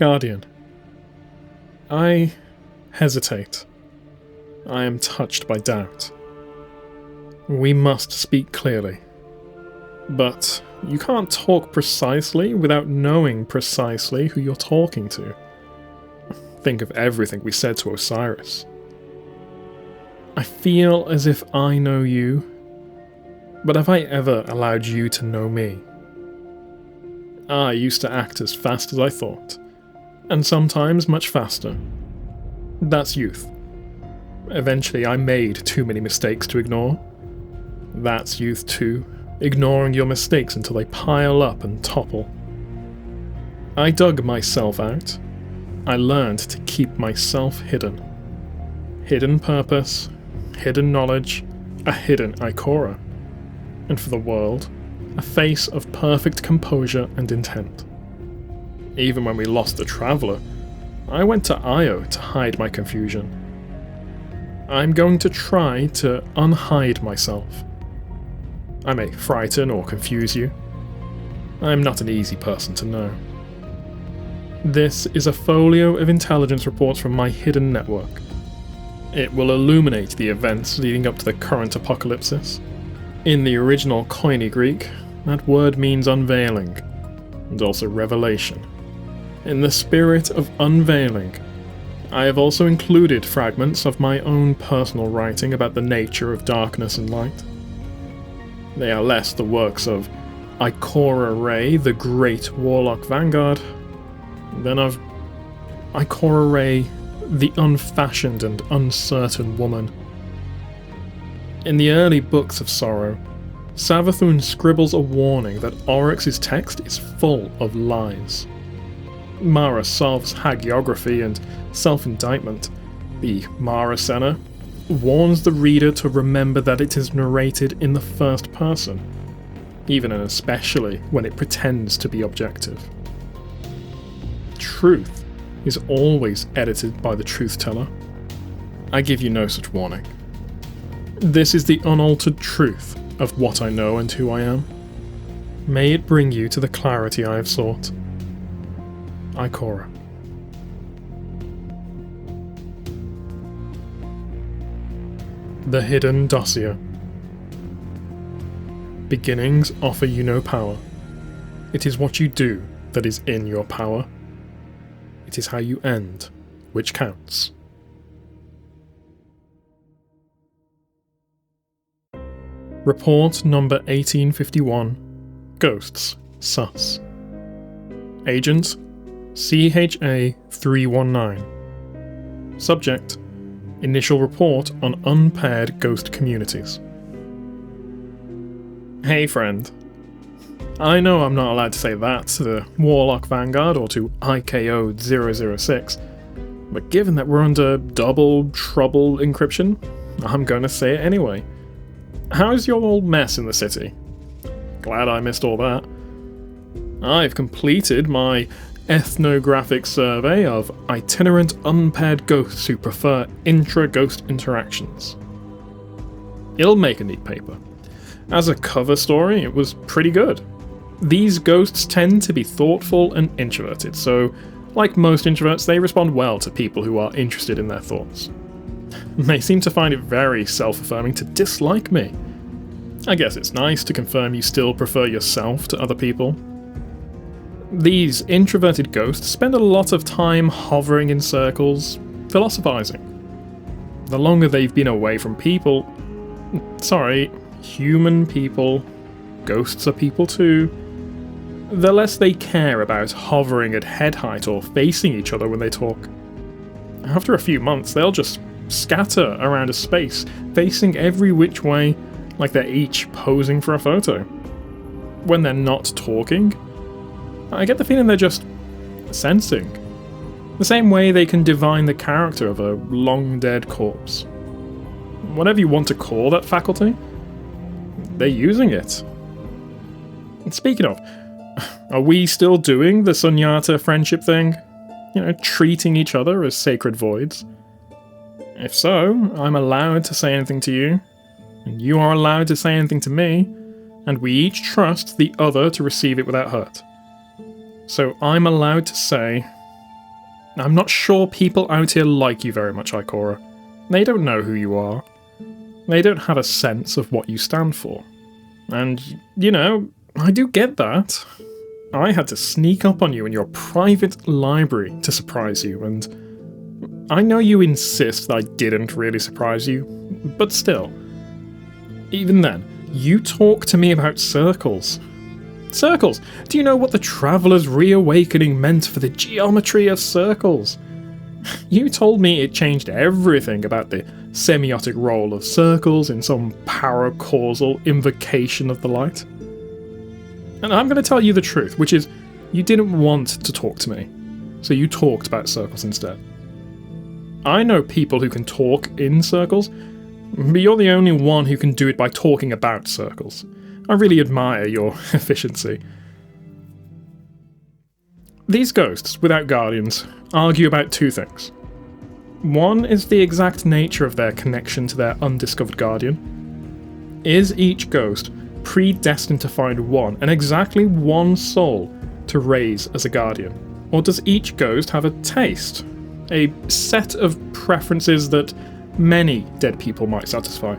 Guardian, I hesitate. I am touched by doubt. We must speak clearly. But you can't talk precisely without knowing precisely who you're talking to. Think of everything we said to Osiris. I feel as if I know you, but have I ever allowed you to know me? I used to act as fast as I thought, and sometimes much faster. That's youth. Eventually I made too many mistakes to ignore. That's youth too, ignoring your mistakes until they pile up and topple. I dug myself out. I learned to keep myself hidden. Hidden purpose, hidden knowledge, a hidden Ikora. And for the world, a face of perfect composure and intent. Even when we lost the Traveller, I went to Io to hide my confusion. I'm going to try to unhide myself. I may frighten or confuse you. I'm not an easy person to know. This is a folio of intelligence reports from my hidden network. It will illuminate the events leading up to the current apocalypsis. In the original Koine Greek, that word means unveiling, and also revelation. In the spirit of unveiling, I have also included fragments of my own personal writing about the nature of darkness and light. They are less the works of Ikora Rey, the great warlock vanguard, than of Ikora Rey, the unfashioned and uncertain woman. In the early books of Sorrow, Savathun scribbles a warning that Oryx's text is full of lies. Mara Sov's hagiography and self-indictment, the Mara Senna, warns the reader to remember that it is narrated in the first person, even and especially when it pretends to be objective. Truth is always edited by the truth-teller. I give you no such warning. This is the unaltered truth of what I know and who I am. May it bring you to the clarity I have sought. Ikora. The Hidden Dossier. Beginnings offer you no power. It is what you do that is in your power. It is how you end which counts. Report number 1851. Ghosts. Sus. Agent CHA-319. Subject: Initial report on unpaired ghost communities. Hey friend. I know I'm not allowed to say that to the Warlock Vanguard or to IKO-006, but given that we're under double trouble encryption, I'm going to say it anyway. How's your old mess in the city? Glad I missed all that. I've completed my ethnographic survey of itinerant unpaired ghosts who prefer intra-ghost interactions. It'll make a neat paper. As a cover story, it was pretty good. These ghosts tend to be thoughtful and introverted, so like most introverts, they respond well to people who are interested in their thoughts. They seem to find it very self-affirming to dislike me. I guess it's nice to confirm you still prefer yourself to other people. These introverted ghosts spend a lot of time hovering in circles, philosophizing. The longer they've been away from people... human people, ghosts are people too, the less they care about hovering at head height or facing each other when they talk. After a few months, they'll just scatter around a space, facing every which way, like they're each posing for a photo. When they're not talking, I get the feeling they're just sensing. The same way they can divine the character of a long-dead corpse. Whatever you want to call that faculty, they're using it. And speaking of, are we still doing the Sunyata friendship thing? Treating each other as sacred voids? If so, I'm allowed to say anything to you, and you are allowed to say anything to me, and we each trust the other to receive it without hurt. So I'm allowed to say, I'm not sure people out here like you very much, Ikora. They don't know who you are. They don't have a sense of what you stand for. And, you know, I do get that. I had to sneak up on you in your private library to surprise you, and I know you insist that I didn't really surprise you, but still. Even then, you talk to me about circles. Circles! Do you know what the Traveller's Reawakening meant for the geometry of circles? You told me it changed everything about the semiotic role of circles in some paracausal invocation of the light. And I'm going to tell you the truth, which is, you didn't want to talk to me, so you talked about circles instead. I know people who can talk in circles, but you're the only one who can do it by talking about circles. I really admire your efficiency. These ghosts, without guardians, argue about two things. One is the exact nature of their connection to their undiscovered guardian. Is each ghost predestined to find one, and exactly one soul to raise as a guardian? Or does each ghost have a taste? A set of preferences that many dead people might satisfy?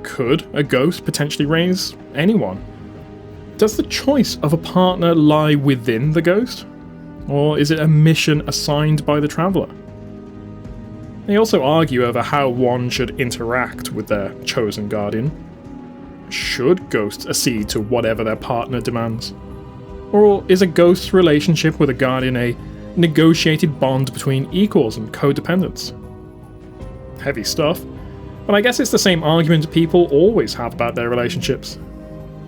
Could a ghost potentially raise anyone? Does the choice of a partner lie within the ghost? Or is it a mission assigned by the Traveller? They also argue over how one should interact with their chosen guardian. Should ghosts accede to whatever their partner demands? Or is a ghost's relationship with a guardian a negotiated bond between equals and codependents? Heavy stuff, but I guess it's the same argument people always have about their relationships.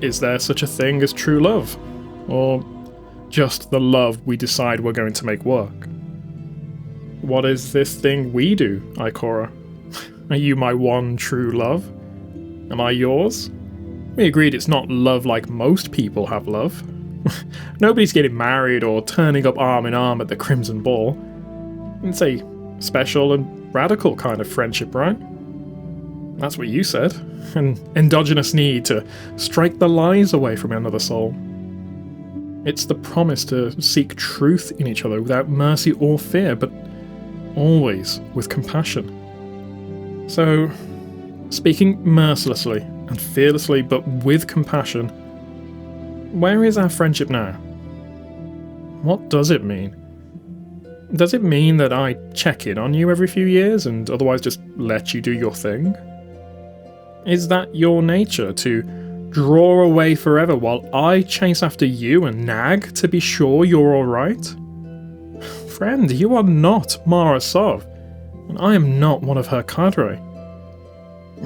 Is there such a thing as true love? Or just the love we decide we're going to make work? What is this thing we do, Ikora? Are you my one true love? Am I yours? We agreed it's not love like most people have love. Nobody's getting married or turning up arm in arm at the Crimson Ball. It's a special and radical kind of friendship, right? That's what you said. An endogenous need to strike the lies away from another soul. It's the promise to seek truth in each other without mercy or fear, but always with compassion. So, speaking mercilessly and fearlessly but with compassion, where is our friendship now? What does it mean? Does it mean that I check in on you every few years and otherwise just let you do your thing? Is that your nature, to draw away forever while I chase after you and nag to be sure you're alright? Friend, you are not Mara Sov, and I am not one of her cadre.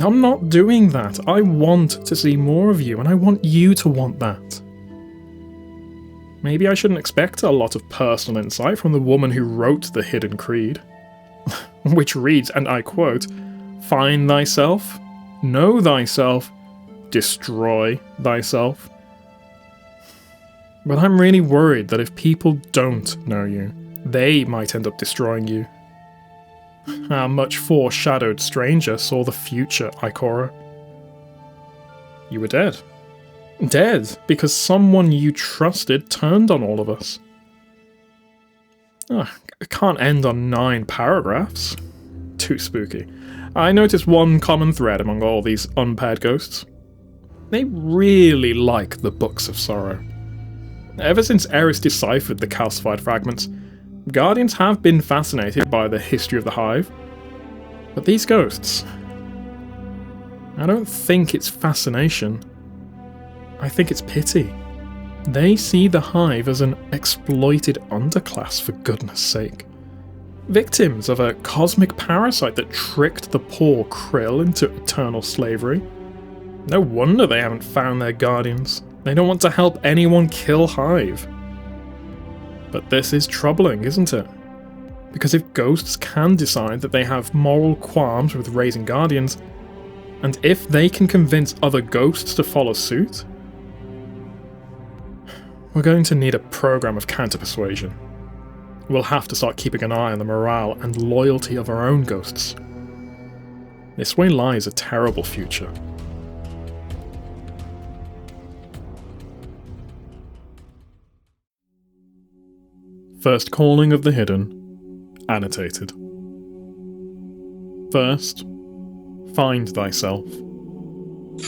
I'm not doing that. I want to see more of you, and I want you to want that. Maybe I shouldn't expect a lot of personal insight from the woman who wrote the Hidden Creed, which reads, and I quote, "Find thyself, know thyself, destroy thyself." But I'm really worried that if people don't know you, they might end up destroying you. Our much foreshadowed stranger saw the future, Ikora. You were dead. Dead because someone you trusted turned on all of us. It can't end on 9 paragraphs. Too spooky. I noticed one common thread among all these unpaired ghosts. They really like the Books of Sorrow. Ever since Eris deciphered the calcified fragments, Guardians have been fascinated by the history of the Hive. But these ghosts, I don't think it's fascination. I think it's pity. They see the Hive as an exploited underclass, for goodness sake. Victims of a cosmic parasite that tricked the poor Krill into eternal slavery. No wonder they haven't found their guardians. They don't want to help anyone kill Hive. But this is troubling, isn't it? Because if ghosts can decide that they have moral qualms with raising guardians, and if they can convince other ghosts to follow suit, we're going to need a program of counter-persuasion. We'll have to start keeping an eye on the morale and loyalty of our own ghosts. This way lies a terrible future. First Calling of the Hidden, annotated. First, find thyself.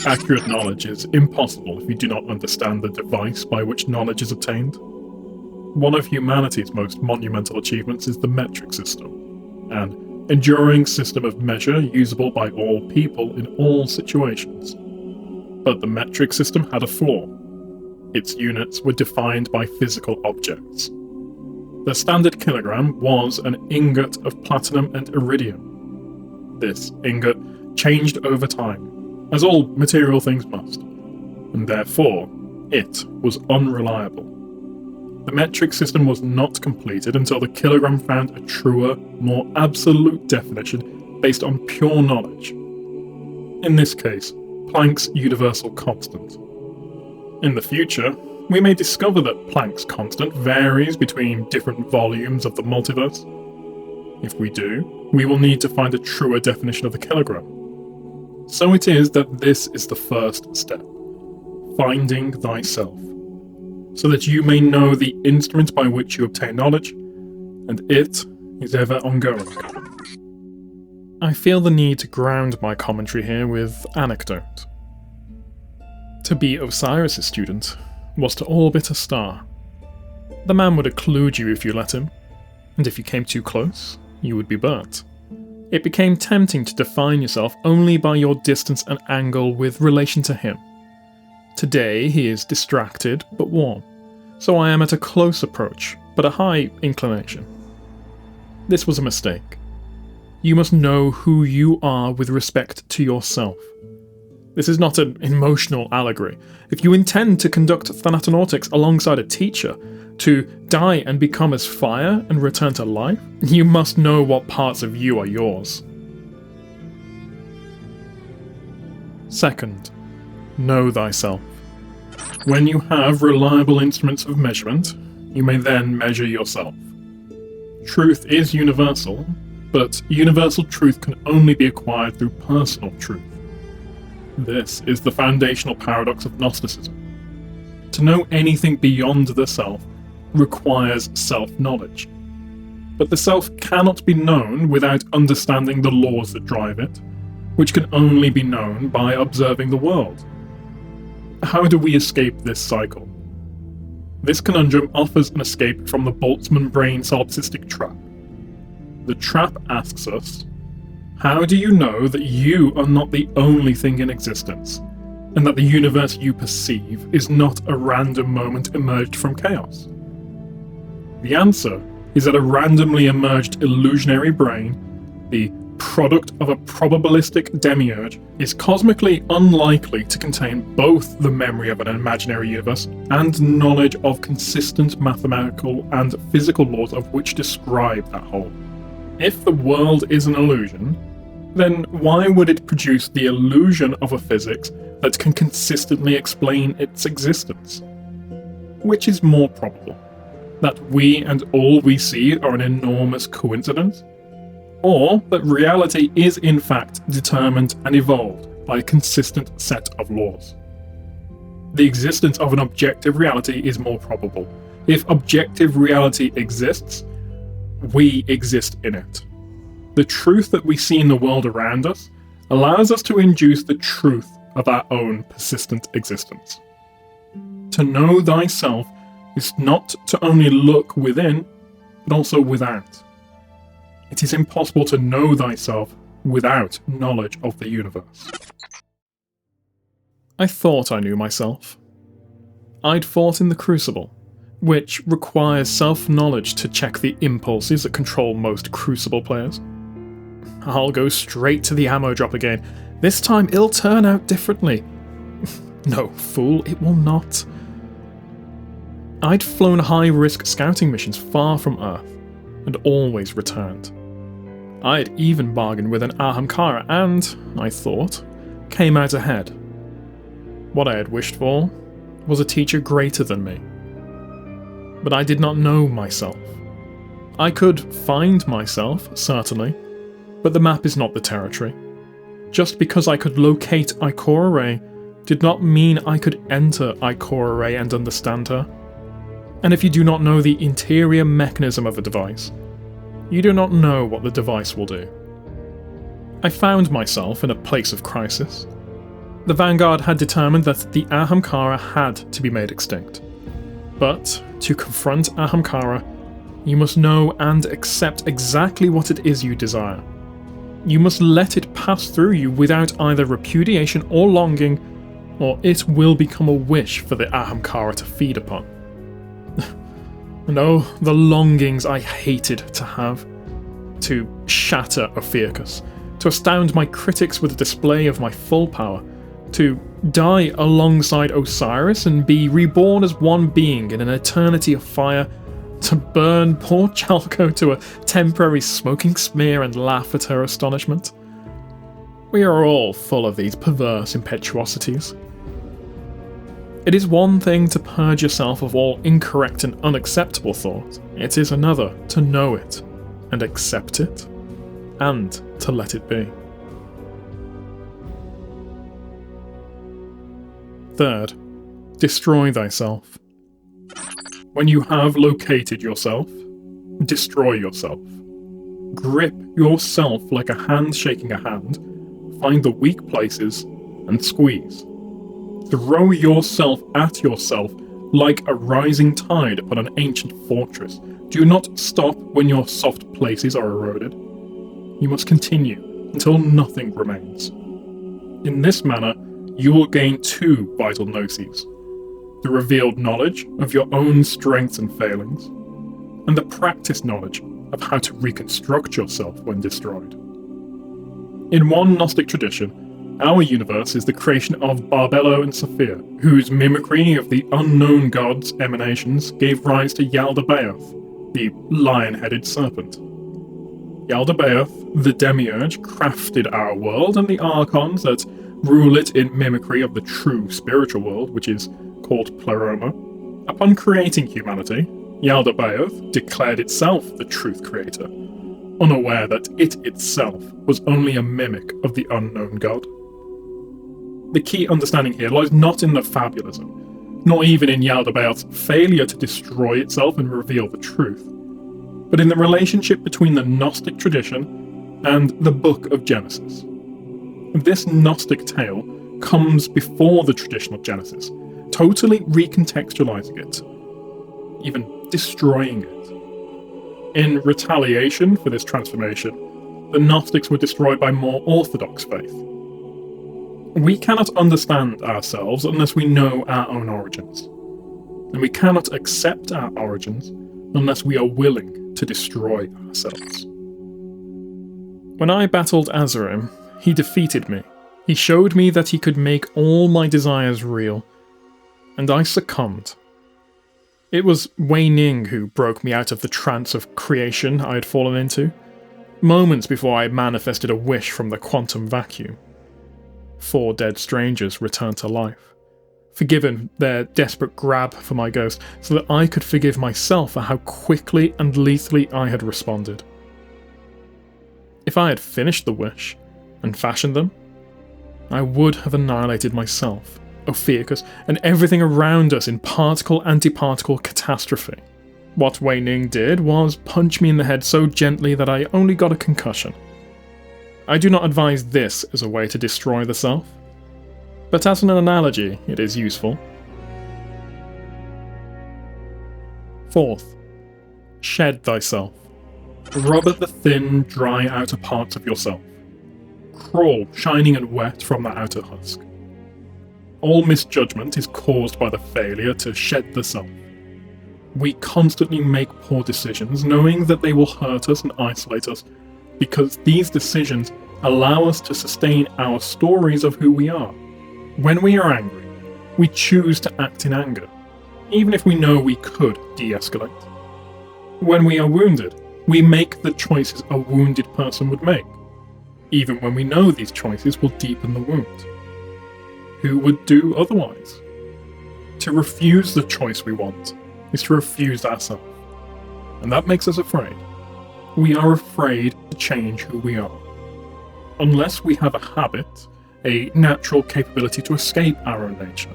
Accurate knowledge is impossible if you do not understand the device by which knowledge is obtained. One of humanity's most monumental achievements is the metric system, an enduring system of measure usable by all people in all situations. But the metric system had a flaw. Its units were defined by physical objects. The standard kilogram was an ingot of platinum and iridium. This ingot changed over time, as all material things must, and therefore it was unreliable. The metric system was not completed until the kilogram found a truer, more absolute definition based on pure knowledge. In this case, Planck's universal constant. In the future, we may discover that Planck's constant varies between different volumes of the multiverse. If we do, we will need to find a truer definition of the kilogram. So it is that this is the first step, finding thyself, so that you may know the instrument by which you obtain knowledge, and it is ever ongoing. I feel the need to ground my commentary here with anecdote. To be Osiris' student was to orbit a star. The man would occlude you if you let him, and if you came too close, you would be burnt. It became tempting to define yourself only by your distance and angle with relation to him. Today he is distracted but warm, so I am at a close approach, but a high inclination. This was a mistake. You must know who you are with respect to yourself. This is not an emotional allegory. If you intend to conduct Thanatonautics alongside a teacher, to die and become as fire and return to life, you must know what parts of you are yours. Second, know thyself. When you have reliable instruments of measurement, you may then measure yourself. Truth is universal, but universal truth can only be acquired through personal truth. This is the foundational paradox of Gnosticism. To know anything beyond the self requires self-knowledge. But the self cannot be known without understanding the laws that drive it, which can only be known by observing the world. How do we escape this cycle? This conundrum offers an escape from the Boltzmann brain solipsistic trap. The trap asks us, how do you know that you are not the only thing in existence, and that the universe you perceive is not a random moment emerged from chaos? The answer is that a randomly emerged illusionary brain, the product of a probabilistic demiurge, is cosmically unlikely to contain both the memory of an imaginary universe and knowledge of consistent mathematical and physical laws of which describe that whole. If the world is an illusion, then why would it produce the illusion of a physics that can consistently explain its existence? Which is more probable? That we and all we see are an enormous coincidence? Or that reality is in fact determined and evolved by a consistent set of laws? The existence of an objective reality is more probable. If objective reality exists, we exist in it. The truth that we see in the world around us allows us to induce the truth of our own persistent existence. To know thyself is not to only look within, but also without. It is impossible to know thyself without knowledge of the universe. I thought I knew myself. I'd fought in the Crucible, which requires self-knowledge to check the impulses that control most Crucible players. I'll go straight to the ammo drop again. This time it'll turn out differently. No, fool, it will not. I'd flown high-risk scouting missions far from Earth, and always returned. I had even bargained with an Ahamkara and, I thought, came out ahead. What I had wished for was a teacher greater than me. But I did not know myself. I could find myself, certainly, but the map is not the territory. Just because I could locate Ikora did not mean I could enter Ikora and understand her. And if you do not know the interior mechanism of a device, you do not know what the device will do. I found myself in a place of crisis. The Vanguard had determined that the Ahamkara had to be made extinct. But to confront Ahamkara, you must know and accept exactly what it is you desire. You must let it pass through you without either repudiation or longing, or it will become a wish for the Ahamkara to feed upon. And oh, the longings I hated to have. To shatter Ophiuchus, to astound my critics with a display of my full power, to die alongside Osiris and be reborn as one being in an eternity of fire, to burn poor Chalco to a temporary smoking smear and laugh at her astonishment. We are all full of these perverse impetuosities. It is one thing to purge yourself of all incorrect and unacceptable thought. It is another to know it, and accept it, and to let it be. Third, destroy thyself. When you have located yourself, destroy yourself. Grip yourself like a hand shaking a hand, find the weak places, and squeeze. Throw yourself at yourself like a rising tide upon an ancient fortress. Do not stop when your soft places are eroded. You must continue until nothing remains. In this manner, you will gain two vital gnosis: the revealed knowledge of your own strengths and failings, and the practiced knowledge of how to reconstruct yourself when destroyed. In one Gnostic tradition, our universe is the creation of Barbello and Sophia, whose mimicry of the unknown god's emanations gave rise to Yaldabaoth, the lion-headed serpent. Yaldabaoth, the demiurge, crafted our world and the archons that rule it in mimicry of the true spiritual world, which is called Pleroma. Upon creating humanity, Yaldabaoth declared itself the truth creator, unaware that it itself was only a mimic of the unknown god. The key understanding here lies not in the fabulism, nor even in Yaldabaoth's failure to destroy itself and reveal the truth, but in the relationship between the Gnostic tradition and the Book of Genesis. This Gnostic tale comes before the traditional Genesis, totally recontextualizing it, even destroying it. In retaliation for this transformation, the Gnostics were destroyed by more orthodox faith. We cannot understand ourselves unless we know our own origins, and we cannot accept our origins unless we are willing to destroy ourselves. When I battled Azarim, he defeated me. He showed me that he could make all my desires real, and I succumbed. It was Wei Ning who broke me out of the trance of creation I had fallen into, moments before I manifested a wish from the quantum vacuum. 4 dead strangers returned to life, forgiven their desperate grab for my ghost, so that I could forgive myself for how quickly and lethally I had responded. If I had finished the wish and fashioned them, I would have annihilated myself, Ophiuchus, and everything around us in particle-antiparticle catastrophe. What Wei Ning did was punch me in the head so gently that I only got a concussion. I do not advise this as a way to destroy the self, but as an analogy it is useful. Fourth, shed thyself. Rub at the thin, dry outer parts of yourself. Crawl, shining and wet, from that outer husk. All misjudgment is caused by the failure to shed the self. We constantly make poor decisions, knowing that they will hurt us and isolate us, because these decisions allow us to sustain our stories of who we are. When we are angry, we choose to act in anger, even if we know we could de-escalate. When we are wounded, we make the choices a wounded person would make, even when we know these choices will deepen the wound. Who would do otherwise? To refuse the choice we want is to refuse ourselves, and that makes us afraid. We are afraid to change who we are, unless we have a habit, a natural capability to escape our own nature.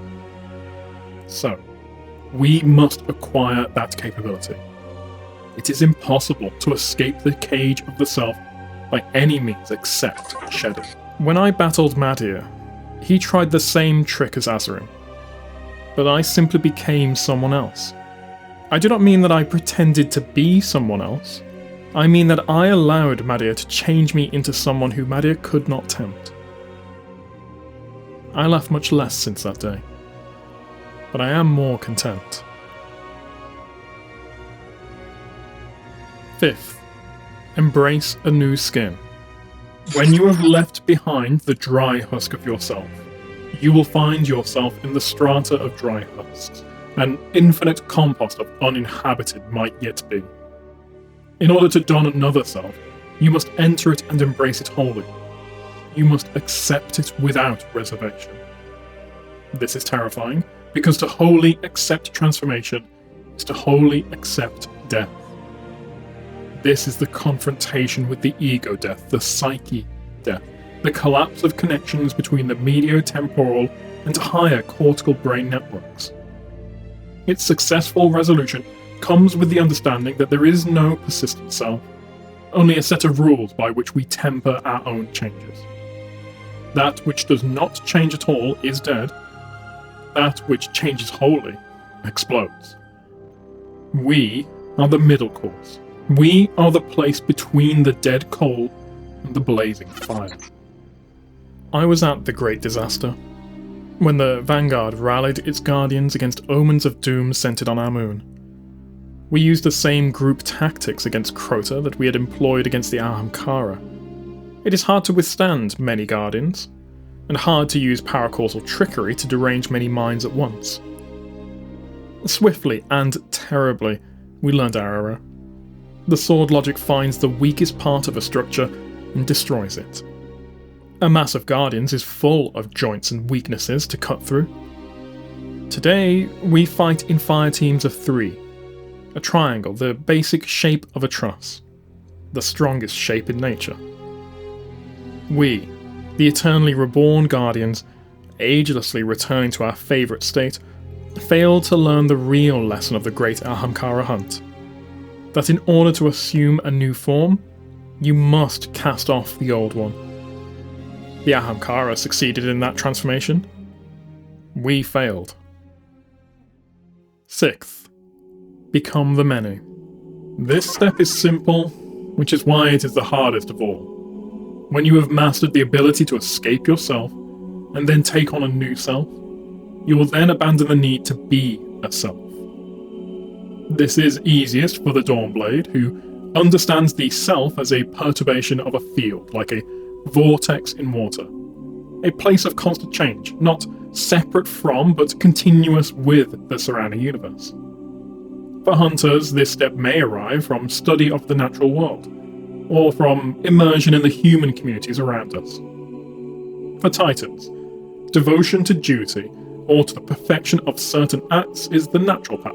So, We must acquire that capability. It is impossible to escape the cage of the self by any means except shedding. When I battled Madir, he tried the same trick as Azarim, but I simply became someone else. I do not mean that I pretended to be someone else. I mean that I allowed Madir to change me into someone who Madir could not tempt. I laughed much less since that day, but I am more content. 5th, embrace a new skin. When you have left behind the dry husk of yourself, you will find yourself in the strata of dry husks, an infinite compost of uninhabited might yet be. In order to don another self, you must enter it and embrace it wholly. You must accept it without reservation. This is terrifying, because to wholly accept transformation is to wholly accept death. This is the confrontation with the ego death, the psyche death, the collapse of connections between the mediotemporal and higher cortical brain networks. Its successful resolution comes with the understanding that there is no persistent self, only a set of rules by which we temper our own changes. That which does not change at all is dead. That which changes wholly explodes. We are the middle course. We are the place between the dead coal and the blazing fire. I was at the Great Disaster, when the Vanguard rallied its guardians against omens of doom centered on our moon. We used the same group tactics against Crota that we had employed against the Ahamkara. It is hard to withstand many guardians, and hard to use paracausal trickery to derange many minds at once. Swiftly and terribly, we learned our error. The sword logic finds the weakest part of a structure and destroys it. A mass of guardians is full of joints and weaknesses to cut through. Today, we fight in fire teams of 3. A triangle, the basic shape of a truss. The strongest shape in nature. We, the eternally reborn guardians, agelessly returning to our favourite state, failed to learn the real lesson of the great Ahamkara hunt. That in order to assume a new form, you must cast off the old one. The Ahamkara succeeded in that transformation. We failed. 6th, become the many. This step is simple, which is why it is the hardest of all. When you have mastered the ability to escape yourself, and then take on a new self, you will then abandon the need to be a self. This is easiest for the Dawnblade, who understands the self as a perturbation of a field, like a vortex in water. A place of constant change, not separate from, but continuous with the surrounding universe. For hunters, this step may arrive from study of the natural world, or from immersion in the human communities around us. For Titans, devotion to duty, or to the perfection of certain acts, is the natural path.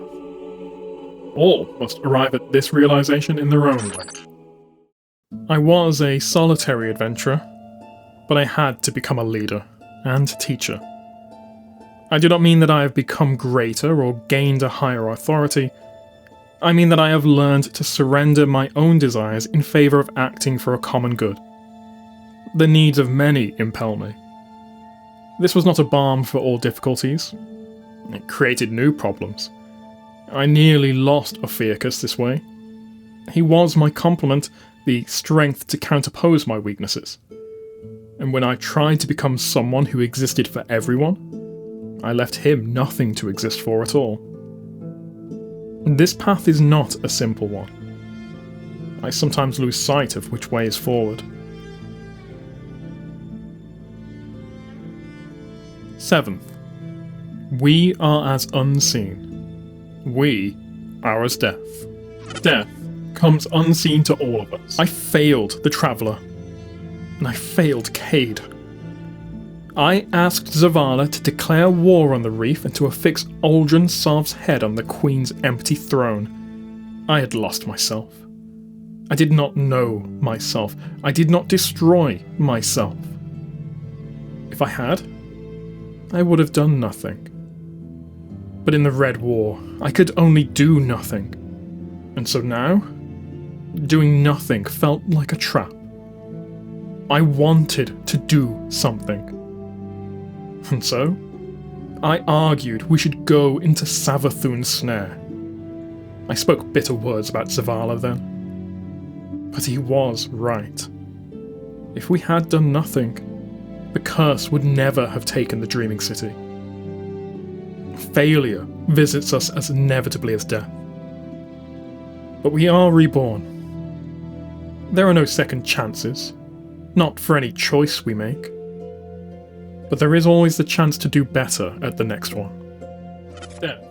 All must arrive at this realization in their own way. I was a solitary adventurer, but I had to become a leader and teacher. I do not mean that I have become greater or gained a higher authority. I mean that I have learned to surrender my own desires in favour of acting for a common good. The needs of many impel me. This was not a balm for all difficulties. It created new problems. I nearly lost Ophiuchus this way. He was my complement, the strength to counterpose my weaknesses. And when I tried to become someone who existed for everyone, I left him nothing to exist for at all. This path is not a simple one. I sometimes lose sight of which way is forward. 7th, we are as unseen. We are as death. Death comes unseen to all of us. I failed the Traveller, and I failed Cade. I asked Zavala to declare war on the reef and to affix Aldrin Sov's head on the Queen's empty throne. I had lost myself. I did not know myself. I did not destroy myself. If I had, I would have done nothing. But in the Red War, I could only do nothing. And so now, doing nothing felt like a trap. I wanted to do something. And so, I argued we should go into Savathun's snare. I spoke bitter words about Zavala then. But he was right. If we had done nothing, the curse would never have taken the Dreaming City. Failure visits us as inevitably as death. But we are reborn. There are no second chances, not for any choice we make. But there is always the chance to do better at the next one. Death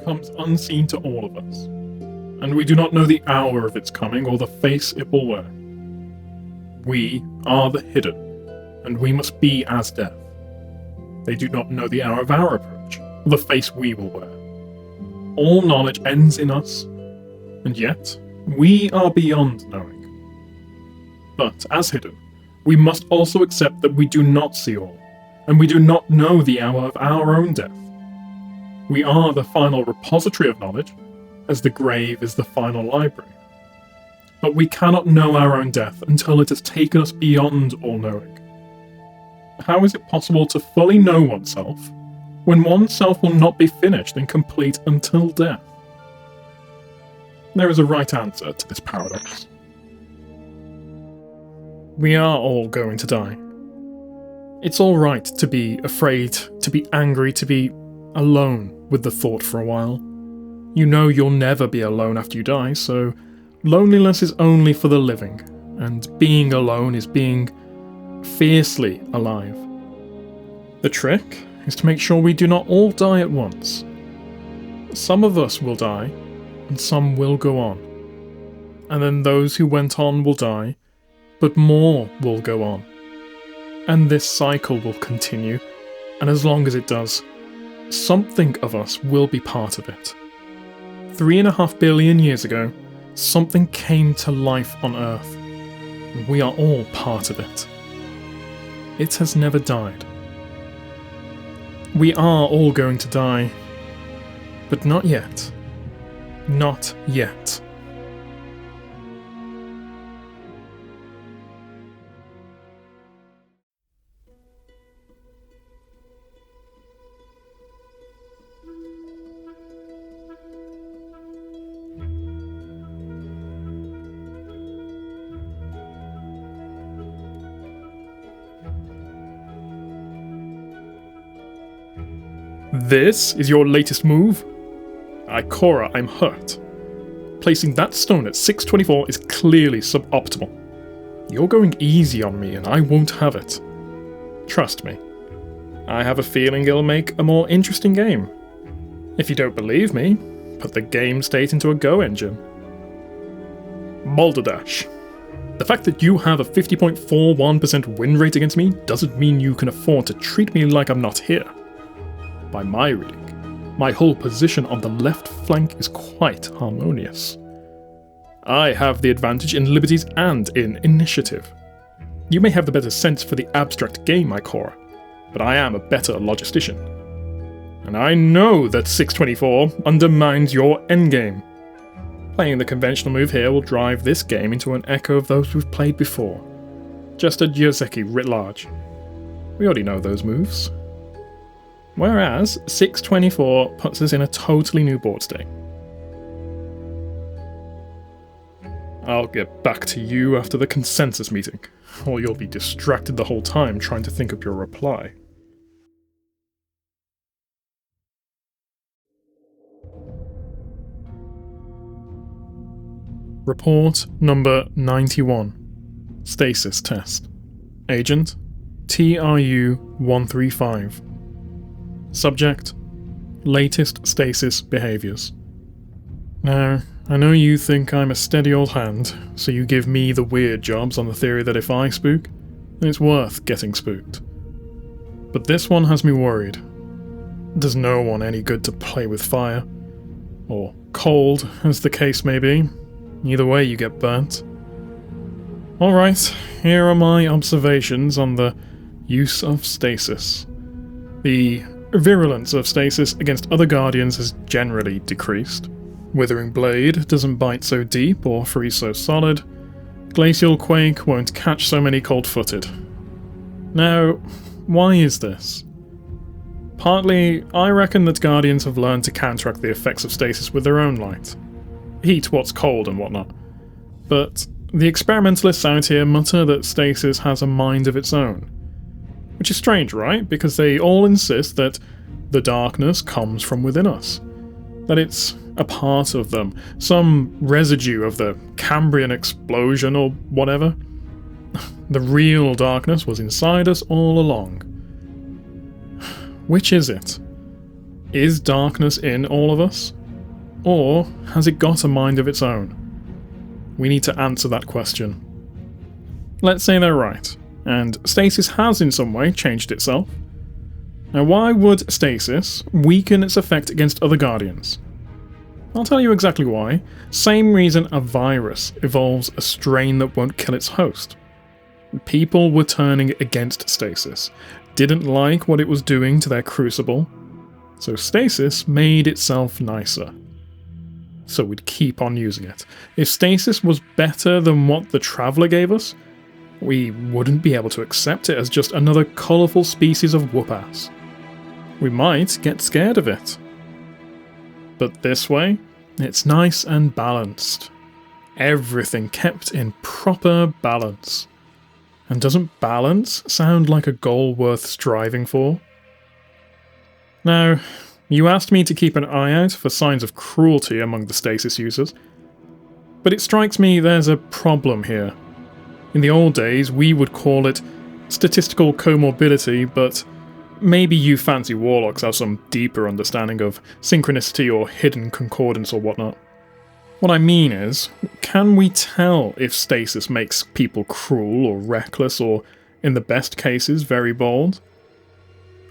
comes unseen to all of us, and we do not know the hour of its coming or the face it will wear. We are the hidden, and we must be as death. They do not know the hour of our approach, or the face we will wear. All knowledge ends in us, and yet we are beyond knowing. But as hidden, we must also accept that we do not see all, and we do not know the hour of our own death. We are the final repository of knowledge, as the grave is the final library. But we cannot know our own death until it has taken us beyond all knowing. How is it possible to fully know oneself when oneself will not be finished and complete until death? There is a right answer to this paradox. We are all going to die. It's all right to be afraid, to be angry, to be alone with the thought for a while. You know you'll never be alone after you die, so loneliness is only for the living, and being alone is being fiercely alive. The trick is to make sure we do not all die at once. Some of us will die, and some will go on. And then those who went on will die, but more will go on. And this cycle will continue, and as long as it does, something of us will be part of it. 3.5 billion years ago, something came to life on Earth, and we are all part of it. It has never died. We are all going to die, but not yet. Not yet. This is your latest move? Ikora, I'm hurt. Placing that stone at 624 is clearly suboptimal. You're going easy on me and I won't have it. Trust me. I have a feeling it'll make a more interesting game. If you don't believe me, put the game state into a Go engine. Balderdash. The fact that you have a 50.41% win rate against me doesn't mean you can afford to treat me like I'm not here. By my reading, my whole position on the left flank is quite harmonious. I have the advantage in liberties and in initiative. You may have the better sense for the abstract game, Ikora, but I am a better logistician. And I know that 624 undermines your endgame. Playing the conventional move here will drive this game into an echo of those we've played before. Just a Yozeki writ large. We already know those moves. Whereas 624 puts us in a totally new board state. I'll get back to you after the consensus meeting, or you'll be distracted the whole time trying to think of your reply. Report number 91. Stasis test. Agent TRU-135. Subject: latest stasis behaviours. Now, I know you think I'm a steady old hand, so you give me the weird jobs on the theory that if I spook, then it's worth getting spooked. But this one has me worried. Does no one any good to play with fire? Or cold, as the case may be. Either way you get burnt. Alright, here are my observations on the use of stasis. The virulence of Stasis against other Guardians has generally decreased. Withering Blade doesn't bite so deep or freeze so solid. Glacial Quake won't catch so many cold-footed. Now, why is this? Partly, I reckon that Guardians have learned to counteract the effects of Stasis with their own light. Heat what's cold and whatnot. But the experimentalists out here mutter that Stasis has a mind of its own. Which is strange, right? Because they all insist that the darkness comes from within us. That it's a part of them, some residue of the Cambrian explosion or whatever. The real darkness was inside us all along. Which is it? Is darkness in all of us? Or has it got a mind of its own? We need to answer that question. Let's say they're right, and Stasis has in some way changed itself. Now why would Stasis weaken its effect against other Guardians? I'll tell you exactly why. Same reason a virus evolves a strain that won't kill its host. People were turning against Stasis, didn't like what it was doing to their crucible, so Stasis made itself nicer. So we'd keep on using it. If Stasis was better than what the Traveller gave us, we wouldn't be able to accept it as just another colourful species of whoop-ass. We might get scared of it. But this way, it's nice and balanced. Everything kept in proper balance. And doesn't balance sound like a goal worth striving for? Now, you asked me to keep an eye out for signs of cruelty among the Stasis users, but it strikes me there's a problem here. In the old days, we would call it statistical comorbidity, but maybe you fancy warlocks have some deeper understanding of synchronicity or hidden concordance or whatnot. What I mean is, can we tell if Stasis makes people cruel or reckless or, in the best cases, very bold?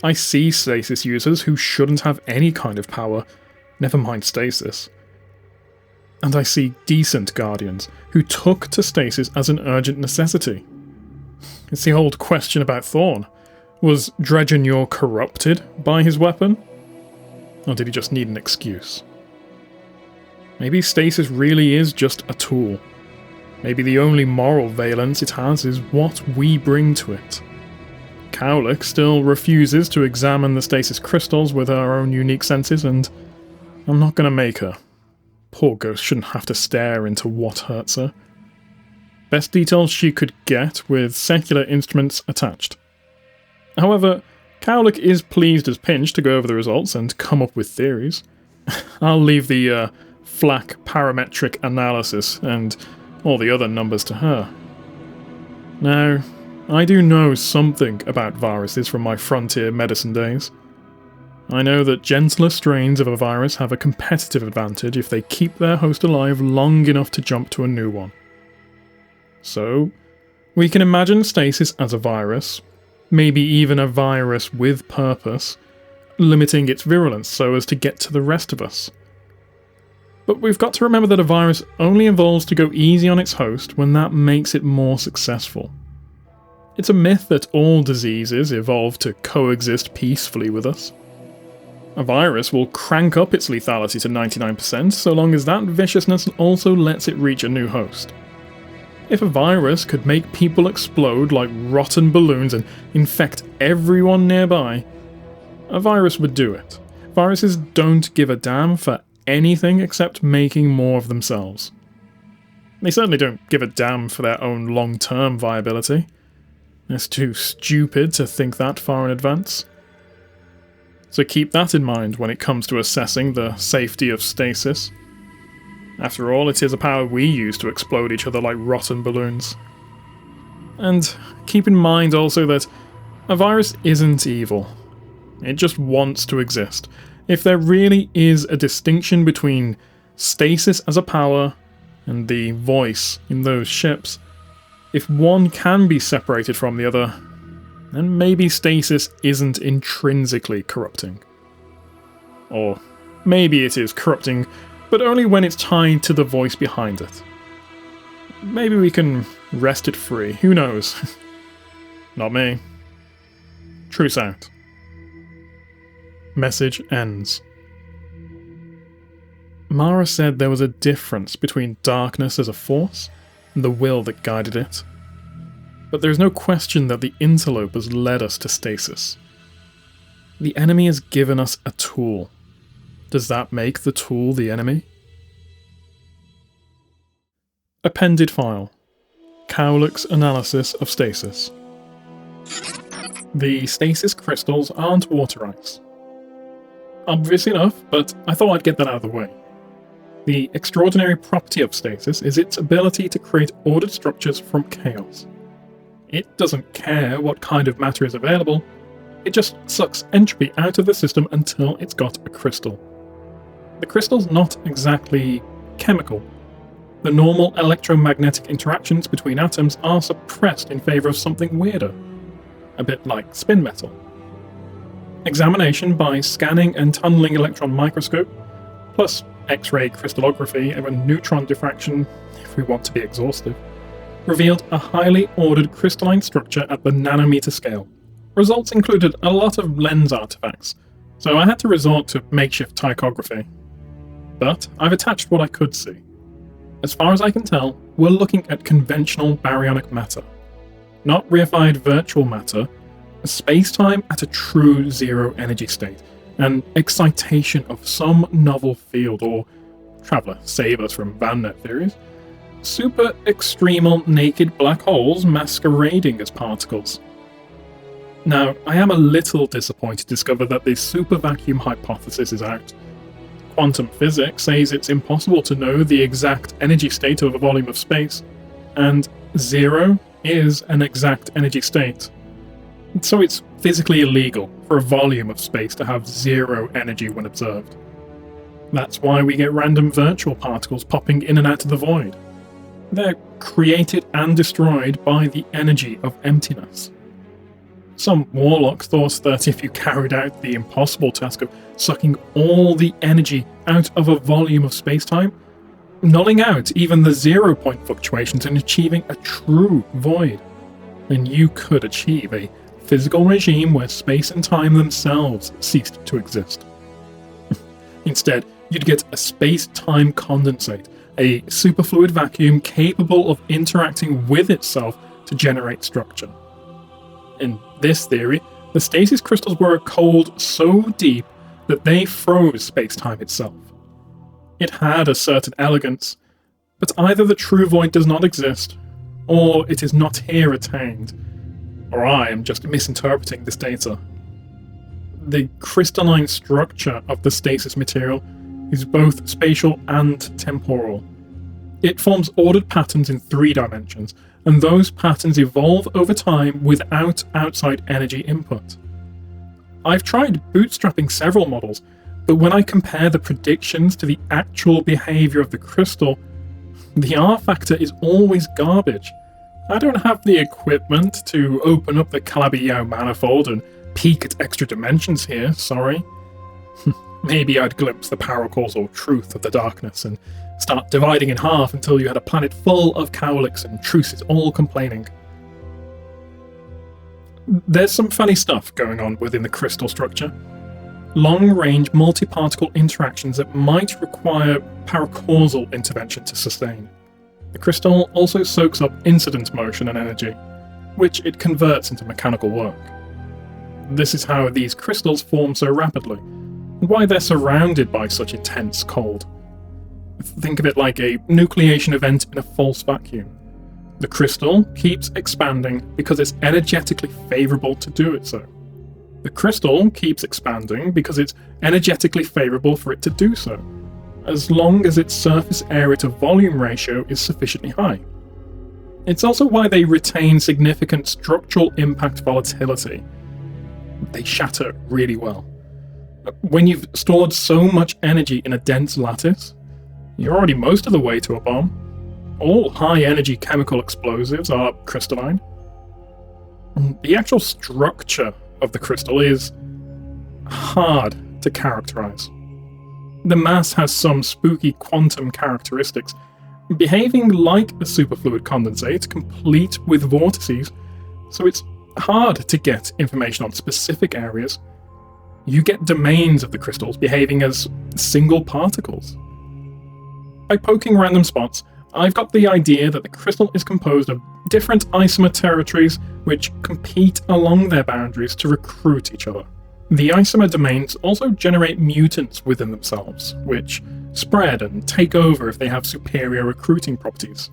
I see Stasis users who shouldn't have any kind of power, never mind Stasis. And I see decent Guardians who took to Stasis as an urgent necessity. It's the old question about Thorn. Was Dredgenure corrupted by his weapon? Or did he just need an excuse? Maybe Stasis really is just a tool. Maybe the only moral valence it has is what we bring to it. Cowlick still refuses to examine the Stasis crystals with her own unique senses, and I'm not going to make her. Poor ghost shouldn't have to stare into what hurts her. Best details she could get with secular instruments attached. However, Cowlick is pleased as Pinch to go over the results and come up with theories. I'll leave the FLAC parametric analysis and all the other numbers to her. Now, I do know something about viruses from my frontier medicine days. I know that gentler strains of a virus have a competitive advantage if they keep their host alive long enough to jump to a new one. So, we can imagine Stasis as a virus, maybe even a virus with purpose, limiting its virulence so as to get to the rest of us. But we've got to remember that a virus only evolves to go easy on its host when that makes it more successful. It's a myth that all diseases evolve to coexist peacefully with us. A virus will crank up its lethality to 99% so long as that viciousness also lets it reach a new host. If a virus could make people explode like rotten balloons and infect everyone nearby, a virus would do it. Viruses don't give a damn for anything except making more of themselves. They certainly don't give a damn for their own long-term viability. It's too stupid to think that far in advance. So keep that in mind when it comes to assessing the safety of Stasis. After all, it is a power we use to explode each other like rotten balloons. And keep in mind also that a virus isn't evil. It just wants to exist. If there really is a distinction between Stasis as a power and the voice in those ships, if one can be separated from the other, then maybe Stasis isn't intrinsically corrupting. Or maybe it is corrupting, but only when it's tied to the voice behind it. Maybe we can rest it free, who knows? Not me. Truce out. Message ends. Mara said there was a difference between darkness as a force and the will that guided it. But there is no question that the interlopers led us to Stasis. The enemy has given us a tool. Does that make the tool the enemy? Appended file. Cowlick's analysis of Stasis. The Stasis crystals aren't water ice. Obvious enough, but I thought I'd get that out of the way. The extraordinary property of Stasis is its ability to create ordered structures from chaos. It doesn't care what kind of matter is available, it just sucks entropy out of the system until it's got a crystal. The crystal's not exactly chemical. The normal electromagnetic interactions between atoms are suppressed in favour of something weirder, a bit like spin metal. Examination by scanning and tunneling electron microscope, plus X-ray crystallography and neutron diffraction, if we want to be exhaustive, revealed a highly ordered crystalline structure at the nanometer scale. Results included a lot of lens artifacts, so I had to resort to makeshift tychography. But I've attached what I could see. As far as I can tell, we're looking at conventional baryonic matter. Not reified virtual matter, space-time at a true zero-energy state, an excitation of some novel field, or, traveller, save us from Van Net theories, super extremal naked black holes masquerading as particles. Now, I am a little disappointed to discover that the super vacuum hypothesis is out. Quantum physics says it's impossible to know the exact energy state of a volume of space, and zero is an exact energy state. So it's physically illegal for a volume of space to have zero energy when observed. That's why we get random virtual particles popping in and out of the void. They're created and destroyed by the energy of emptiness. Some warlocks thought that if you carried out the impossible task of sucking all the energy out of a volume of space-time, nulling out even the 0-point fluctuations and achieving a true void, then you could achieve a physical regime where space and time themselves ceased to exist. Instead, you'd get a space-time condensate, a superfluid vacuum capable of interacting with itself to generate structure. In this theory, the stasis crystals were cold so deep that they froze space-time itself. It had a certain elegance, but either the true void does not exist, or it is not here attained, or I am just misinterpreting this data. The crystalline structure of the stasis material is both spatial and temporal. It forms ordered patterns in 3 dimensions, and those patterns evolve over time without outside energy input. I've tried bootstrapping several models, but when I compare the predictions to the actual behaviour of the crystal, the R factor is always garbage. I don't have the equipment to open up the Calabi-Yau manifold and peek at extra dimensions here, sorry. Maybe I'd glimpse the paracausal truth of the darkness and start dividing in half until you had a planet full of Cowlicks and truces all complaining. There's some funny stuff going on within the crystal structure. Long-range multi-particle interactions that might require paracausal intervention to sustain. The crystal also soaks up incident motion and energy, which it converts into mechanical work. This is how these crystals form so rapidly, and why they're surrounded by such intense cold. Think of it like a nucleation event in a false vacuum. The crystal keeps expanding because it's energetically favourable to do it so. The crystal keeps expanding because it's energetically favourable for it to do so, as long as its surface area to volume ratio is sufficiently high. It's also why they retain significant structural impact volatility. They shatter really well. When you've stored so much energy in a dense lattice, you're already most of the way to a bomb. All high-energy chemical explosives are crystalline. The actual structure of the crystal is hard to characterize. The mass has some spooky quantum characteristics, behaving like a superfluid condensate, complete with vortices, so it's hard to get information on specific areas. you get domains of the crystals behaving as single particles. By poking random spots, I've got the idea that the crystal is composed of different isomer territories which compete along their boundaries to recruit each other. The isomer domains also generate mutants within themselves, which spread and take over if they have superior recruiting properties.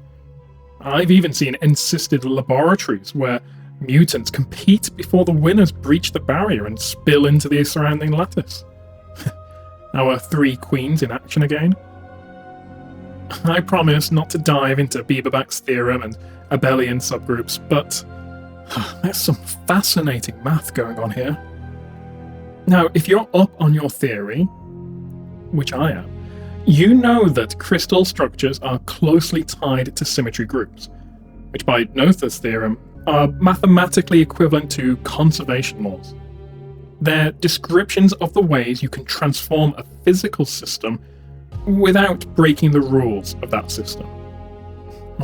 I've even seen encysted laboratories where mutants compete before the winners breach the barrier and spill into the surrounding lattice. Our 3 queens in action again. I promise not to dive into Bieberback's theorem and abelian subgroups, but there's some fascinating math going on here. Now, if you're up on your theory, which I am, you know that crystal structures are closely tied to symmetry groups, which by Noether's theorem are mathematically equivalent to conservation laws. They're descriptions of the ways you can transform a physical system without breaking the rules of that system.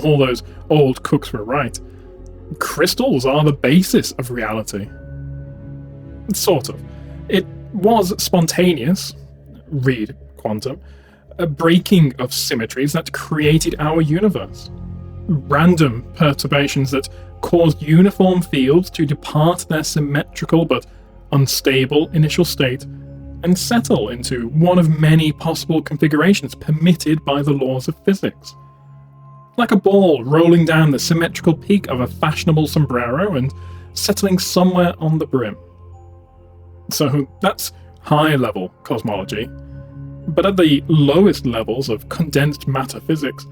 All those old cooks were right. Crystals are the basis of reality. Sort of. It was spontaneous, read quantum, a breaking of symmetries that created our universe. Random perturbations that caused uniform fields to depart their symmetrical but unstable initial state and settle into one of many possible configurations permitted by the laws of physics. Like a ball rolling down the symmetrical peak of a fashionable sombrero and settling somewhere on the brim. So that's high-level cosmology. But at the lowest levels of condensed matter physics,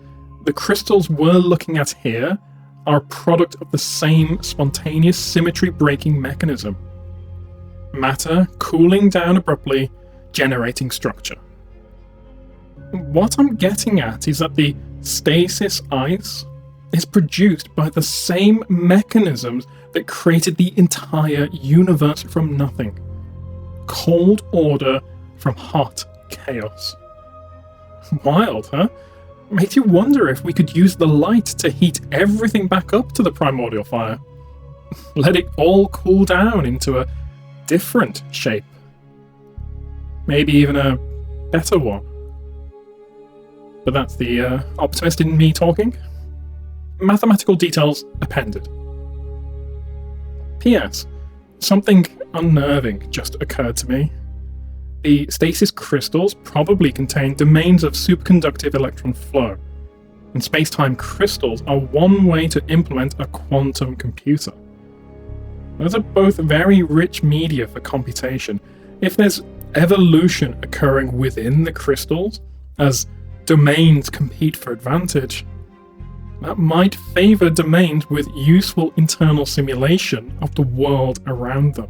the crystals we're looking at here are a product of the same spontaneous symmetry-breaking mechanism. Matter cooling down abruptly, generating structure. What I'm getting at is that the stasis ice is produced by the same mechanisms that created the entire universe from nothing. Cold order from hot chaos. Wild, huh? Makes you wonder if we could use the light to heat everything back up to the primordial fire. Let it all cool down into a different shape. Maybe even a better one. But that's the optimist in me talking. Mathematical details appended. P.S. Something unnerving just occurred to me. The stasis crystals probably contain domains of superconductive electron flow, and space-time crystals are one way to implement a quantum computer. Those are both very rich media for computation. If there's evolution occurring within the crystals, as domains compete for advantage, that might favour domains with useful internal simulation of the world around them.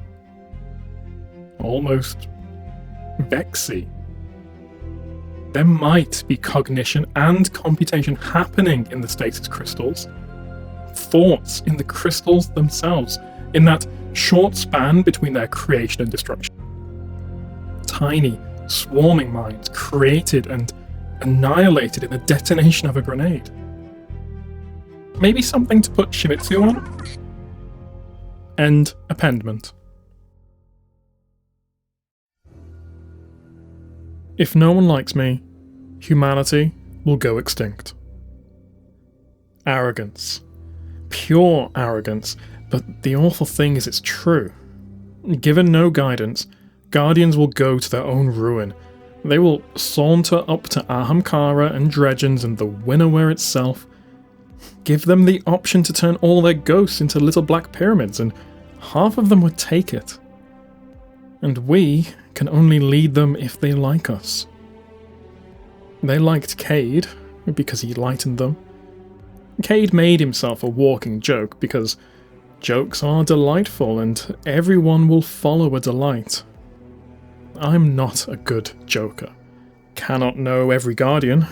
Almost vexy. There might be cognition and computation happening in the stasis crystals. Thoughts in the crystals themselves, in that short span between their creation and destruction. Tiny, swarming minds created and annihilated in the detonation of a grenade. Maybe something to put Shimizu on? End appendment. If no one likes me, humanity will go extinct. Arrogance. Pure arrogance, but the awful thing is it's true. Given no guidance, Guardians will go to their own ruin. They will saunter up to Ahamkara and Dredgens and the Winnoware itself. Give them the option to turn all their ghosts into little black pyramids, and half of them would take it. And we can only lead them if they like us. They liked Cade, because he lightened them. Cade made himself a walking joke, because jokes are delightful and everyone will follow a delight. I'm not a good joker. Cannot know every Guardian.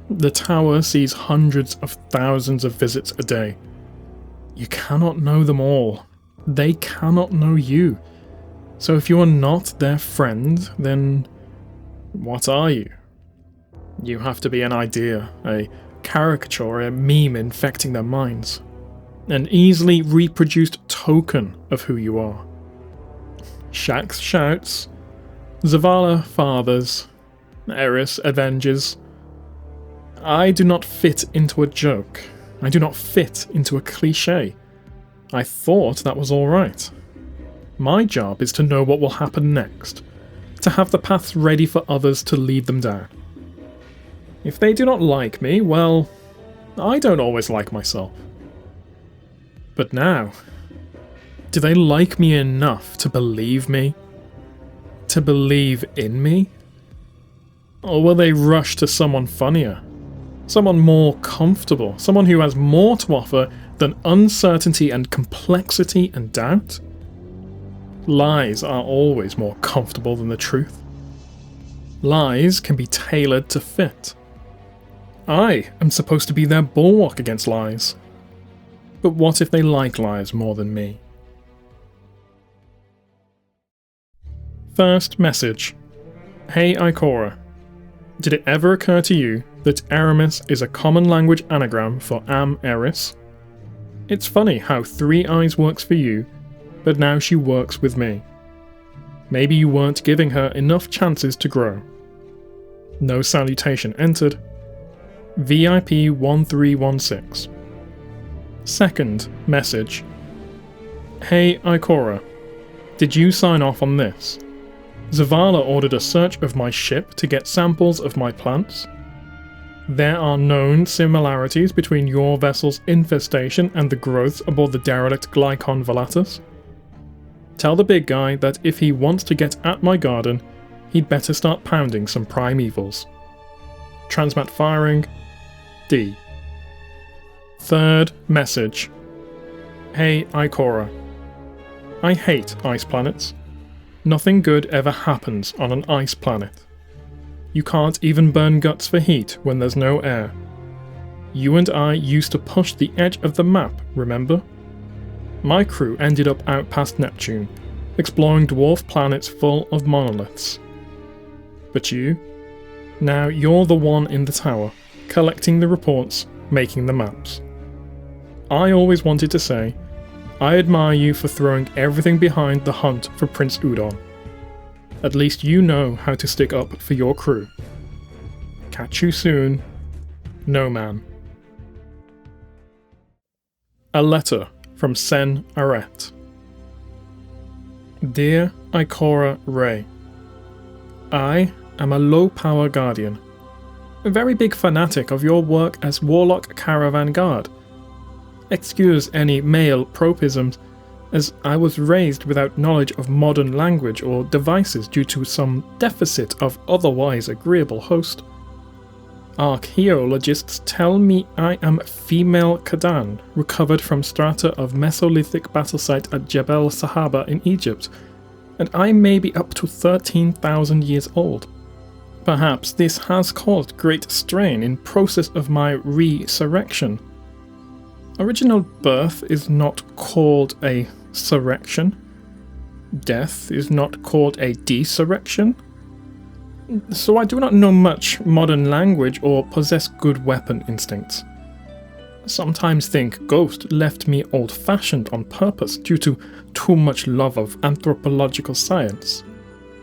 The tower sees hundreds of thousands of visits a day. You cannot know them all. They cannot know you. So if you are not their friend, then what are you? You have to be an idea, a caricature, a meme infecting their minds. An easily reproduced token of who you are. Shaxx shouts, Zavala fathers, Eris avenges. I do not fit into a joke. I do not fit into a cliché. I thought that was alright. My job is to know what will happen next, to have the paths ready for others to lead them down. If they do not like me, well, I don't always like myself. But now, do they like me enough to believe me? To believe in me? Or will they rush to someone funnier? Someone more comfortable? Someone who has more to offer than uncertainty and complexity and doubt? Lies are always more comfortable than the truth. Lies can be tailored to fit. I am supposed to be their bulwark against lies. But what if they like lies more than me? First message. Hey Ikora. Did it ever occur to you that Aramis is a common language anagram for Am Eris? It's funny how 3 Eyes works for you, but now she works with me. Maybe you weren't giving her enough chances to grow. No salutation entered. VIP 1316. Second message. Hey Ikora, did you sign off on this? Zavala ordered a search of my ship to get samples of my plants. There are known similarities between your vessel's infestation and the growths aboard the derelict Glykon Volatus. Tell the big guy that if he wants to get at my garden, he'd better start pounding some primevals. Transmat firing. D. Third message. Hey Ikora. I hate ice planets. Nothing good ever happens on an ice planet. You can't even burn guts for heat when there's no air. You and I used to push the edge of the map, remember? My crew ended up out past Neptune, exploring dwarf planets full of monoliths. But you? Now you're the one in the tower, collecting the reports, making the maps. I always wanted to say, I admire you for throwing everything behind the hunt for Prince Udon. At least you know how to stick up for your crew. Catch you soon, No Man. A letter from Sen-Aret. Dear Ikora Ray, I am a low-power guardian, a very big fanatic of your work as Warlock Caravan Guard. Excuse any male tropisms, as I was raised without knowledge of modern language or devices due to some deficit of otherwise agreeable host. Archaeologists tell me I am female Kadan, recovered from strata of Mesolithic battle site at Jebel Sahaba in Egypt, and I may be up to 13,000 years old. Perhaps this has caused great strain in process of my resurrection. Original birth is not called a surrection. Death is not called a desurrection. So I do not know much modern language or possess good weapon instincts. Sometimes think Ghost left me old-fashioned on purpose due to too much love of anthropological science.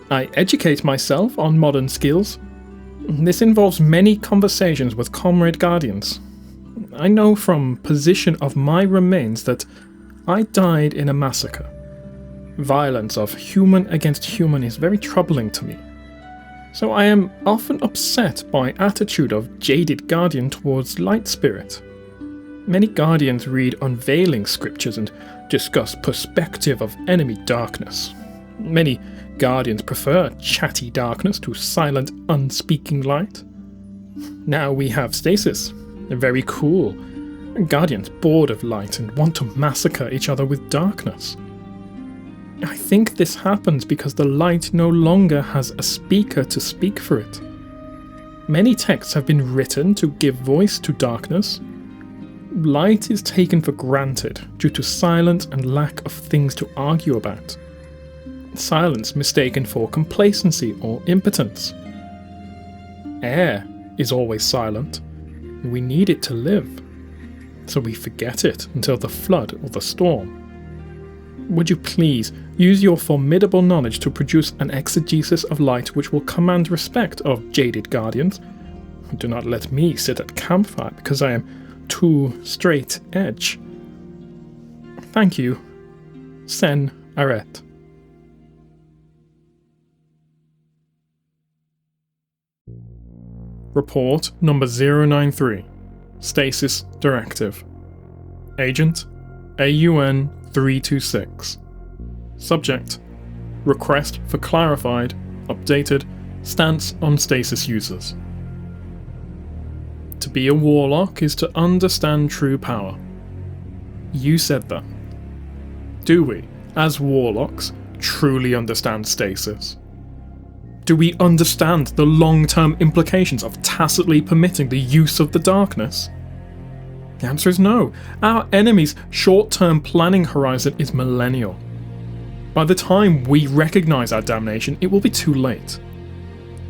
I educate myself on modern skills. This involves many conversations with comrade guardians. I know from position of my remains that I died in a massacre. Violence of human against human is very troubling to me. So I am often upset by attitude of jaded guardian towards light spirit. Many guardians read unveiling scriptures and discuss perspective of enemy darkness. Many guardians prefer chatty darkness to silent, unspeaking light. Now we have Stasis. They're very cool. Guardians bored of light and want to massacre each other with darkness. I think this happens because the light no longer has a speaker to speak for it. Many texts have been written to give voice to darkness. Light is taken for granted due to silence and lack of things to argue about. Silence mistaken for complacency or impotence. Air is always silent. We need it to live, so we forget it until the flood or the storm. Would you please use your formidable knowledge to produce an exegesis of light which will command respect of jaded guardians? Do not let me sit at campfire because I am too straight edge. Thank you, Sen-Aret. Report number 093. Stasis Directive. Agent AUN 326. Subject: Request for clarified, updated stance on stasis users. To be a warlock is to understand true power. You said that. Do we, as warlocks, truly understand stasis? Do we understand the long-term implications of tacitly permitting the use of the darkness? The answer is no. Our enemy's short-term planning horizon is millennial. By the time we recognise our damnation, it will be too late.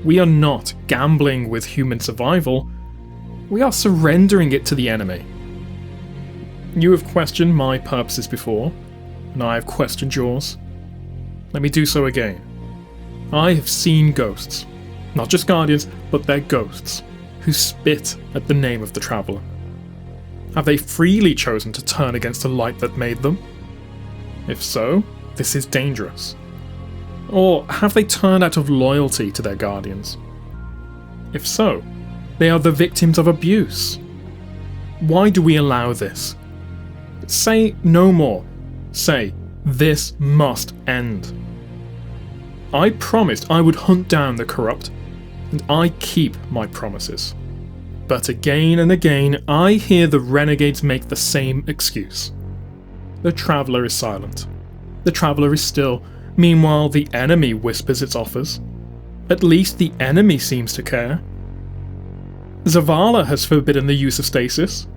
We are not gambling with human survival, we are surrendering it to the enemy. You have questioned my purposes before, and I have questioned yours. Let me do so again. I have seen ghosts, not just guardians, but their ghosts, who spit at the name of the Traveller. Have they freely chosen to turn against the light that made them? If so, this is dangerous. Or have they turned out of loyalty to their guardians? If so, they are the victims of abuse. Why do we allow this? Say no more. Say, this must end. I promised I would hunt down the corrupt, and I keep my promises. But again and again, I hear the renegades make the same excuse. The Traveller is silent. The Traveller is still. Meanwhile, the enemy whispers its offers. At least the enemy seems to care. Zavala has forbidden the use of stasis.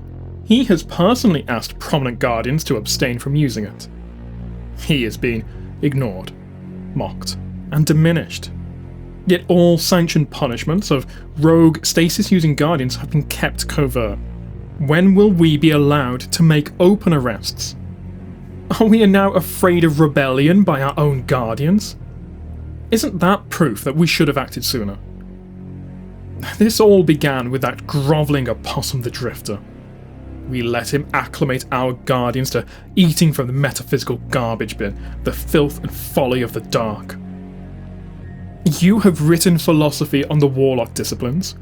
He has personally asked prominent guardians to abstain from using it. He is being ignored, mocked, and diminished. Yet all sanctioned punishments of rogue stasis-using guardians have been kept covert. When will we be allowed to make open arrests? Are we now afraid of rebellion by our own guardians? Isn't that proof that we should have acted sooner? This all began with that grovelling opossum the Drifter. We let him acclimate our guardians to eating from the metaphysical garbage bin, the filth and folly of the dark. You have written philosophy on the warlock disciplines.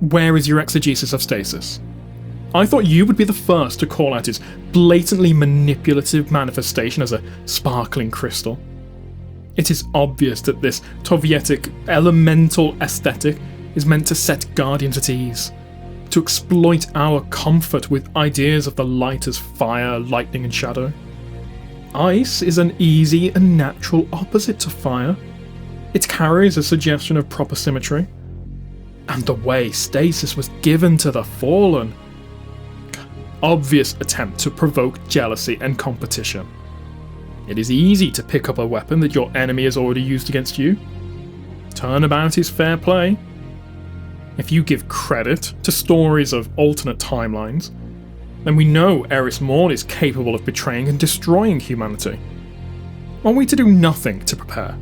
Where is your exegesis of stasis? I thought you would be the first to call out its blatantly manipulative manifestation as a sparkling crystal. It is obvious that this Tovietic elemental aesthetic is meant to set guardians at ease, to exploit our comfort with ideas of the light as fire, lightning and shadow. Ice is an easy and natural opposite to fire. It carries a suggestion of proper symmetry. And the way stasis was given to the fallen. Obvious attempt to provoke jealousy and competition. It is easy to pick up a weapon that your enemy has already used against you. Turnabout is fair play. If you give credit to stories of alternate timelines, then we know Eris Morn is capable of betraying and destroying humanity. Are we to do nothing to prepare?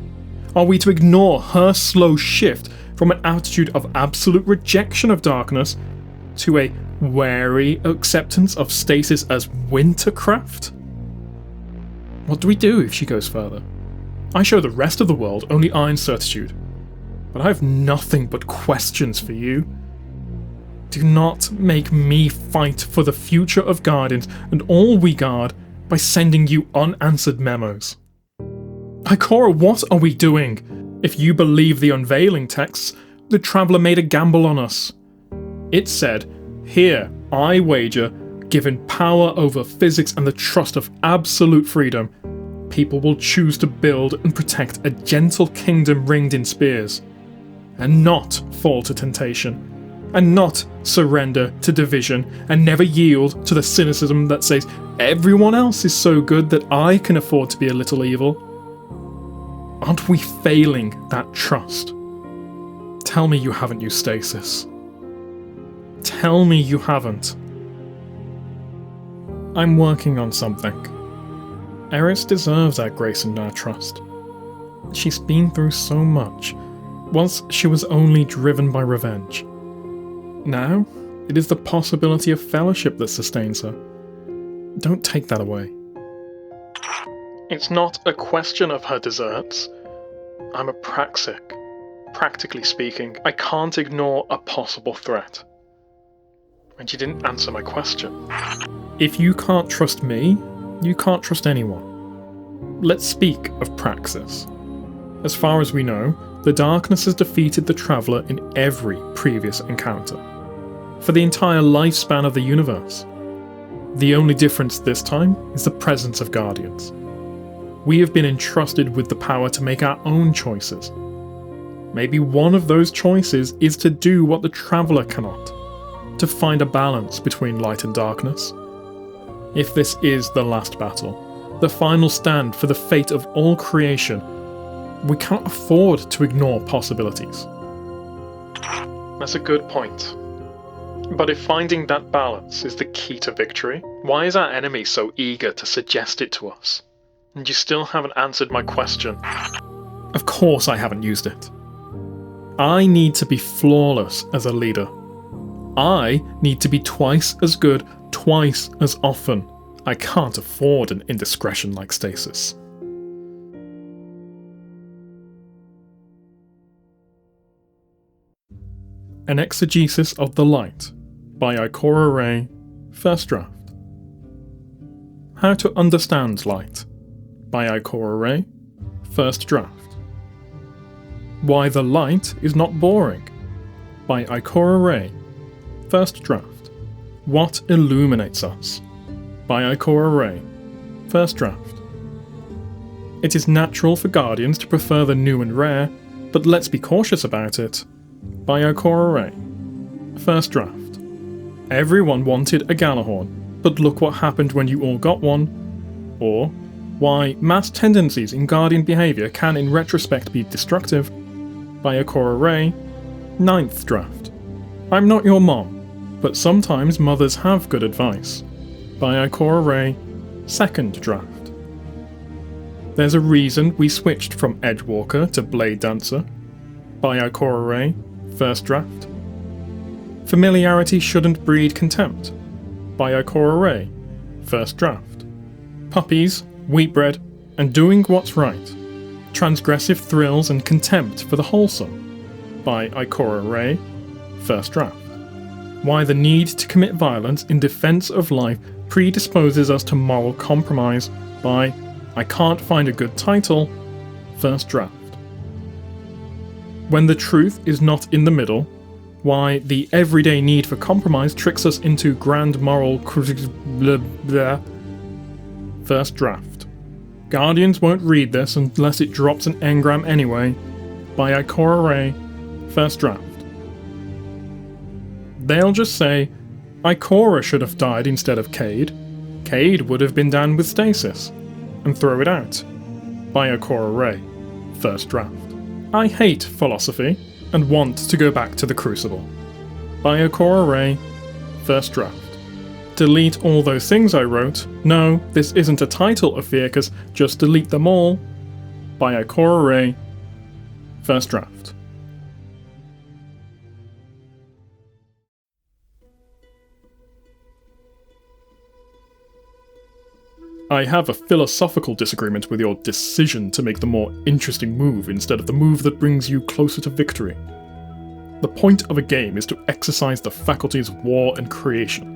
Are we to ignore her slow shift from an attitude of absolute rejection of darkness to a wary acceptance of stasis as wintercraft? What do we do if she goes further? I show the rest of the world only iron certitude, but I have nothing but questions for you. Do not make me fight for the future of Guardians and all we guard by sending you unanswered memos. Ikora, what are we doing? If you believe the unveiling texts, the Traveller made a gamble on us. It said, "Here, I wager, given power over physics and the trust of absolute freedom, people will choose to build and protect a gentle kingdom ringed in spears, and not fall to temptation, and not surrender to division, and never yield to the cynicism that says everyone else is so good that I can afford to be a little evil." Aren't we failing that trust? Tell me you haven't used stasis. Tell me you haven't. I'm working on something. Eris deserves our grace and our trust. She's been through so much. Once she was only driven by revenge. Now, it is the possibility of fellowship that sustains her. Don't take that away. It's not a question of her deserts. I'm a praxic. Practically speaking, I can't ignore a possible threat. And you didn't answer my question. If you can't trust me, you can't trust anyone. Let's speak of praxis. As far as we know, the darkness has defeated the Traveller in every previous encounter. For the entire lifespan of the universe. The only difference this time is the presence of Guardians. We have been entrusted with the power to make our own choices. Maybe one of those choices is to do what the Traveller cannot, to find a balance between light and darkness. If this is the last battle, the final stand for the fate of all creation, we can't afford to ignore possibilities. That's a good point. But if finding that balance is the key to victory, why is our enemy so eager to suggest it to us? And you still haven't answered my question. Of course I haven't used it. I need to be flawless as a leader. I need to be twice as good, twice as often. I can't afford an indiscretion like Stasis. An Exegesis of the Light by Ikora Ray, first draft. How to Understand Light by Ikora Ray, first draft. Why the Light is Not Boring by Ikora Ray, first draft. What Illuminates Us by Ikora Ray, first draft. It is natural for Guardians to prefer the new and rare, but let's be cautious about it by Ikora Ray, first draft. Everyone wanted a Galahorn, but look what happened when you all got one. Or, why mass tendencies in Guardian behaviour can in retrospect be destructive by Ikora Ray, 9th draft. I'm not your mom, but sometimes mothers have good advice by Ikora Ray, 2nd draft. There's a reason we switched from Edgewalker to Blade Dancer by Ikora Ray, first draft. Familiarity Shouldn't Breed Contempt by Ikora Ray, first draft. Puppies, wheat bread, and doing what's right. Transgressive thrills and contempt for the wholesome by Ikora Ray, first draft. Why the need to commit violence in defense of life predisposes us to moral compromise by I Can't Find a Good Title, first draft. When the truth is not in the middle, why the everyday need for compromise tricks us into grand moral blah blah. First draft. Guardians won't read this unless it drops an engram anyway, by Ikora Ray, first draft. They'll just say, Ikora should have died instead of Cade. Cade would have been down with Stasis, and throw it out, by Ikora Ray, first draft. I hate philosophy, and want to go back to the Crucible, by Ikora Ray, first draft. Delete all those things I wrote. No, this isn't a title of Viercus, just delete them all, by Ikora Ray, first draft. I have a philosophical disagreement with your decision to make the more interesting move instead of the move that brings you closer to victory. The point of a game is to exercise the faculties of war and creation.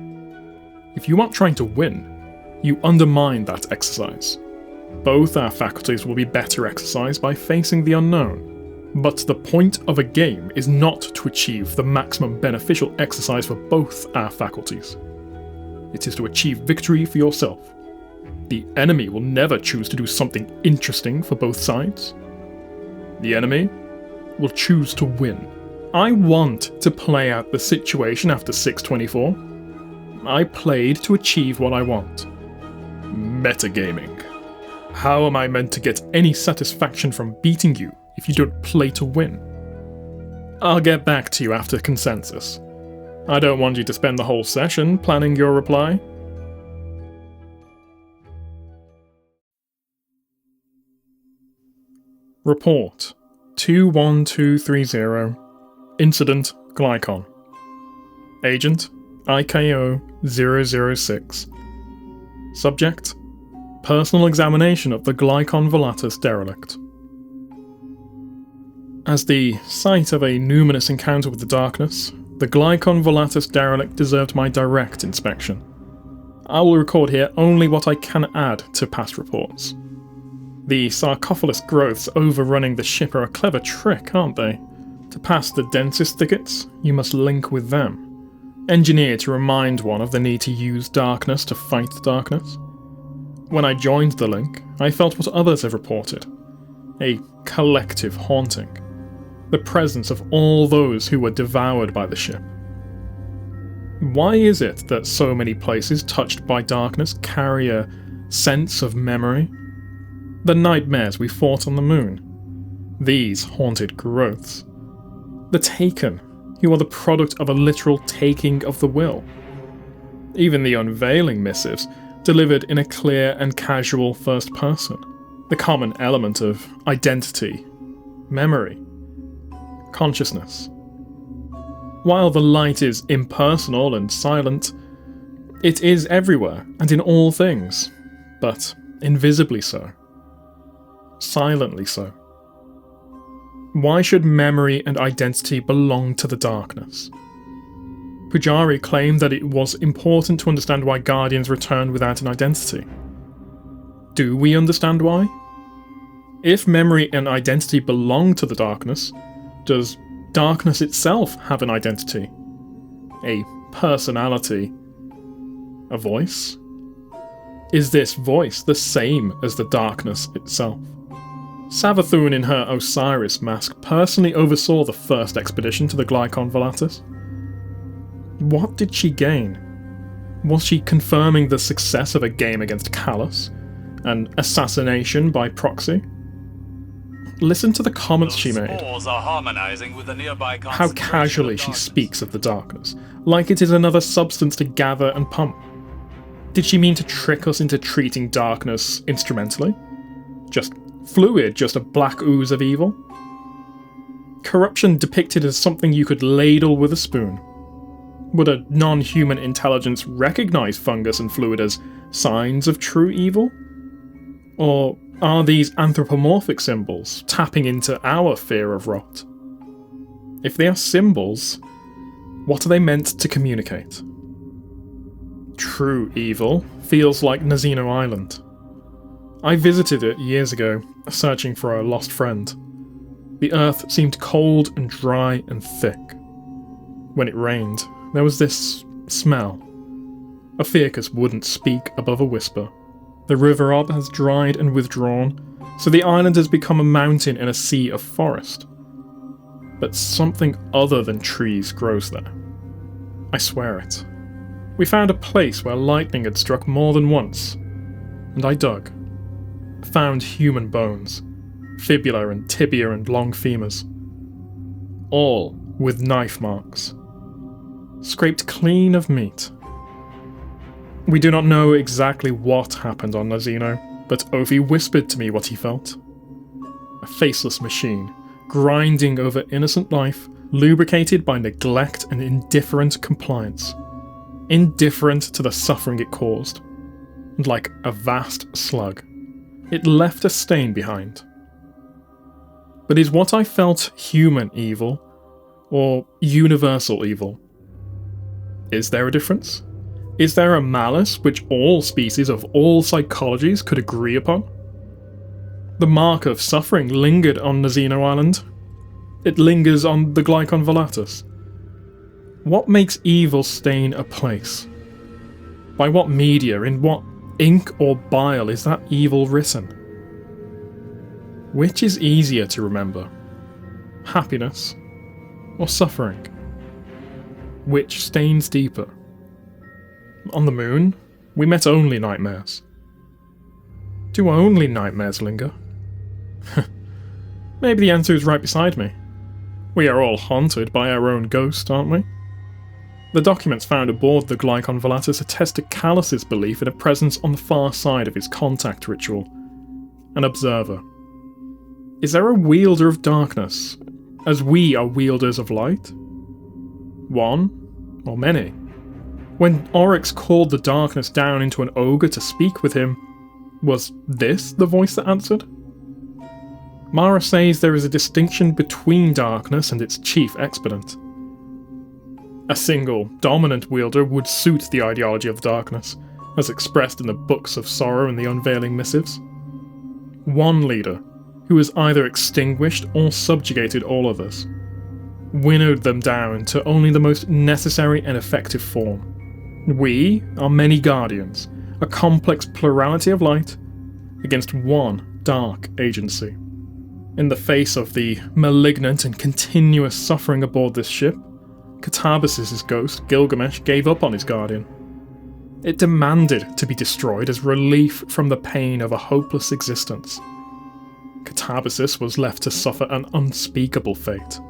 If you aren't trying to win, you undermine that exercise. Both our faculties will be better exercised by facing the unknown. But the point of a game is not to achieve the maximum beneficial exercise for both our faculties. It is to achieve victory for yourself. The enemy will never choose to do something interesting for both sides. The enemy will choose to win. I want to play out the situation after 624. I played to achieve what I want. Metagaming. How am I meant to get any satisfaction from beating you if you don't play to win? I'll get back to you after consensus. I don't want you to spend the whole session planning your reply. Report 21230. Incident Glykon. Agent IKO 006. Subject: personal examination of the Glykon Volatus derelict. As the site of a numinous encounter with the darkness, the Glykon Volatus derelict deserved my direct inspection. I will record here only what I can add to past reports. The sarcophagus growths overrunning the ship are a clever trick, aren't they? To pass the densest thickets, you must link with them. Engineered to remind one of the need to use darkness to fight the darkness. When I joined the link, I felt what others have reported. A collective haunting. The presence of all those who were devoured by the ship. Why is it that so many places touched by darkness carry a sense of memory? The nightmares we fought on the moon. These haunted growths. The Taken, who are the product of a literal taking of the will. Even the unveiling missives, delivered in a clear and casual first person. The common element of identity, memory, consciousness. While the light is impersonal and silent, it is everywhere and in all things, but invisibly so. Silently so. Why should memory and identity belong to the darkness? Pujari claimed that it was important to understand why Guardians returned without an identity. Do we understand why? If memory and identity belong to the darkness, does darkness itself have an identity? A personality? A voice? Is this voice the same as the darkness itself? Savathun in her Osiris mask personally oversaw the first expedition to the Glykon Volatus. What did she gain? Was she confirming the success of a game against Callus? An assassination by proxy? Listen to the comments she made. How casually she speaks of the darkness, like it is another substance to gather and pump. Did she mean to trick us into treating darkness instrumentally? Just fluid, just a black ooze of evil? Corruption depicted as something you could ladle with a spoon. Would a non-human intelligence recognize fungus and fluid as signs of true evil? Or are these anthropomorphic symbols tapping into our fear of rot? If they are symbols, what are they meant to communicate? True evil feels like Nazino Island. I visited it years ago, searching for a lost friend. The earth seemed cold and dry and thick. When it rained, there was this smell. Ophiuchus wouldn't speak above a whisper. The river Ob has dried and withdrawn, so the island has become a mountain in a sea of forest. But something other than trees grows there. I swear it. We found a place where lightning had struck more than once, and I dug. Found human bones, fibula and tibia and long femurs. All with knife marks. Scraped clean of meat. We do not know exactly what happened on Nazino, but Ophi whispered to me what he felt. A faceless machine, grinding over innocent life, lubricated by neglect and indifferent compliance. Indifferent to the suffering it caused. And like a vast slug, it left a stain behind. But is what I felt human evil, or universal evil? Is there a difference? Is there a malice which all species of all psychologies could agree upon? The mark of suffering lingered on Nazino Island. It lingers on the Glykon Volatus. What makes evil stain a place? By what media, in what ink or bile is that evil written? Which is easier to remember? Happiness or suffering? Which stains deeper? On the moon, we met only nightmares. Do only nightmares linger? Maybe the answer is right beside me. We are all haunted by our own ghost, aren't we? The documents found aboard the Glykon Volatus attest to Callus's belief in a presence on the far side of his contact ritual. An observer. Is there a wielder of darkness, as we are wielders of light? One, or many? When Oryx called the darkness down into an ogre to speak with him, was this the voice that answered? Mara says there is a distinction between darkness and its chief exponent. A single, dominant wielder would suit the ideology of darkness, as expressed in the Books of Sorrow and the Unveiling Missives. One leader, who has either extinguished or subjugated all others, winnowed them down to only the most necessary and effective form. We are many guardians, a complex plurality of light, against one dark agency. In the face of the malignant and continuous suffering aboard this ship, Catabasis' ghost, Gilgamesh, gave up on his guardian. It demanded to be destroyed as relief from the pain of a hopeless existence. Catabasis was left to suffer an unspeakable fate.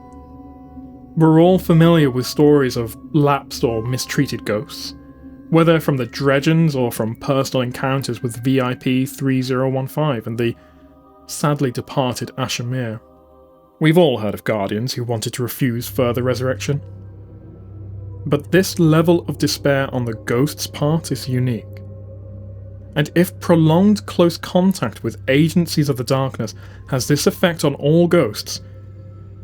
We're all familiar with stories of lapsed or mistreated ghosts, whether from the Dredgens or from personal encounters with VIP 3015 and the sadly departed Ashamir. We've all heard of guardians who wanted to refuse further resurrection. But this level of despair on the ghost's part is unique. And if prolonged close contact with agencies of the darkness has this effect on all ghosts,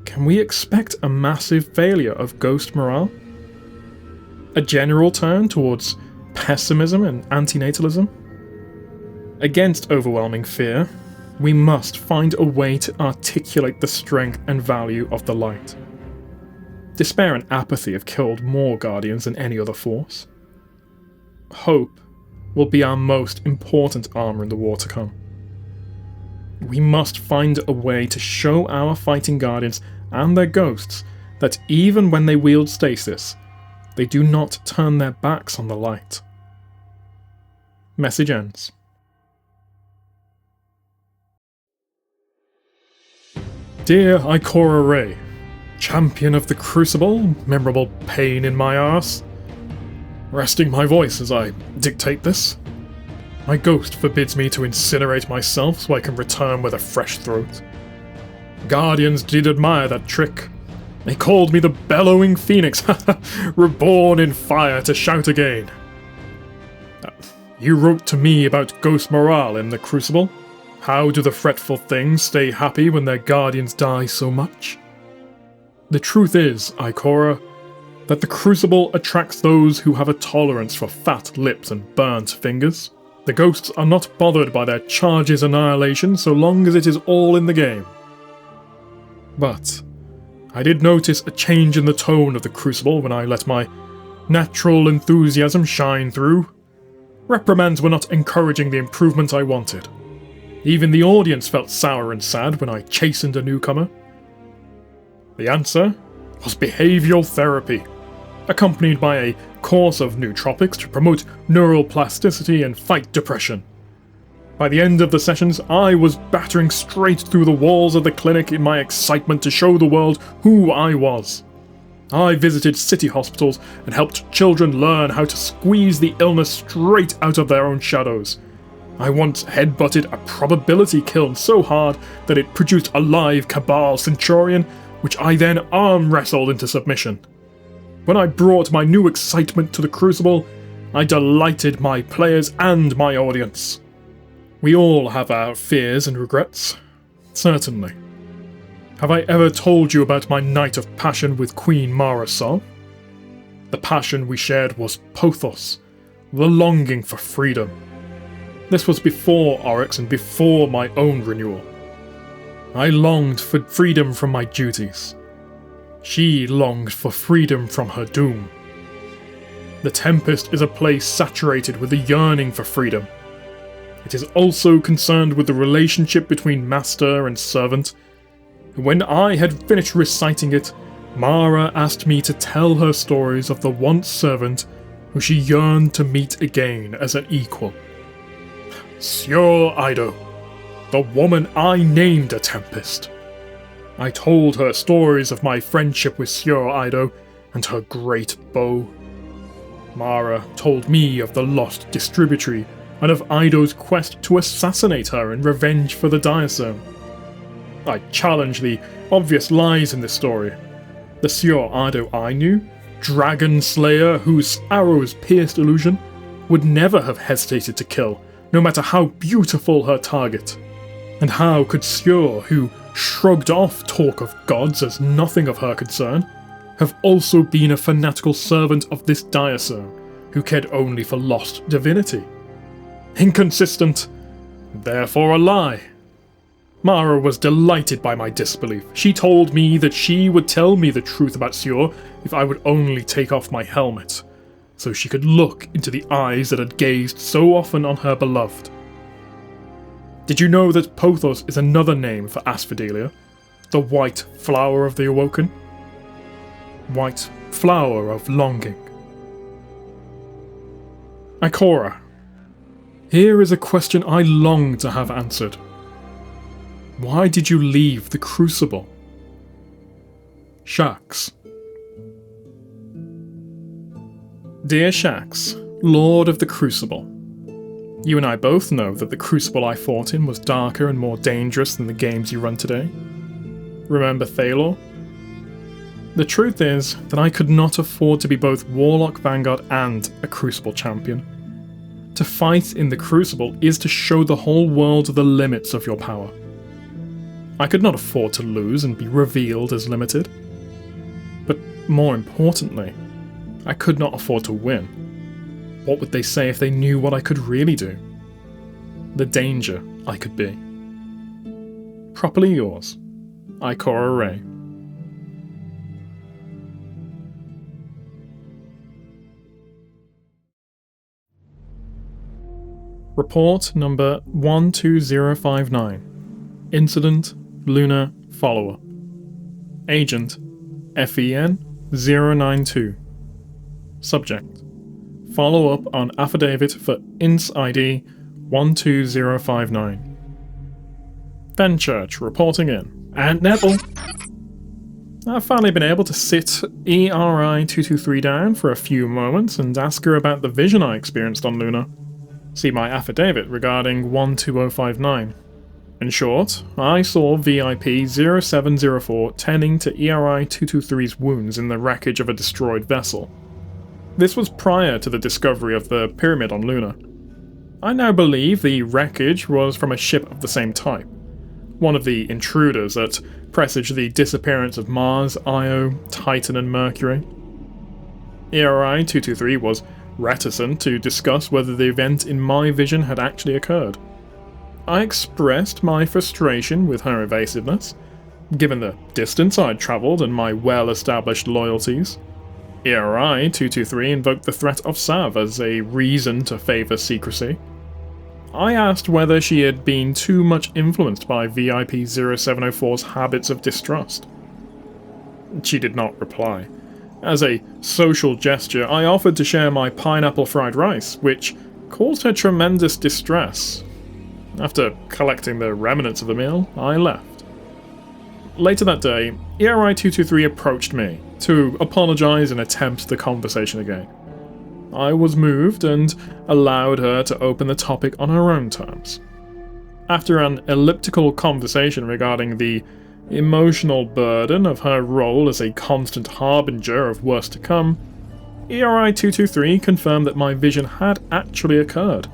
can we expect a massive failure of ghost morale? A general turn towards pessimism and antinatalism? Against overwhelming fear, we must find a way to articulate the strength and value of the light. Despair and apathy have killed more guardians than any other force. Hope will be our most important armour in the war to come. We must find a way to show our fighting guardians and their ghosts that even when they wield stasis, they do not turn their backs on the light. Message ends. Dear Ikora Ray, champion of the Crucible, memorable pain in my arse. Resting my voice as I dictate this. My ghost forbids me to incinerate myself so I can return with a fresh throat. Guardians did admire that trick. They called me the Bellowing Phoenix, reborn in fire to shout again. You wrote to me about ghost morale in the Crucible. How do the fretful things stay happy when their guardians die so much? The truth is, Ikora, that the Crucible attracts those who have a tolerance for fat lips and burnt fingers. The ghosts are not bothered by their charge's annihilation so long as it is all in the game. But I did notice a change in the tone of the Crucible when I let my natural enthusiasm shine through. Reprimands were not encouraging the improvement I wanted. Even the audience felt sour and sad when I chastened a newcomer. The answer was behavioural therapy, accompanied by a course of nootropics to promote neural plasticity and fight depression. By the end of the sessions, I was battering straight through the walls of the clinic in my excitement to show the world who I was. I visited city hospitals and helped children learn how to squeeze the illness straight out of their own shadows. I once headbutted a probability kiln so hard that it produced a live Cabal Centurion, which I then arm-wrestled into submission. When I brought my new excitement to the Crucible, I delighted my players and my audience. We all have our fears and regrets, certainly. Have I ever told you about my night of passion with Queen Mara Sol? The passion we shared was Pothos, the longing for freedom. This was before Oryx and before my own renewal. I longed for freedom from my duties. She longed for freedom from her doom. The Tempest is a place saturated with the yearning for freedom. It is also concerned with the relationship between master and servant. When I had finished reciting it, Mara asked me to tell her stories of the once servant who she yearned to meet again as an equal. Sieur Ido, the woman I named a Tempest. I told her stories of my friendship with Sieur Ido and her great bow. Mara told me of the lost distributary and of Ido's quest to assassinate her in revenge for the Diocerne. I challenge the obvious lies in this story. The Sieur Ardo I knew, Dragon Slayer whose arrows pierced illusion, would never have hesitated to kill, no matter how beautiful her target. And how could Sieur, who shrugged off talk of gods as nothing of her concern, have also been a fanatical servant of this diocese, who cared only for lost divinity? Inconsistent, therefore a lie. Mara was delighted by my disbelief. She told me that she would tell me the truth about Sieur if I would only take off my helmet, so she could look into the eyes that had gazed so often on her beloved. Did you know that Pothos is another name for Asphodelia, the white flower of the Awoken? White flower of longing. Ikora. Here is a question I long to have answered. Why did you leave the Crucible? Shaxx. Dear Shaxx, Lord of the Crucible. You and I both know that the Crucible I fought in was darker and more dangerous than the games you run today. Remember Thalor? The truth is that I could not afford to be both Warlock Vanguard and a Crucible champion. To fight in the Crucible is to show the whole world the limits of your power. I could not afford to lose and be revealed as limited. But more importantly, I could not afford to win. What would they say if they knew what I could really do? The danger I could be. Properly yours, Ikora Ray. Report number 12059. Incident Lunar Follow-up. Agent FEN-092. Subject: Follow-up on affidavit for INS ID 12059. Fenchurch reporting in. And Neville. I've finally been able to sit ERI-223 down for a few moments and ask her about the vision I experienced on Luna. See my affidavit regarding 12059. In short, I saw VIP-0704 tending to ERI-223's wounds in the wreckage of a destroyed vessel. This was prior to the discovery of the pyramid on Luna. I now believe the wreckage was from a ship of the same type, one of the intruders that presaged the disappearance of Mars, Io, Titan and Mercury. ERI-223 was reticent to discuss whether the event in my vision had actually occurred. I expressed my frustration with her evasiveness, given the distance I'd travelled and my well-established loyalties. ERI-223 invoked the threat of Sav as a reason to favour secrecy. I asked whether she had been too much influenced by VIP-0704's habits of distrust. She did not reply. As a social gesture, I offered to share my pineapple fried rice, which caused her tremendous distress. After collecting the remnants of the meal, I left. Later that day, ERI-223 approached me to apologise and attempt the conversation again. I was moved and allowed her to open the topic on her own terms. After an elliptical conversation regarding the emotional burden of her role as a constant harbinger of worse to come, ERI-223 confirmed that my vision had actually occurred.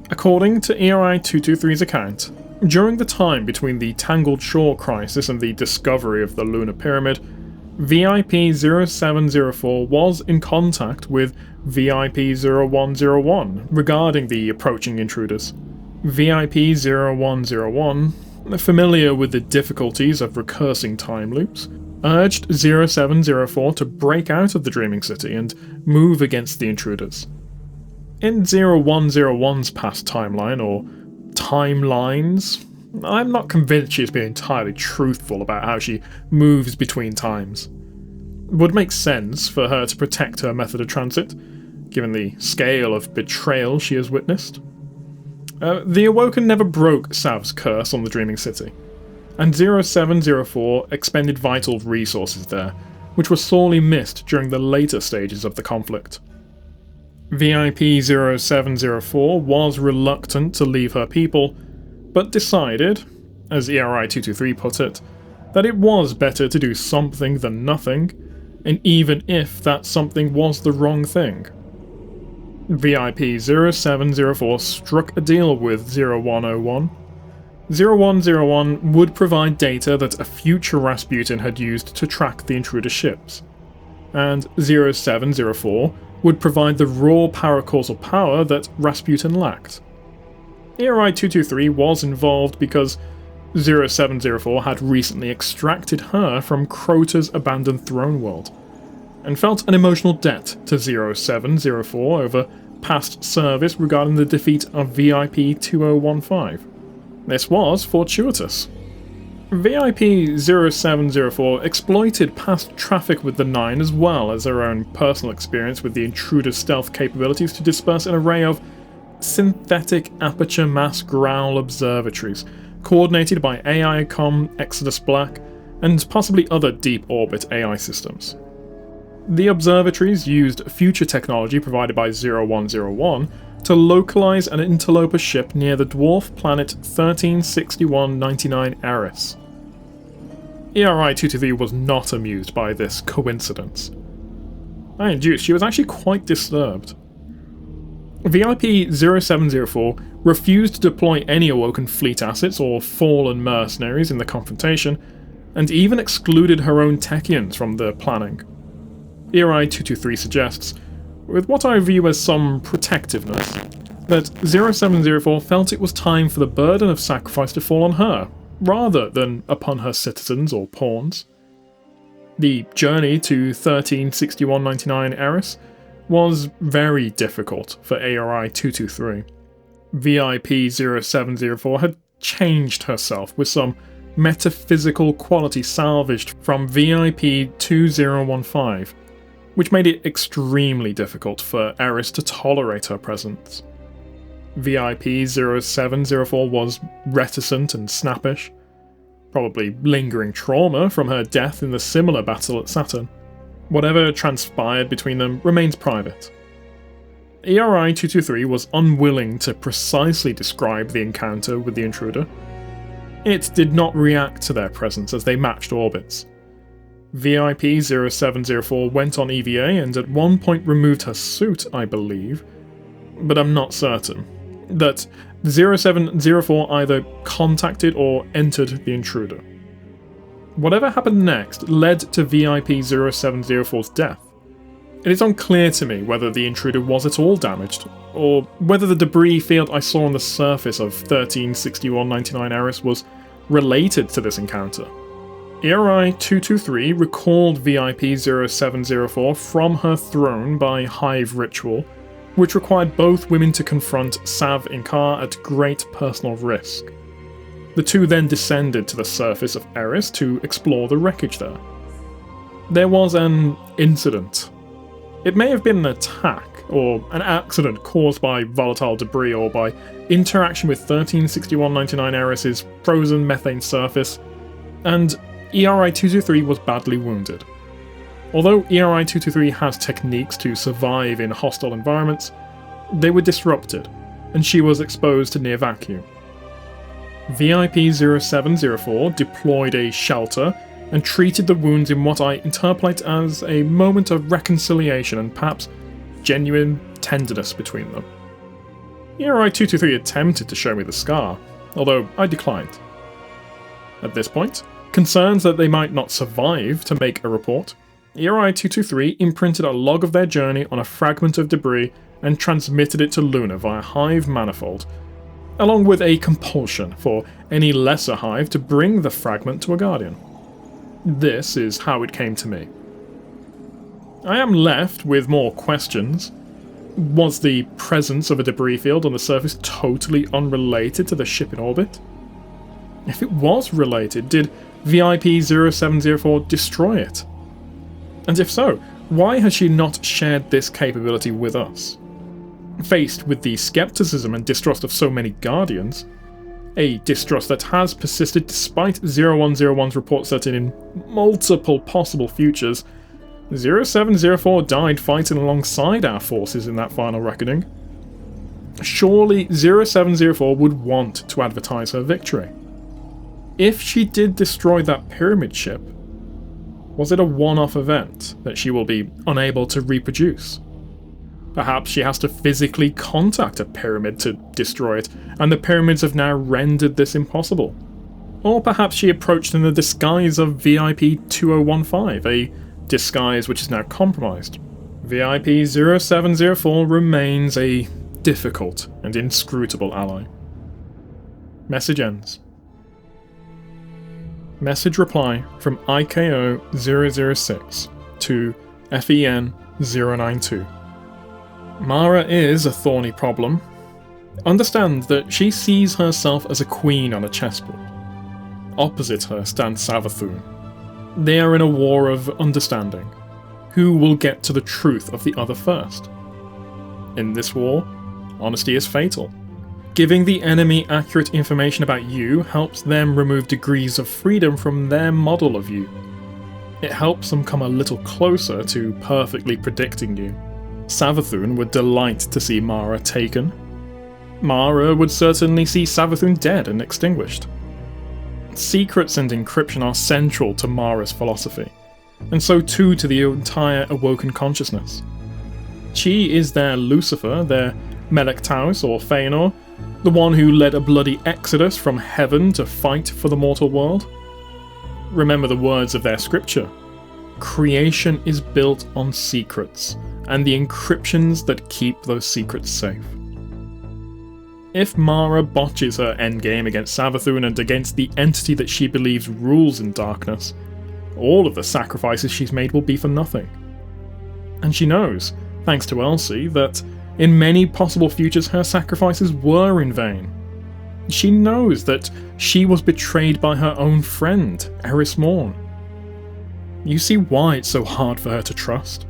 According to ERI-223's account, during the time between the Tangled Shore crisis and the discovery of the Lunar Pyramid, VIP-0704 was in contact with VIP-0101 regarding the approaching intruders. VIP-0101, familiar with the difficulties of recursing time loops, urged 0704 to break out of the Dreaming City and move against the intruders. In 0101's past timeline, or timelines, I'm not convinced she's being entirely truthful about how she moves between times. It would make sense for her to protect her method of transit, given the scale of betrayal she has witnessed. The Awoken never broke Sav's curse on the Dreaming City, and 0704 expended vital resources there, which were sorely missed during the later stages of the conflict. VIP-0704 was reluctant to leave her people, but decided, as ERI-223 put it, that it was better to do something than nothing, and even if that something was the wrong thing. VIP-0704 struck a deal with 0101. 0101 would provide data that a future Rasputin had used to track the intruder ships, and 0704 would provide the raw paracausal power that Rasputin lacked. ERI-223 was involved because 0704 had recently extracted her from Crota's abandoned throne world, and felt an emotional debt to 0704 over past service regarding the defeat of VIP-2015. This was fortuitous. VIP-0704 exploited past traffic with the Nine as well as her own personal experience with the intruder's stealth capabilities to disperse an array of synthetic aperture mass growl observatories, coordinated by AICOM, Exodus Black, and possibly other deep orbit AI systems. The observatories used future technology provided by 0101 to localize an interloper ship near the dwarf planet 136199 Eris. ERI-223 was not amused by this coincidence. I induced she was actually quite disturbed. VIP-0704 refused to deploy any awoken fleet assets or fallen mercenaries in the confrontation, and even excluded her own Techians from the planning. ERI-223 suggests, with what I view as some protectiveness, that 0704 felt it was time for the burden of sacrifice to fall on her, rather than upon her citizens or pawns. The journey to 136199 Eris was very difficult for ERI-223. VIP-0704 had changed herself with some metaphysical quality salvaged from VIP-2015, which made it extremely difficult for Eris to tolerate her presence. VIP-0704 was reticent and snappish, probably lingering trauma from her death in the similar battle at Saturn. Whatever transpired between them remains private. ERI-223 was unwilling to precisely describe the encounter with the intruder. It did not react to their presence as they matched orbits. VIP-0704 went on EVA and at one point removed her suit, I believe, but I'm not certain, that 0704 either contacted or entered the intruder. Whatever happened next led to VIP-0704's death. It is unclear to me whether the intruder was at all damaged, or whether the debris field I saw on the surface of 136199 Eris was related to this encounter. ERI-223 recalled VIP-0704 from her throne by Hive ritual, which required both women to confront Sav Inkar at great personal risk. The two then descended to the surface of Eris to explore the wreckage there. There was an incident. It may have been an attack, or an accident caused by volatile debris or by interaction with 136199 Eris's frozen methane surface, and ERI-223 was badly wounded. Although ERI-223 has techniques to survive in hostile environments, they were disrupted, and she was exposed to near vacuum. VIP-0704 deployed a shelter and treated the wounds in what I interpolate as a moment of reconciliation and perhaps genuine tenderness between them. ERI-223 attempted to show me the scar, although I declined. At this point, concerns that they might not survive to make a report, ERI-223 imprinted a log of their journey on a fragment of debris and transmitted it to Luna via Hive manifold, along with a compulsion for any lesser Hive to bring the fragment to a Guardian. This is how it came to me. I am left with more questions. Was the presence of a debris field on the surface totally unrelated to the ship in orbit? If it was related, did VIP-0704 destroy it? And if so, why has she not shared this capability with us? Faced with the skepticism and distrust of so many Guardians, a distrust that has persisted despite 0101's report setting in multiple possible futures, 0704 died fighting alongside our forces in that final reckoning. Surely 0704 would want to advertise her victory. If she did destroy that pyramid ship, was it a one-off event that she will be unable to reproduce? Perhaps she has to physically contact a pyramid to destroy it, and the pyramids have now rendered this impossible. Or perhaps she approached in the disguise of VIP 2015, a disguise which is now compromised. VIP 0704 remains a difficult and inscrutable ally. Message ends. Message reply from IKO 006 to FEN 092. Mara is a thorny problem. Understand that she sees herself as a queen on a chessboard. Opposite her stands Savathun. They are in a war of understanding. Who will get to the truth of the other first? In this war, honesty is fatal. Giving the enemy accurate information about you helps them remove degrees of freedom from their model of you. It helps them come a little closer to perfectly predicting you. Savathun would delight to see Mara taken. Mara would certainly see Savathun dead and extinguished. Secrets and encryption are central to Mara's philosophy, and so too to the entire awoken consciousness. She is their Lucifer, their Melektaus or Feanor, the one who led a bloody exodus from heaven to fight for the mortal world. Remember the words of their scripture. Creation is built on secrets, and the encryptions that keep those secrets safe. If Mara botches her endgame against Savathun and against the entity that she believes rules in darkness, all of the sacrifices she's made will be for nothing. And she knows, thanks to Elsie, that in many possible futures her sacrifices were in vain. She knows that she was betrayed by her own friend, Eris Morn. You see why it's so hard for her to trust.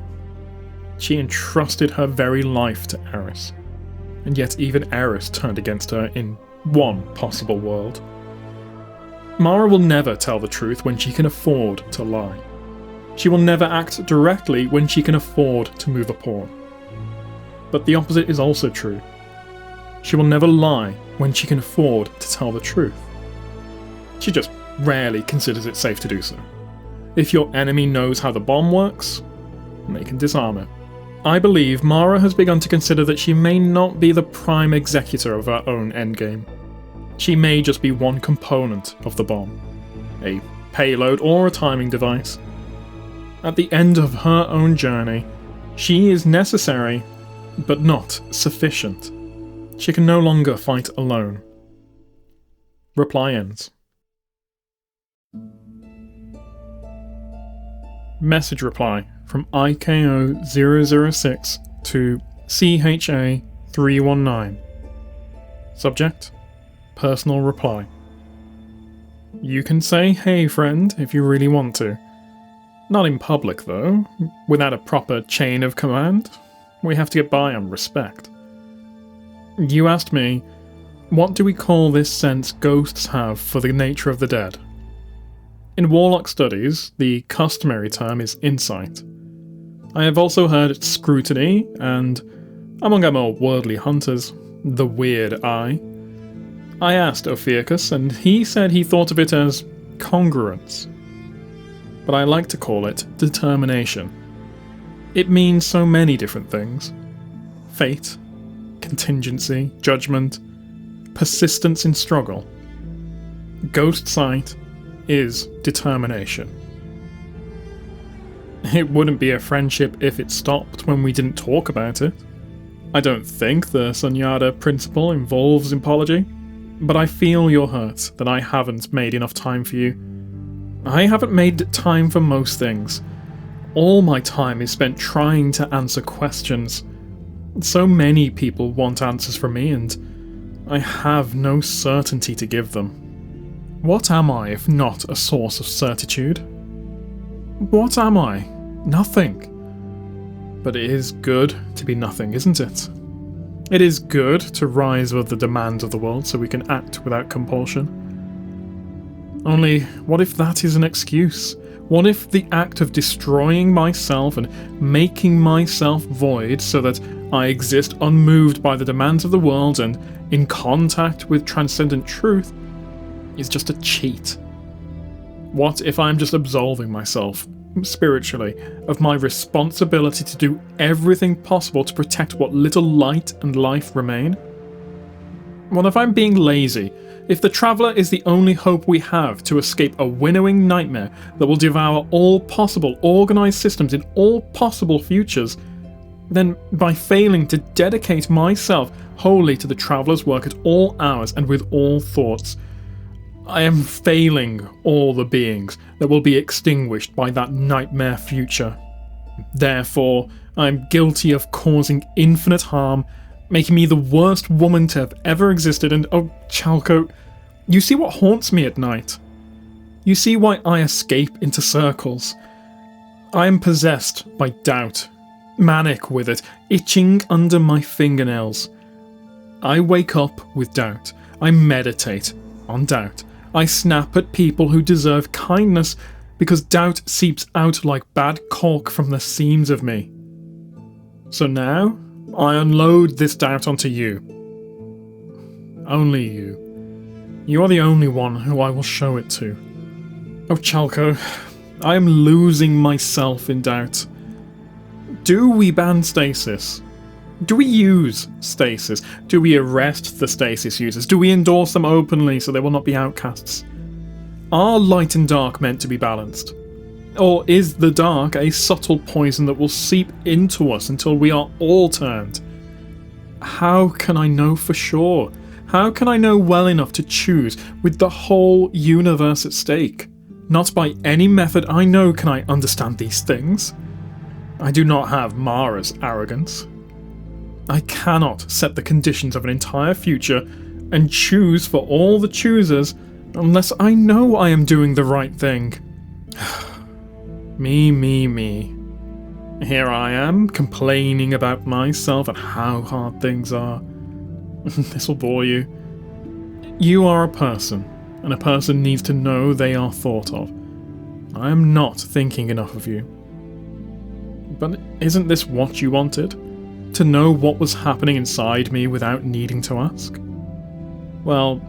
She entrusted her very life to Eris, and yet even Eris turned against her in one possible world. Mara will never tell the truth when she can afford to lie. She will never act directly when she can afford to move a pawn. But the opposite is also true. She will never lie when she can afford to tell the truth. She just rarely considers it safe to do so. If your enemy knows how the bomb works, they can disarm it. I believe Mara has begun to consider that she may not be the prime executor of her own endgame. She may just be one component of the bomb, a payload or a timing device. At the end of her own journey, she is necessary, but not sufficient. She can no longer fight alone. Reply ends. Message reply from IKO 006 to CHA 319. Subject: personal reply. You can say hey friend if you really want to. Not in public though, without a proper chain of command. We have to get by on respect. You asked me, what do we call this sense ghosts have for the nature of the dead? In Warlock studies, the customary term is insight. I have also heard scrutiny, and, among our more worldly hunters, the weird eye. I asked Ophiuchus, and he said he thought of it as congruence. But I like to call it determination. It means so many different things. Fate, contingency, judgment, persistence in struggle. Ghost sight is determination. It wouldn't be a friendship if it stopped when we didn't talk about it. I don't think the Sunyata principle involves apology, but I feel your hurt that I haven't made enough time for you. I haven't made time for most things. All my time is spent trying to answer questions. So many people want answers from me, and I have no certainty to give them. What am I if not a source of certitude? What am I? Nothing. But it is good to be nothing, isn't it? It is good to rise above the demands of the world so we can act without compulsion. Only, what if that is an excuse? What if the act of destroying myself and making myself void so that I exist unmoved by the demands of the world and in contact with transcendent truth is just a cheat? What if I'm just absolving myself, spiritually, of my responsibility to do everything possible to protect what little light and life remain? What if I'm being lazy? If the Traveller is the only hope we have to escape a winnowing nightmare that will devour all possible organised systems in all possible futures, then by failing to dedicate myself wholly to the Traveller's work at all hours and with all thoughts, I am failing all the beings that will be extinguished by that nightmare future. Therefore, I am guilty of causing infinite harm, making me the worst woman to have ever existed, and oh, Chalco, you see what haunts me at night. You see why I escape into circles. I am possessed by doubt, manic with it, itching under my fingernails. I wake up with doubt. I meditate on doubt. I snap at people who deserve kindness because doubt seeps out like bad cork from the seams of me. So now, I unload this doubt onto you. Only you. You are the only one who I will show it to. Oh, Chalco, I am losing myself in doubt. Do we ban Stasis? Do we use Stasis? Do we arrest the Stasis users? Do we endorse them openly so they will not be outcasts? Are light and dark meant to be balanced? Or is the dark a subtle poison that will seep into us until we are all turned? How can I know for sure? How can I know well enough to choose with the whole universe at stake? Not by any method I know can I understand these things. I do not have Mara's arrogance. I cannot set the conditions of an entire future and choose for all the choosers unless I know I am doing the right thing. Me. Here I am, complaining about myself and how hard things are. This'll bore you. You are a person, and a person needs to know they are thought of. I am not thinking enough of you. But isn't this what you wanted? To know what was happening inside me without needing to ask? Well,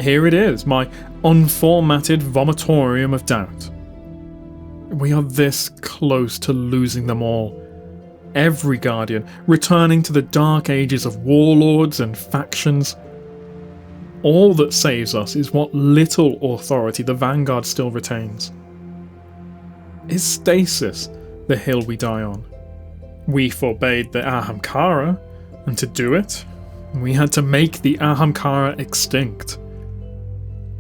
here it is, my unformatted vomitorium of doubt. We are this close to losing them all. Every Guardian, returning to the dark ages of warlords and factions. All that saves us is what little authority the Vanguard still retains. Is Stasis the hill we die on? We forbade the Ahamkara, and to do it, we had to make the Ahamkara extinct.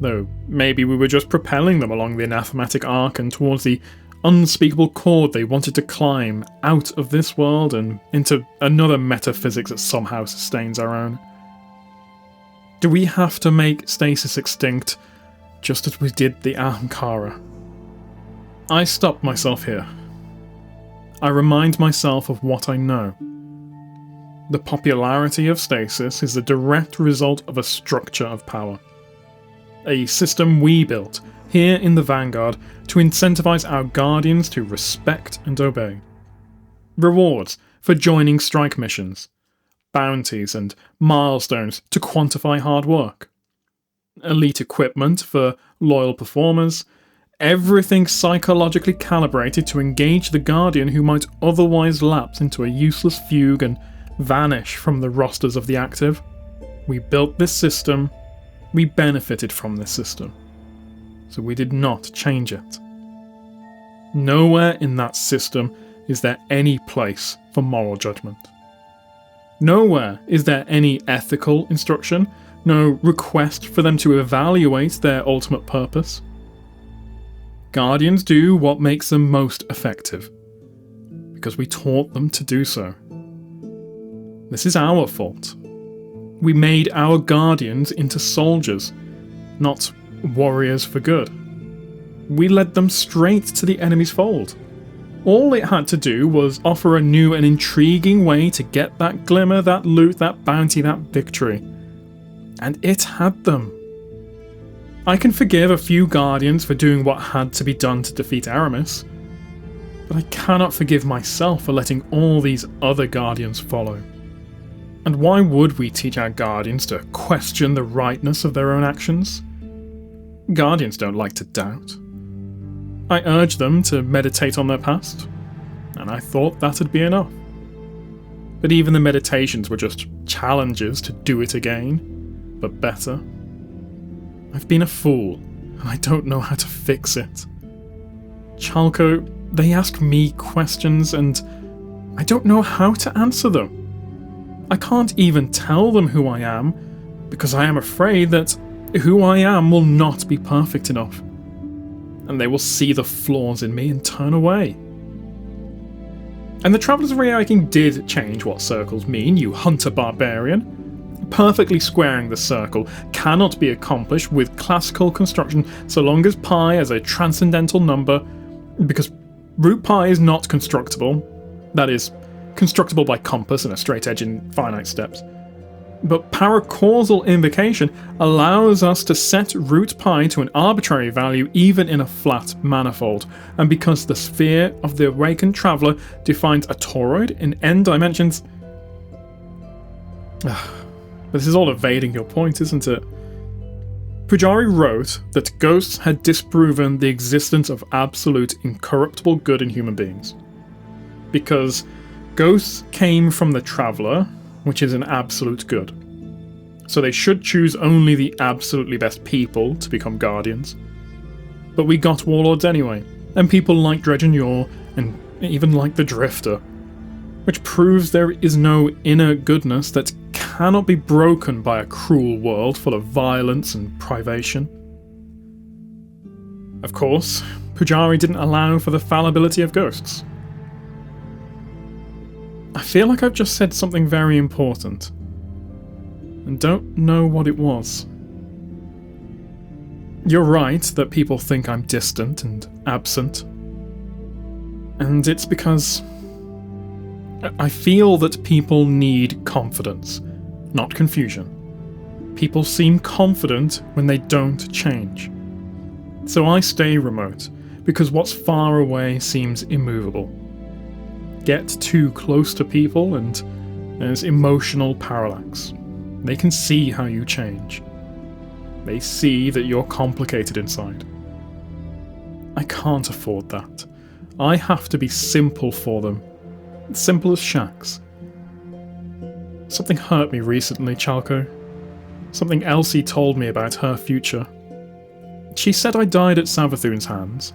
Though maybe we were just propelling them along the anathematic arc and towards the unspeakable chord they wanted to climb out of this world and into another metaphysics that somehow sustains our own. Do we have to make Stasis extinct just as we did the Ahamkara? I stop myself here. I remind myself of what I know. The popularity of Stasis is the direct result of a structure of power. A system we built, here in the Vanguard, to incentivize our Guardians to respect and obey. Rewards for joining strike missions. Bounties and milestones to quantify hard work. Elite equipment for loyal performers. Everything psychologically calibrated to engage the Guardian who might otherwise lapse into a useless fugue and vanish from the rosters of the active. We built this system, we benefited from this system, so we did not change it. Nowhere in that system is there any place for moral judgment. Nowhere is there any ethical instruction, no request for them to evaluate their ultimate purpose. Guardians do what makes them most effective, because we taught them to do so. This is our fault. We made our Guardians into soldiers, not warriors for good. We led them straight to the enemy's fold. All it had to do was offer a new and intriguing way to get that glimmer, that loot, that bounty, that victory. And it had them. I can forgive a few Guardians for doing what had to be done to defeat Aramis, but I cannot forgive myself for letting all these other Guardians follow. And why would we teach our Guardians to question the rightness of their own actions? Guardians don't like to doubt. I urged them to meditate on their past, and I thought that'd be enough. But even the meditations were just challenges to do it again, but better. I've been a fool, and I don't know how to fix it. Chalco, they ask me questions, and I don't know how to answer them. I can't even tell them who I am, because I am afraid that who I am will not be perfect enough, and they will see the flaws in me and turn away. And the Traveller's Re-Hiking did change what circles mean, you hunter barbarian. Perfectly squaring the circle cannot be accomplished with classical construction so long as pi is a transcendental number, because root pi is not constructible. That is, constructible by compass and a straight edge in finite steps. But paracausal invocation allows us to set root pi to an arbitrary value even in a flat manifold, and because the sphere of the awakened traveller defines a toroid in n dimensions... But this is all evading your point, isn't it? Pujari wrote that ghosts had disproven the existence of absolute incorruptible good in human beings. Because ghosts came from the traveller, which is an absolute good. So they should choose only the absolutely best people to become guardians. But we got warlords anyway, and people like Dredge and Yor, and even like the Drifter, which proves there is no inner goodness that cannot be broken by a cruel world full of violence and privation. Of course, Pujari didn't allow for the fallibility of ghosts. I feel like I've just said something very important, and don't know what it was. You're right that people think I'm distant and absent, and it's because I feel that people need confidence, not confusion. People seem confident when they don't change. So I stay remote, because what's far away seems immovable. Get too close to people and there's emotional parallax. They can see how you change. They see that you're complicated inside. I can't afford that. I have to be simple for them. Simple as Shaxx. Something hurt me recently, Chalco. Something Elsie told me about her future. She said I died at Savathun's hands.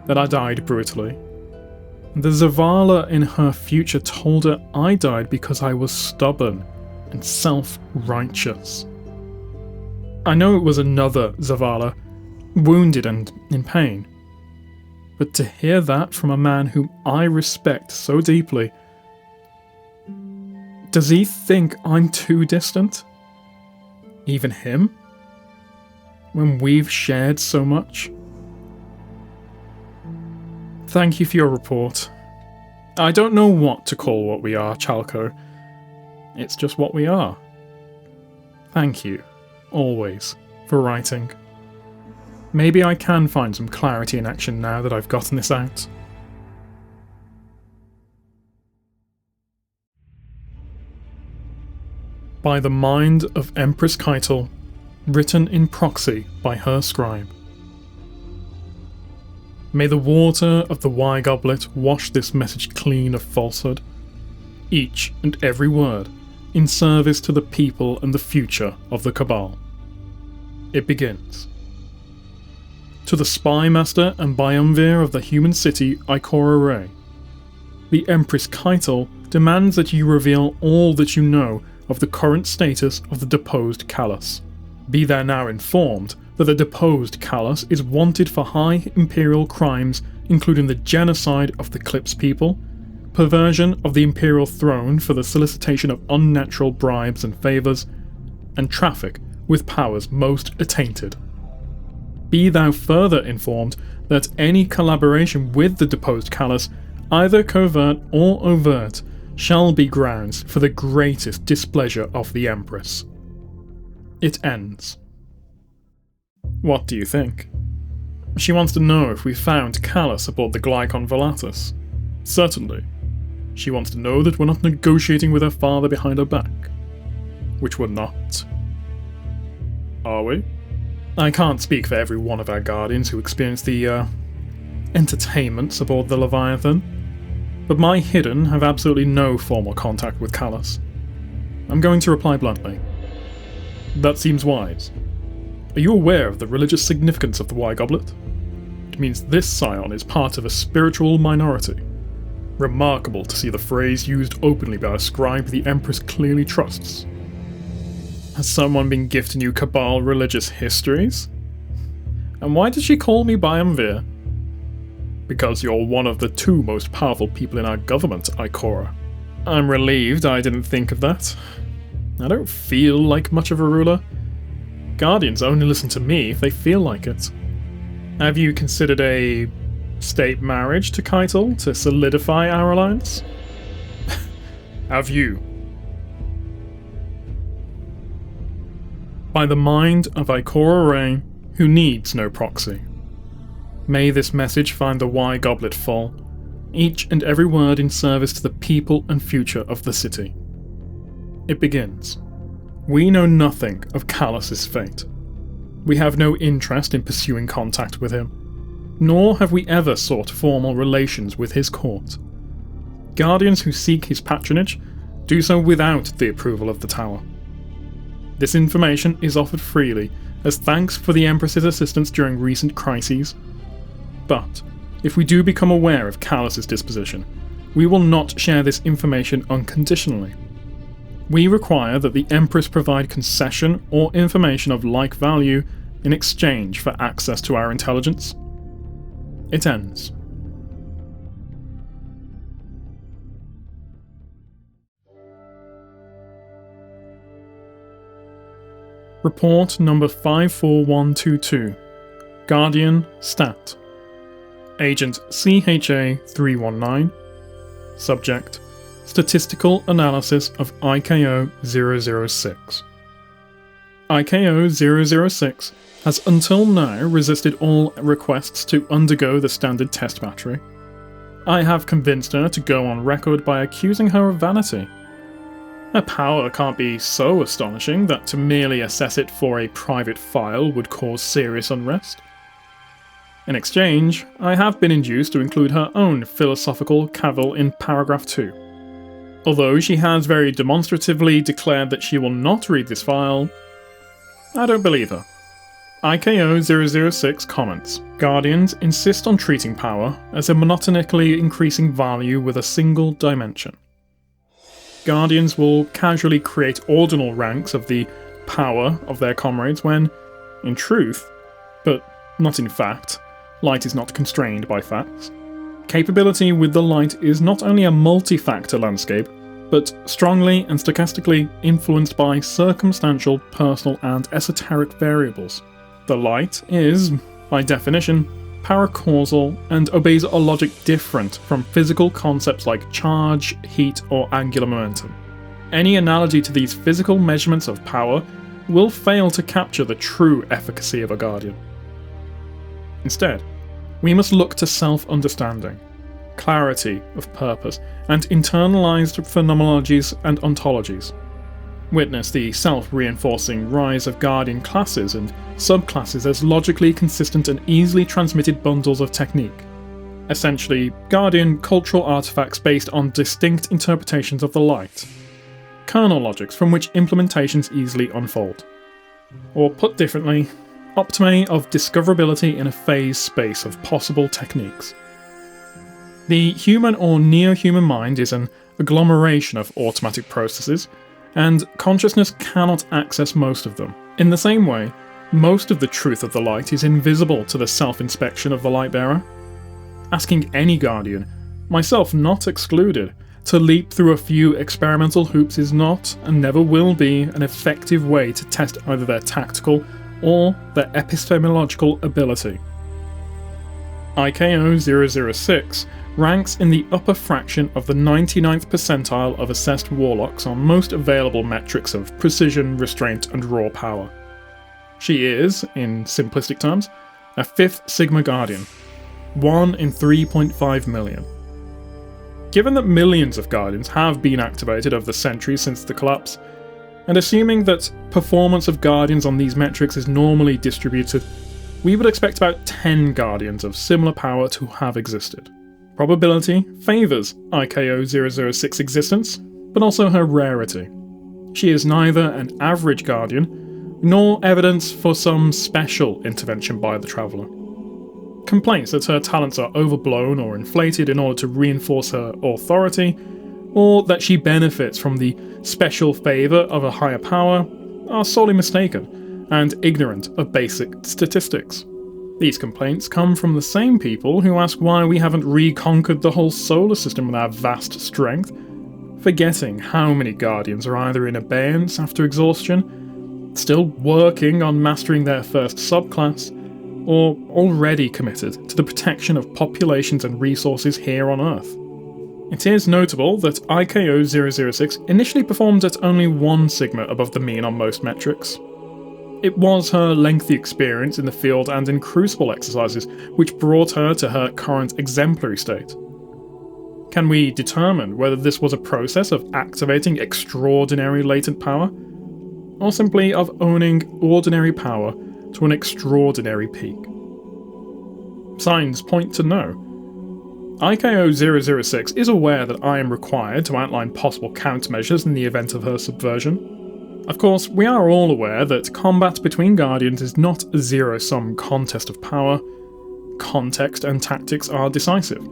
That I died brutally. The Zavala in her future told her I died because I was stubborn and self-righteous. I know it was another Zavala, wounded and in pain. But to hear that from a man whom I respect so deeply... Does he think I'm too distant? Even him? When we've shared so much? Thank you for your report. I don't know what to call what we are, Chalco. It's just what we are. Thank you, always, for writing. Maybe I can find some clarity in action now that I've gotten this out. By the mind of Empress Caital, written in proxy by her scribe. May the water of the Y-Goblet wash this message clean of falsehood, each and every word in service to the people and the future of the Cabal. It begins. To the Spy Master and Biumvir of the human city Ikora Ray, the Empress Caital demands that you reveal all that you know of the current status of the deposed Callus. Be there now informed that the deposed Callus is wanted for high imperial crimes including the genocide of the Clips people, perversion of the imperial throne for the solicitation of unnatural bribes and favours, and traffic with powers most attainted. Be thou further informed that any collaboration with the deposed Callus, either covert or overt, shall be grounds for the greatest displeasure of the Empress. It ends. What do you think? She wants to know if we found Callus aboard the Glykon Volatus. Certainly. She wants to know that we're not negotiating with her father behind her back. Which we're not. Are we? I can't speak for every one of our Guardians who experienced the, entertainments aboard the Leviathan, but my Hidden have absolutely no formal contact with Callus. I'm going to reply bluntly. That seems wise. Are you aware of the religious significance of the Y-Goblet? It means this scion is part of a spiritual minority. Remarkable to see the phrase used openly by a scribe the Empress clearly trusts. Has someone been gifting you Cabal religious histories? And why did she call me Biamvir? Because you're one of the two most powerful people in our government, Ikora. I'm relieved I didn't think of that. I don't feel like much of a ruler. Guardians only listen to me if they feel like it. Have you considered a state marriage to Caital to solidify our alliance? Have you? By the mind of Ikora Ray, who needs no proxy. May this message find the Y-Goblet full, each and every word in service to the people and future of the city. It begins. We know nothing of Callus's fate. We have no interest in pursuing contact with him, nor have we ever sought formal relations with his court. Guardians who seek his patronage do so without the approval of the Tower. This information is offered freely as thanks for the Empress's assistance during recent crises. But if we do become aware of Callus's disposition, we will not share this information unconditionally. We require that the Empress provide concession or information of like value in exchange for access to our intelligence. It ends. Report number 54122. Guardian Stat. Agent CHA-319. Subject: Statistical Analysis of IKO-006. IKO-006 has until now resisted all requests to undergo the standard test battery. I have convinced her to go on record by accusing her of vanity. Her power can't be so astonishing that to merely assess it for a private file would cause serious unrest. In exchange, I have been induced to include her own philosophical cavil in paragraph 2. Although she has very demonstratively declared that she will not read this file, I don't believe her. IKO-006 comments: Guardians insist on treating power as a monotonically increasing value with a single dimension. Guardians will casually create ordinal ranks of the power of their comrades when, in truth, but not in fact, light is not constrained by facts. Capability with the light is not only a multi-factor landscape, but strongly and stochastically influenced by circumstantial, personal, and esoteric variables. The light is, by definition, paracausal and obeys a logic different from physical concepts like charge, heat, or angular momentum. Any analogy to these physical measurements of power will fail to capture the true efficacy of a Guardian. Instead, we must look to self-understanding, clarity of purpose, and internalized phenomenologies and ontologies. Witness the self-reinforcing rise of Guardian classes and subclasses as logically consistent and easily transmitted bundles of technique. Essentially, Guardian cultural artifacts based on distinct interpretations of the light. Kernel logics from which implementations easily unfold. Or put differently, optime of discoverability in a phase space of possible techniques. The human or neo-human mind is an agglomeration of automatic processes, and consciousness cannot access most of them. In the same way, most of the truth of the light is invisible to the self-inspection of the light-bearer. Asking any Guardian, myself not excluded, to leap through a few experimental hoops is not, and never will be, an effective way to test either their tactical or their epistemological ability. IKO-006 ranks in the upper fraction of the 99th percentile of assessed warlocks on most available metrics of precision, restraint, and raw power. She is, in simplistic terms, a 5th Sigma Guardian, 1 in 3.5 million. Given that millions of Guardians have been activated over the centuries since the collapse, And assuming that performance of Guardians on these metrics is normally distributed, we would expect about 10 Guardians of similar power to have existed. Probability favours IKO-006's existence, but also her rarity. She is neither an average Guardian, nor evidence for some special intervention by the Traveller. Complaints that her talents are overblown or inflated in order to reinforce her authority, or that she benefits from the special favour of a higher power, are sorely mistaken and ignorant of basic statistics. These complaints come from the same people who ask why we haven't reconquered the whole solar system with our vast strength, forgetting how many Guardians are either in abeyance after exhaustion, still working on mastering their first subclass, or already committed to the protection of populations and resources here on Earth. It is notable that IKO-006 initially performed at only 1 sigma above the mean on most metrics. It was her lengthy experience in the field and in crucible exercises which brought her to her current exemplary state. Can we determine whether this was a process of activating extraordinary latent power, or simply of owning ordinary power to an extraordinary peak? Signs point to no. IKO-006 is aware that I am required to outline possible countermeasures in the event of her subversion. Of course, we are all aware that combat between Guardians is not a zero-sum contest of power. Context and tactics are decisive.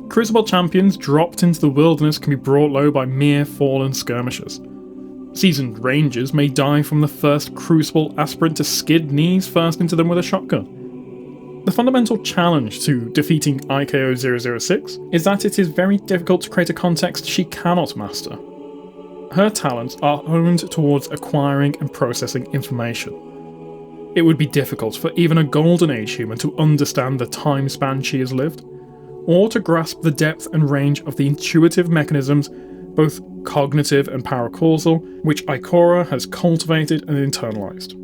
Crucible champions dropped into the wilderness can be brought low by mere fallen skirmishers. Seasoned rangers may die from the first Crucible aspirant to skid knees first into them with a shotgun. The fundamental challenge to defeating IKO-006 is that it is very difficult to create a context she cannot master. Her talents are honed towards acquiring and processing information. It would be difficult for even a Golden Age human to understand the time span she has lived, or to grasp the depth and range of the intuitive mechanisms, both cognitive and paracausal, which Ikora has cultivated and internalized.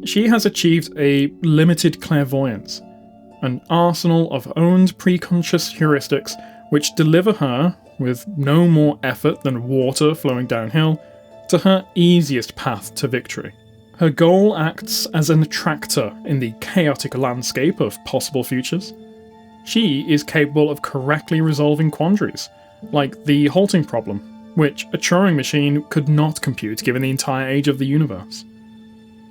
She has achieved a limited clairvoyance, an arsenal of owned preconscious heuristics which deliver her, with no more effort than water flowing downhill, to her easiest path to victory. Her goal acts as an attractor in the chaotic landscape of possible futures. She is capable of correctly resolving quandaries, like the halting problem, which a Turing machine could not compute given the entire age of the universe.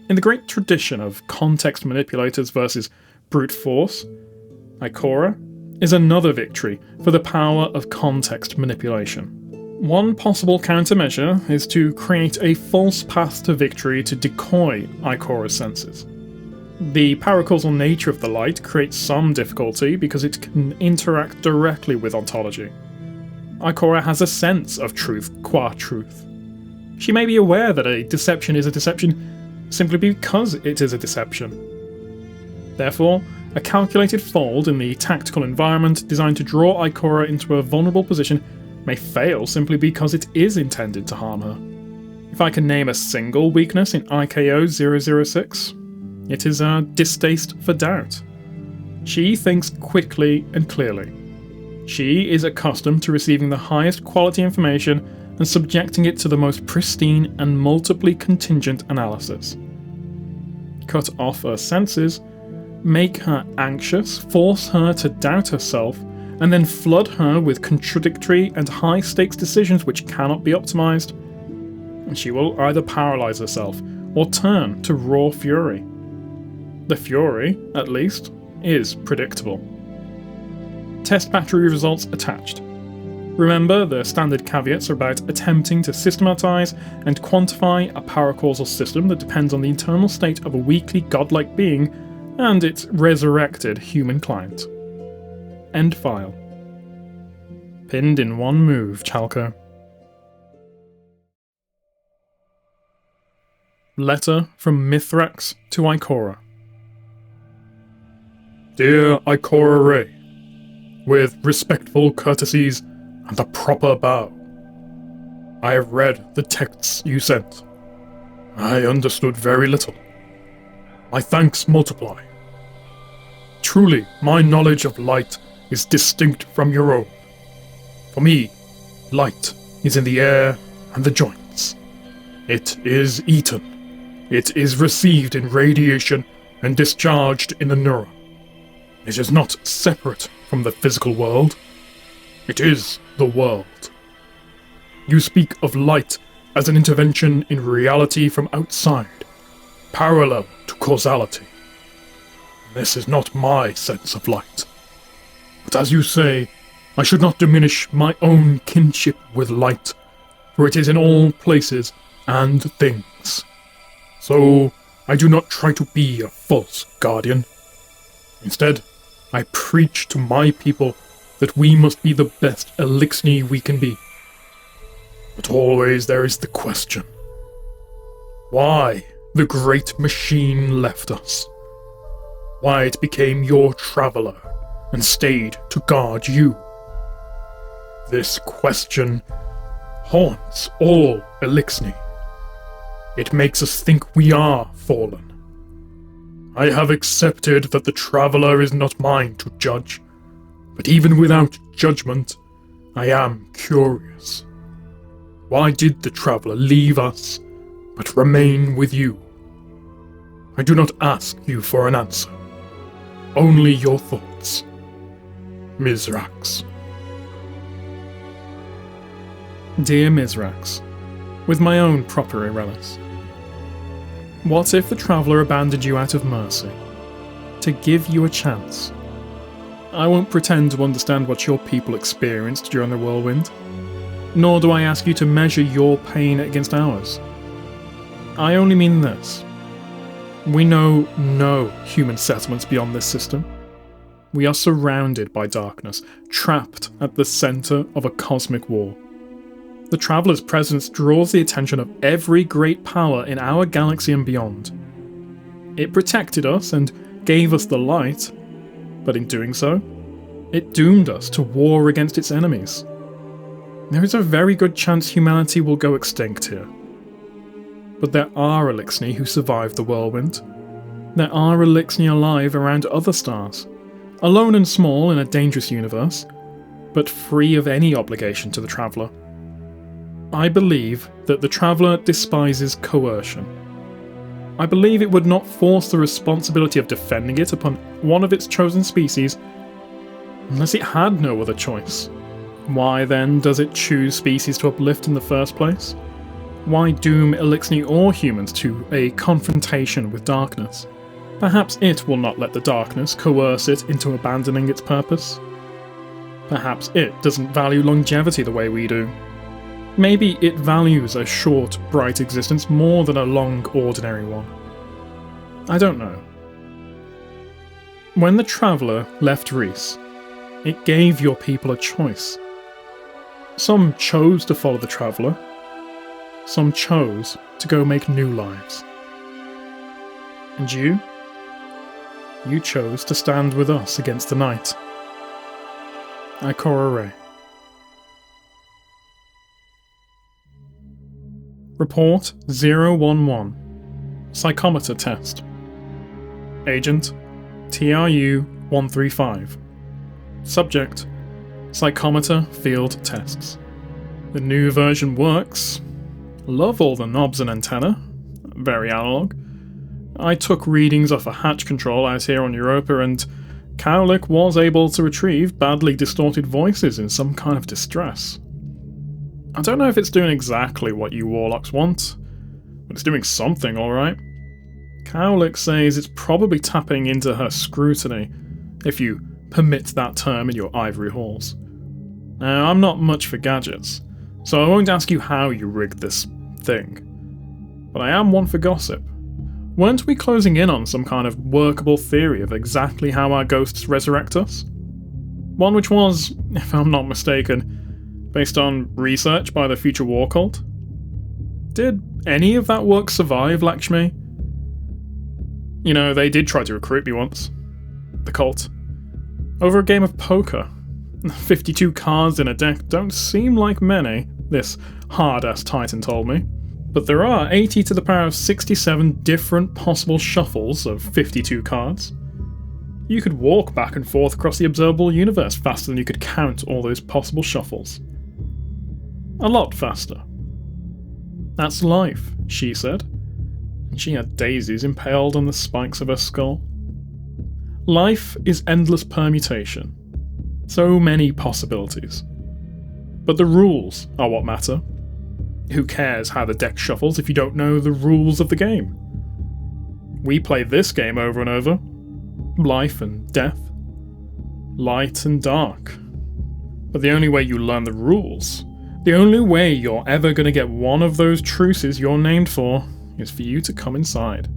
In the great tradition of context manipulators versus brute force, Ikora is another victory for the power of context manipulation. One possible countermeasure is to create a false path to victory to decoy Ikora's senses. The paracausal nature of the light creates some difficulty because it can interact directly with ontology. Ikora has a sense of truth qua truth. She may be aware that a deception is a deception simply because it is a deception. Therefore, a calculated fold in the tactical environment designed to draw Ikora into a vulnerable position may fail simply because it is intended to harm her. If I can name a single weakness in IKO-006, it is a distaste for doubt. She thinks quickly and clearly. She is accustomed to receiving the highest quality information and subjecting it to the most pristine and multiply contingent analysis. Cut off her senses, make her anxious, force her to doubt herself, and then flood her with contradictory and high-stakes decisions which cannot be optimized, and she will either paralyze herself or turn to raw fury. The fury, at least, is predictable. Test battery results attached. Remember, the standard caveats are about attempting to systematize and quantify a paracausal system that depends on the internal state of a weakly godlike being and its resurrected human client. End file. Pinned in one move, Chalco. Letter from Mithrax to Ikora. Dear Ikora Ray, with respectful courtesies and a proper bow, I have read the texts you sent. I understood very little. My thanks multiply. Truly, my knowledge of light is distinct from your own. For me, light is in the air and the joints. It is eaten. It is received in radiation and discharged in the neuron. It is not separate from the physical world. It is the world. You speak of light as an intervention in reality from outside, parallel to causality. This is not my sense of light. But as you say, I should not diminish my own kinship with light, for it is in all places and things. So I do not try to be a false guardian. Instead, I preach to my people that we must be the best Elixni we can be. But always there is the question. Why the great machine left us? Why it became your traveller and stayed to guard you? This question haunts all Elixni. It makes us think we are fallen. I have accepted that the traveller is not mine to judge, but even without judgment, I am curious. Why did the traveller leave us, but remain with you? I do not ask you for an answer, only your thoughts. Mithrax. Dear Mithrax, with my own proper Irelis, what if the traveller abandoned you out of mercy, to give you a chance? I won't pretend to understand what your people experienced during the whirlwind, nor do I ask you to measure your pain against ours. I only mean this. We know no human settlements beyond this system. We are surrounded by darkness, trapped at the centre of a cosmic war. The Traveller's presence draws the attention of every great power in our galaxy and beyond. It protected us and gave us the light, but in doing so, it doomed us to war against its enemies. There is a very good chance humanity will go extinct here. But there are Elixni who survived the whirlwind. There are Elixni alive around other stars, alone and small in a dangerous universe, but free of any obligation to the Traveller. I believe that the Traveller despises coercion. I believe it would not force the responsibility of defending it upon one of its chosen species unless it had no other choice. Why then does it choose species to uplift in the first place? Why doom Elixni or humans to a confrontation with darkness? Perhaps it will not let the darkness coerce it into abandoning its purpose. Perhaps it doesn't value longevity the way we do. Maybe it values a short, bright existence more than a long, ordinary one. I don't know. When the Traveller left Reese, it gave your people a choice. Some chose to follow the Traveller. Some chose to go make new lives. And you? You chose to stand with us against the night. Ikora. Report 011. Pyschometer test. Agent TRU-135. Subject Pyschometer field tests. The new version works. Love all the knobs and antenna. Very analog. I took readings off a hatch control out here on Europa, and Cowlick was able to retrieve badly distorted voices in some kind of distress. I don't know if it's doing exactly what you Warlocks want, but it's doing something alright. Cowlick says it's probably tapping into her scrutiny, if you permit that term in your ivory halls. Now, I'm not much for gadgets, so I won't ask you how you rigged this thing. But I am one for gossip. Weren't we closing in on some kind of workable theory of exactly how our ghosts resurrect us? One which was, if I'm not mistaken, based on research by the Future War Cult? Did any of that work survive, Lakshmi? You know, they did try to recruit me once. The cult. Over a game of poker. 52 cards in a deck don't seem like many, this hard-ass Titan told me. But there are 80 to the power of 67 different possible shuffles of 52 cards. You could walk back and forth across the observable universe faster than you could count all those possible shuffles. A lot faster. That's life, she said. And she had daisies impaled on the spikes of her skull. Life is endless permutation. So many possibilities. But the rules are what matter. Who cares how the deck shuffles if you don't know the rules of the game? We play this game over and over. Life and death. Light and dark. But the only way you learn the rules, the only way you're ever going to get one of those truces you're named for, is for you to come inside.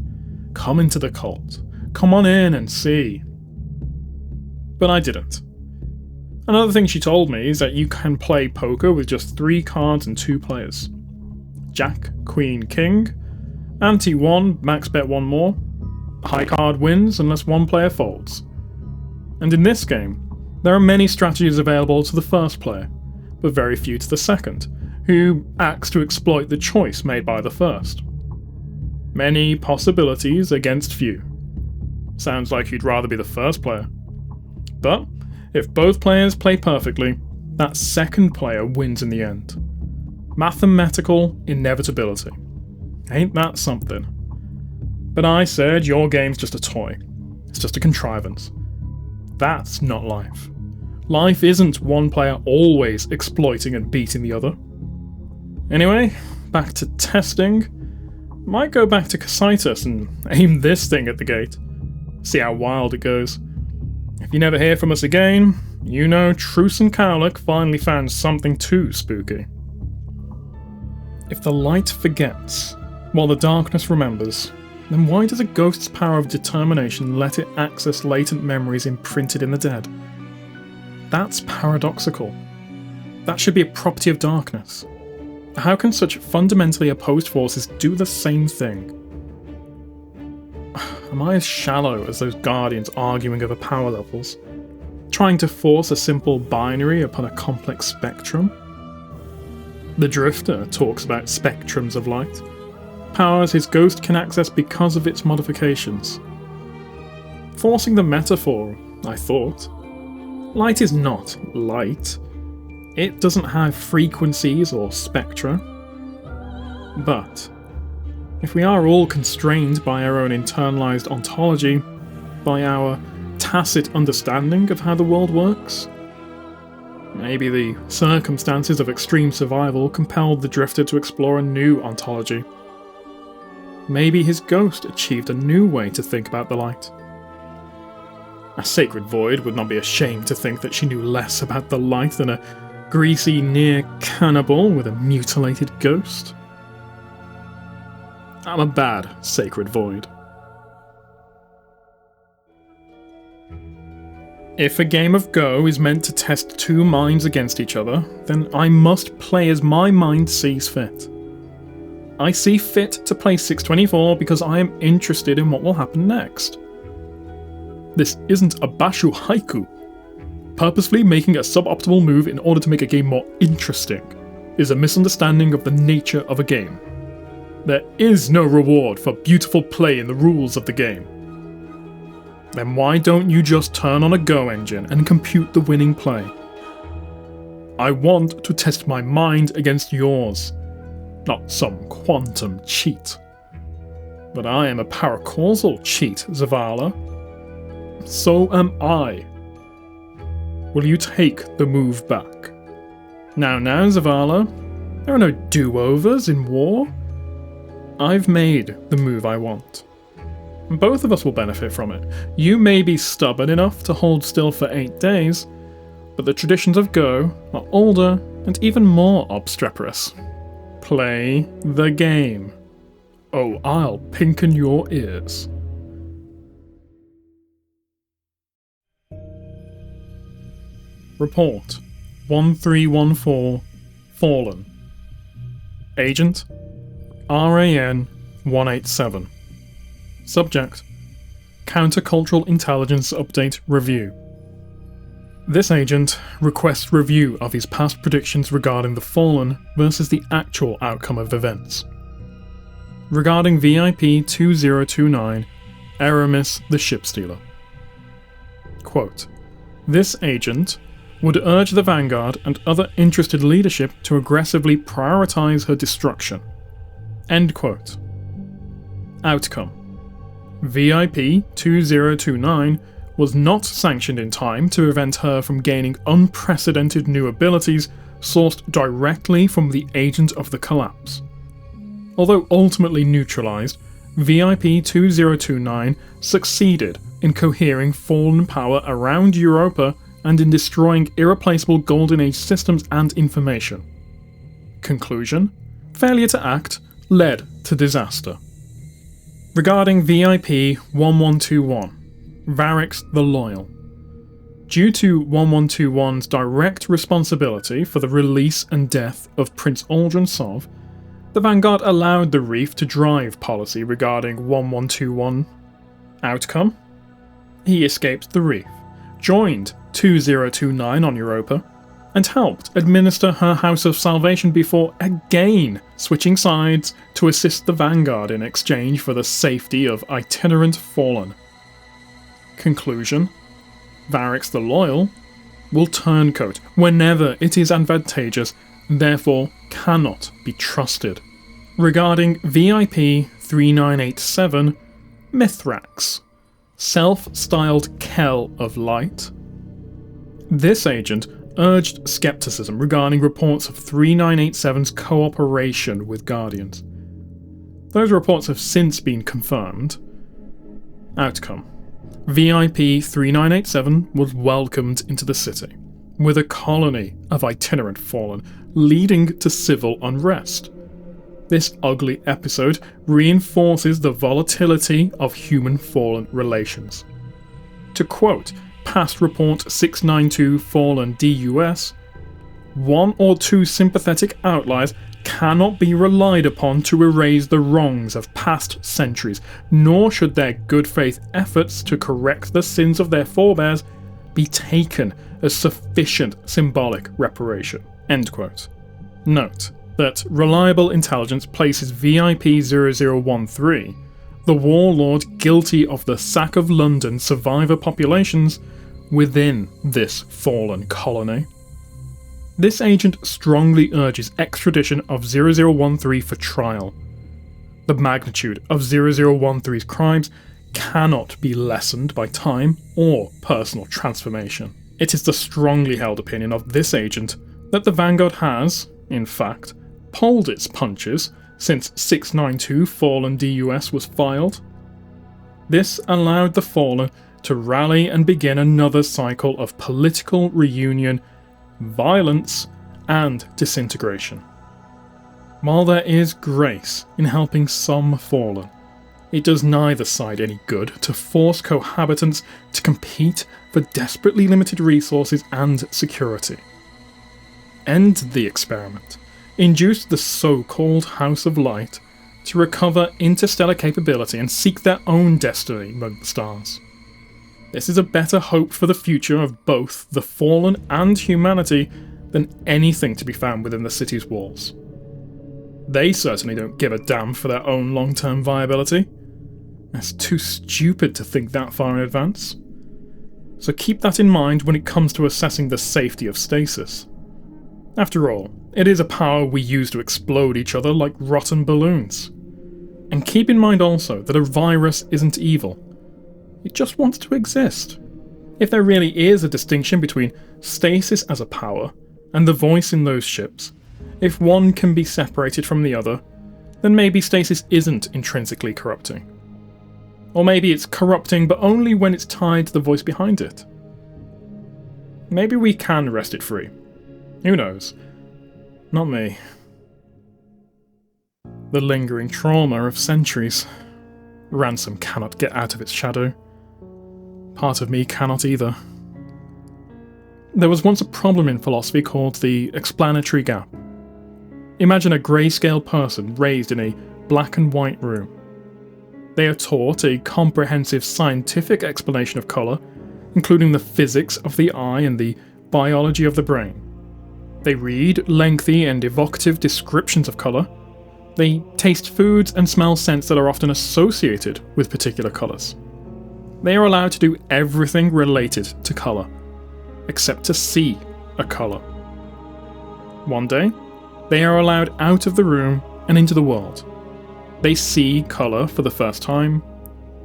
Come into the cult. Come on in and see. But I didn't. Another thing she told me is that you can play poker with just 3 cards and 2 players. Jack, Queen, King. Ante 1, max bet 1 more. High card wins unless one player folds. And in this game, there are many strategies available to the first player, but very few to the second, who acts to exploit the choice made by the first. Many possibilities against few. Sounds like you'd rather be the first player. But if both players play perfectly, that second player wins in the end. Mathematical inevitability. Ain't that something? But I said your game's just a toy. It's just a contrivance. That's not life. Life isn't one player always exploiting and beating the other. Anyway, back to testing. Might go back to Caital and aim this thing at the gate. See how wild it goes. If you never hear from us again, you know Truce and Cowlick finally found something too spooky. If the light forgets, while the darkness remembers, then why does a ghost's power of determination let it access latent memories imprinted in the dead? That's paradoxical. That should be a property of darkness. How can such fundamentally opposed forces do the same thing? Am I as shallow as those guardians arguing over power levels? Trying to force a simple binary upon a complex spectrum? The Drifter talks about spectrums of light. Powers his ghost can access because of its modifications. Forcing the metaphor, I thought. Light is not light. It doesn't have frequencies or spectra. But if we are all constrained by our own internalized ontology, by our tacit understanding of how the world works, maybe the circumstances of extreme survival compelled the Drifter to explore a new ontology. Maybe his ghost achieved a new way to think about the light. A sacred void would not be ashamed to think that she knew less about the light than a greasy near cannibal with a mutilated ghost. I'm a bad sacred void. If a game of Go is meant to test 2 minds against each other, then I must play as my mind sees fit. I see fit to play 624 because I am interested in what will happen next. This isn't a Bashu haiku. Purposefully making a suboptimal move in order to make a game more interesting is a misunderstanding of the nature of a game. There is no reward for beautiful play in the rules of the game. Then why don't you just turn on a Go engine and compute the winning play? I want to test my mind against yours, not some quantum cheat. But I am a paracausal cheat, Zavala. So am I. Will you take the move back? Now, Zavala, there are no do-overs in war. I've made the move I want. Both of us will benefit from it. You may be stubborn enough to hold still for 8 days, but the traditions of Go are older and even more obstreperous. Play the game. Oh, I'll pinken your ears. Report 1314 Fallen. Agent RAN 187. Subject Countercultural Intelligence Update Review. This agent requests review of his past predictions regarding the Fallen versus the actual outcome of events. Regarding VIP 2029, Aramis the Shipstealer. Quote, this agent would urge the Vanguard and other interested leadership to aggressively prioritize her destruction. End quote. Outcome. VIP 2029 was not sanctioned in time to prevent her from gaining unprecedented new abilities sourced directly from the agent of the collapse. Although ultimately neutralized, VIP 2029 succeeded in cohering fallen power around Europa and in destroying irreplaceable Golden Age systems and information. Conclusion: failure to act led to disaster. Regarding VIP 1121, Variks the Loyal. Due to 1121's direct responsibility for the release and death of Prince Aldrin Sov, the Vanguard allowed the Reef to drive policy regarding 1121. Outcome? He escaped the Reef, joined 2029 on Europa, and helped administer her House of Salvation before again switching sides to assist the Vanguard in exchange for the safety of itinerant Fallen. Conclusion: Variks the Loyal will turncoat whenever it is advantageous, therefore cannot be trusted. Regarding VIP 3987, Mithrax, self-styled Kell of Light. This agent urged skepticism regarding reports of 3987's cooperation with Guardians. Those reports have since been confirmed. Outcome: VIP 3987 was welcomed into the city, with a colony of itinerant Fallen, leading to civil unrest. This ugly episode reinforces the volatility of human-Fallen relations. To quote Past Report 692 Fallen DUS, one or two sympathetic outliers cannot be relied upon to erase the wrongs of past centuries, nor should their good faith efforts to correct the sins of their forebears be taken as sufficient symbolic reparation. End quote. Note that reliable intelligence places VIP 0013, the warlord guilty of the sack of London survivor populations, within this Fallen colony. This agent strongly urges extradition of 0013 for trial. The magnitude of 0013's crimes cannot be lessened by time or personal transformation. It is the strongly held opinion of this agent that the Vanguard has, in fact, pulled its punches since 692 Fallen DUS was filed. This allowed the Fallen to rally and begin another cycle of political reunion, violence, and disintegration. While there is grace in helping some Fallen, it does neither side any good to force cohabitants to compete for desperately limited resources and security. End the experiment. Induce the so-called House of Light to recover interstellar capability and seek their own destiny among the stars. This is a better hope for the future of both the Fallen and humanity than anything to be found within the city's walls. They certainly don't give a damn for their own long-term viability. It's too stupid to think that far in advance. So keep that in mind when it comes to assessing the safety of Stasis. After all, it is a power we use to explode each other like rotten balloons. And keep in mind also that a virus isn't evil. It just wants to exist. If there really is a distinction between Stasis as a power and the voice in those ships, if one can be separated from the other, then maybe Stasis isn't intrinsically corrupting. Or maybe it's corrupting but only when it's tied to the voice behind it. Maybe we can wrest it free. Who knows? Not me. The lingering trauma of centuries. Ransom cannot get out of its shadow. Part of me cannot either. There was once a problem in philosophy called the explanatory gap. Imagine a grayscale person raised in a black and white room. They are taught a comprehensive scientific explanation of colour, including the physics of the eye and the biology of the brain. They read lengthy and evocative descriptions of colour. They taste foods and smell scents that are often associated with particular colours. They are allowed to do everything related to colour, except to see a colour. One day, they are allowed out of the room and into the world, they see colour for the first time,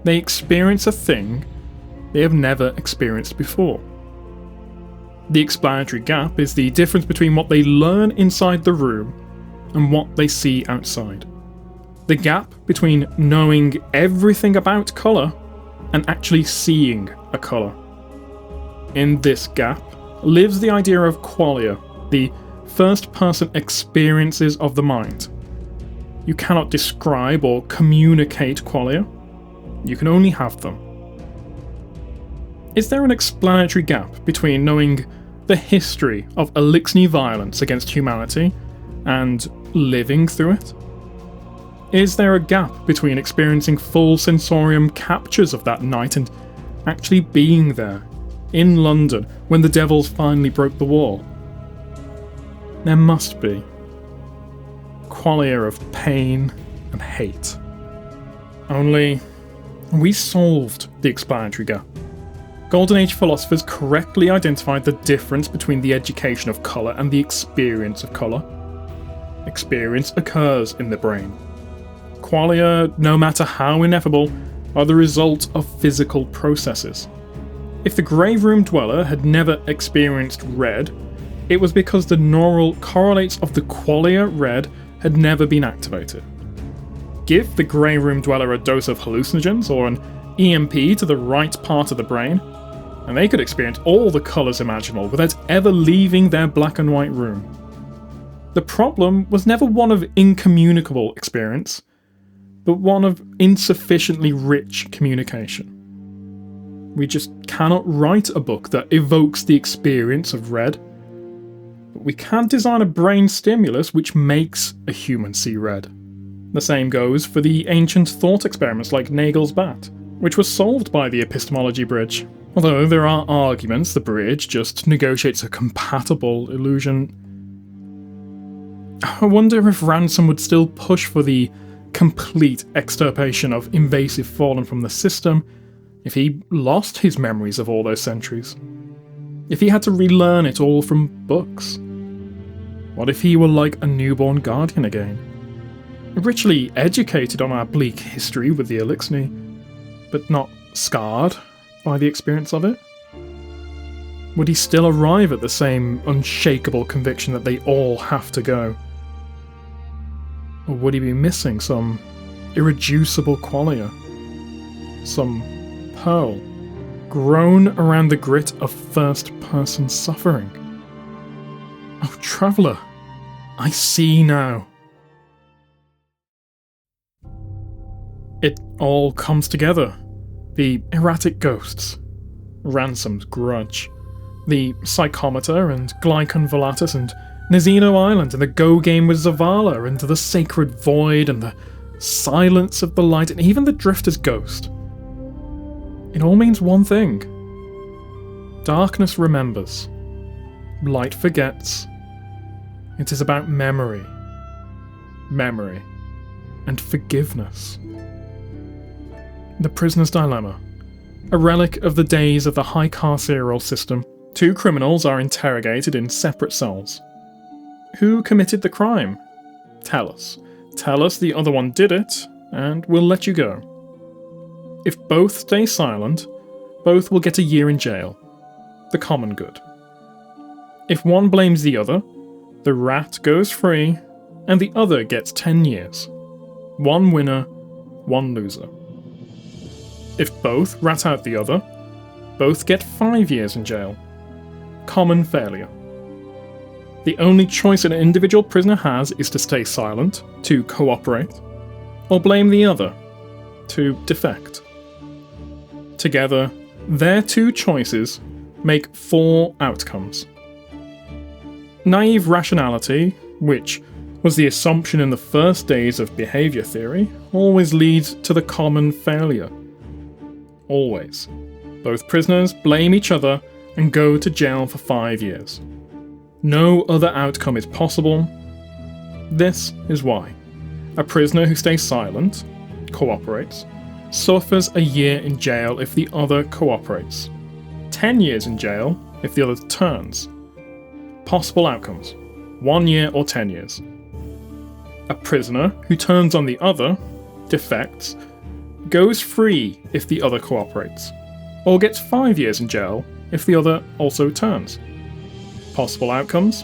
they experience a thing they have never experienced before. The explanatory gap is the difference between what they learn inside the room and what they see outside. The gap between knowing everything about colour and actually seeing a colour. In this gap lives the idea of qualia, the first-person experiences of the mind. You cannot describe or communicate qualia, you can only have them. Is there an explanatory gap between knowing the history of Elixni violence against humanity and living through it? Is there a gap between experiencing full sensorium captures of that night and actually being there, in London, when the devils finally broke the wall? There must be. Qualia of pain and hate. Only, we solved the explanatory gap. Golden Age philosophers correctly identified the difference between the education of colour and the experience of colour. Experience occurs in the brain. Qualia, no matter how ineffable, are the result of physical processes. If the Grave Room Dweller had never experienced red, it was because the neural correlates of the qualia red had never been activated. Give the Grave Room Dweller a dose of hallucinogens or an EMP to the right part of the brain, and they could experience all the colours imaginable without ever leaving their black and white room. The problem was never one of incommunicable experience, but one of insufficiently rich communication. We just cannot write a book that evokes the experience of red, but we can design a brain stimulus which makes a human see red. The same goes for the ancient thought experiments like Nagel's bat, which was solved by the epistemology bridge. Although there are arguments the bridge just negotiates a compatible illusion. I wonder if Ransom would still push for the complete extirpation of invasive fallen from the system if he lost his memories of all those centuries. If he had to relearn it all from books. What if he were like a newborn guardian again? Richly educated on our bleak history with the Elixni, but not scarred by the experience of it? Would he still arrive at the same unshakable conviction that they all have to go? Or would he be missing some irreducible qualia? Some pearl grown around the grit of first-person suffering? Oh, Traveller, I see now. It all comes together. The erratic ghosts, Ransom's grudge, the Pyschometer and Glykon Volatus and Nazino Island and the Go game with Zavala and the Sacred Void and the silence of the light and even the Drifter's ghost. It all means one thing. Darkness remembers. Light forgets. It is about memory. Memory. And forgiveness. The Prisoner's Dilemma. A relic of the days of the high carceral system, two criminals are interrogated in separate cells. Who committed the crime? Tell us. Tell us the other one did it, and we'll let you go. If both stay silent, both will get a year in jail. The common good. If one blames the other, the rat goes free, and the other gets 10 years. One winner, one loser. If both rat out the other, both get 5 years in jail. Common failure. The only choice an individual prisoner has is to stay silent, to cooperate, or blame the other, to defect. Together, their two choices make 4 outcomes. Naive rationality, which was the assumption in the first days of behaviour theory, always leads to the common failure. Always. Both prisoners blame each other and go to jail for 5 years. No other outcome is possible. This is why. A prisoner who stays silent, cooperates, suffers a year in jail if the other cooperates. 10 years in jail if the other turns. Possible outcomes: 1 year or 10 years. A prisoner who turns on the other defects goes free if the other cooperates, or gets 5 years in jail if the other also turns. Possible outcomes?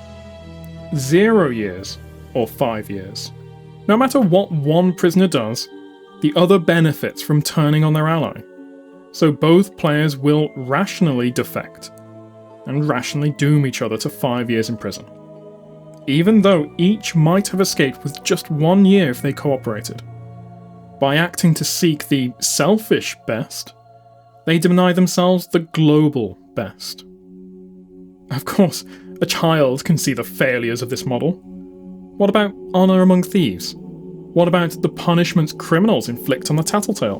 0 years or 5 years. No matter what one prisoner does, the other benefits from turning on their ally. So both players will rationally defect, and rationally doom each other to 5 years in prison. Even though each might have escaped with just 1 year if they cooperated. By acting to seek the selfish best, they deny themselves the global best. Of course, a child can see the failures of this model. What about honour among thieves? What about the punishments criminals inflict on the tattletale?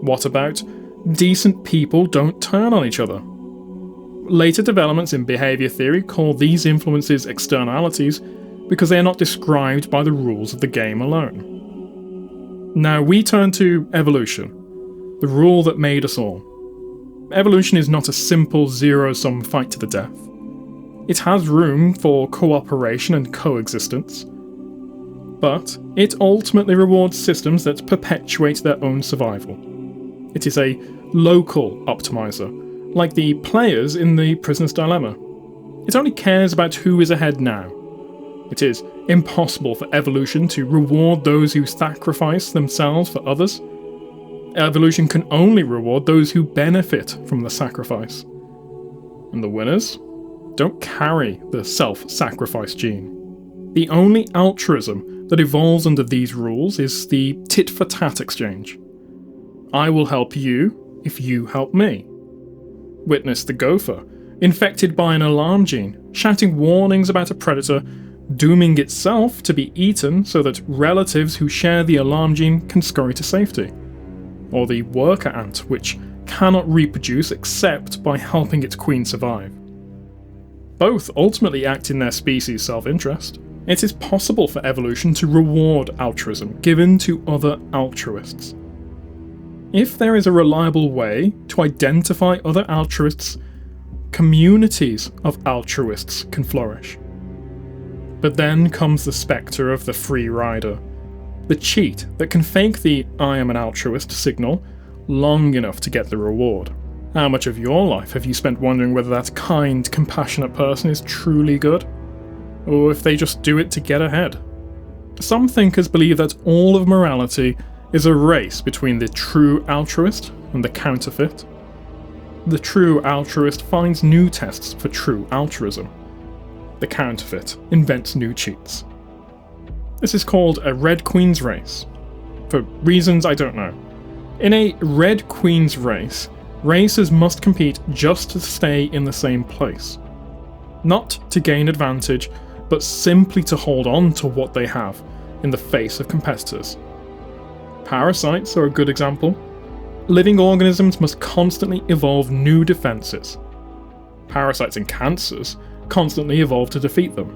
What about decent people don't turn on each other? Later developments in behaviour theory call these influences externalities because they are not described by the rules of the game alone. Now we turn to evolution, the rule that made us all. Evolution is not a simple zero-sum fight to the death. It has room for cooperation and coexistence, but it ultimately rewards systems that perpetuate their own survival. It is a local optimizer, like the players in the Prisoner's Dilemma. It only cares about who is ahead now. It is impossible for evolution to reward those who sacrifice themselves for others. Evolution can only reward those who benefit from the sacrifice. And the winners don't carry the self-sacrifice gene. The only altruism that evolves under these rules is the tit-for-tat exchange. I will help you if you help me. Witness the gopher, infected by an alarm gene, shouting warnings about a predator, dooming itself to be eaten so that relatives who share the alarm gene can scurry to safety. Or the worker ant, which cannot reproduce except by helping its queen survive. Both ultimately act in their species' self-interest. It is possible for evolution to reward altruism given to other altruists. If there is a reliable way to identify other altruists, communities of altruists can flourish. But then comes the spectre of the free rider, the cheat that can fake the "I am an altruist" signal long enough to get the reward. How much of your life have you spent wondering whether that kind, compassionate person is truly good? Or if they just do it to get ahead? Some thinkers believe that all of morality is a race between the true altruist and the counterfeit. The true altruist finds new tests for true altruism. The counterfeit invents new cheats. This is called a Red Queen's race. For reasons I don't know. In a Red Queen's race, racers must compete just to stay in the same place. Not to gain advantage, but simply to hold on to what they have in the face of competitors. Parasites are a good example. Living organisms must constantly evolve new defences. Parasites and cancers constantly evolve to defeat them.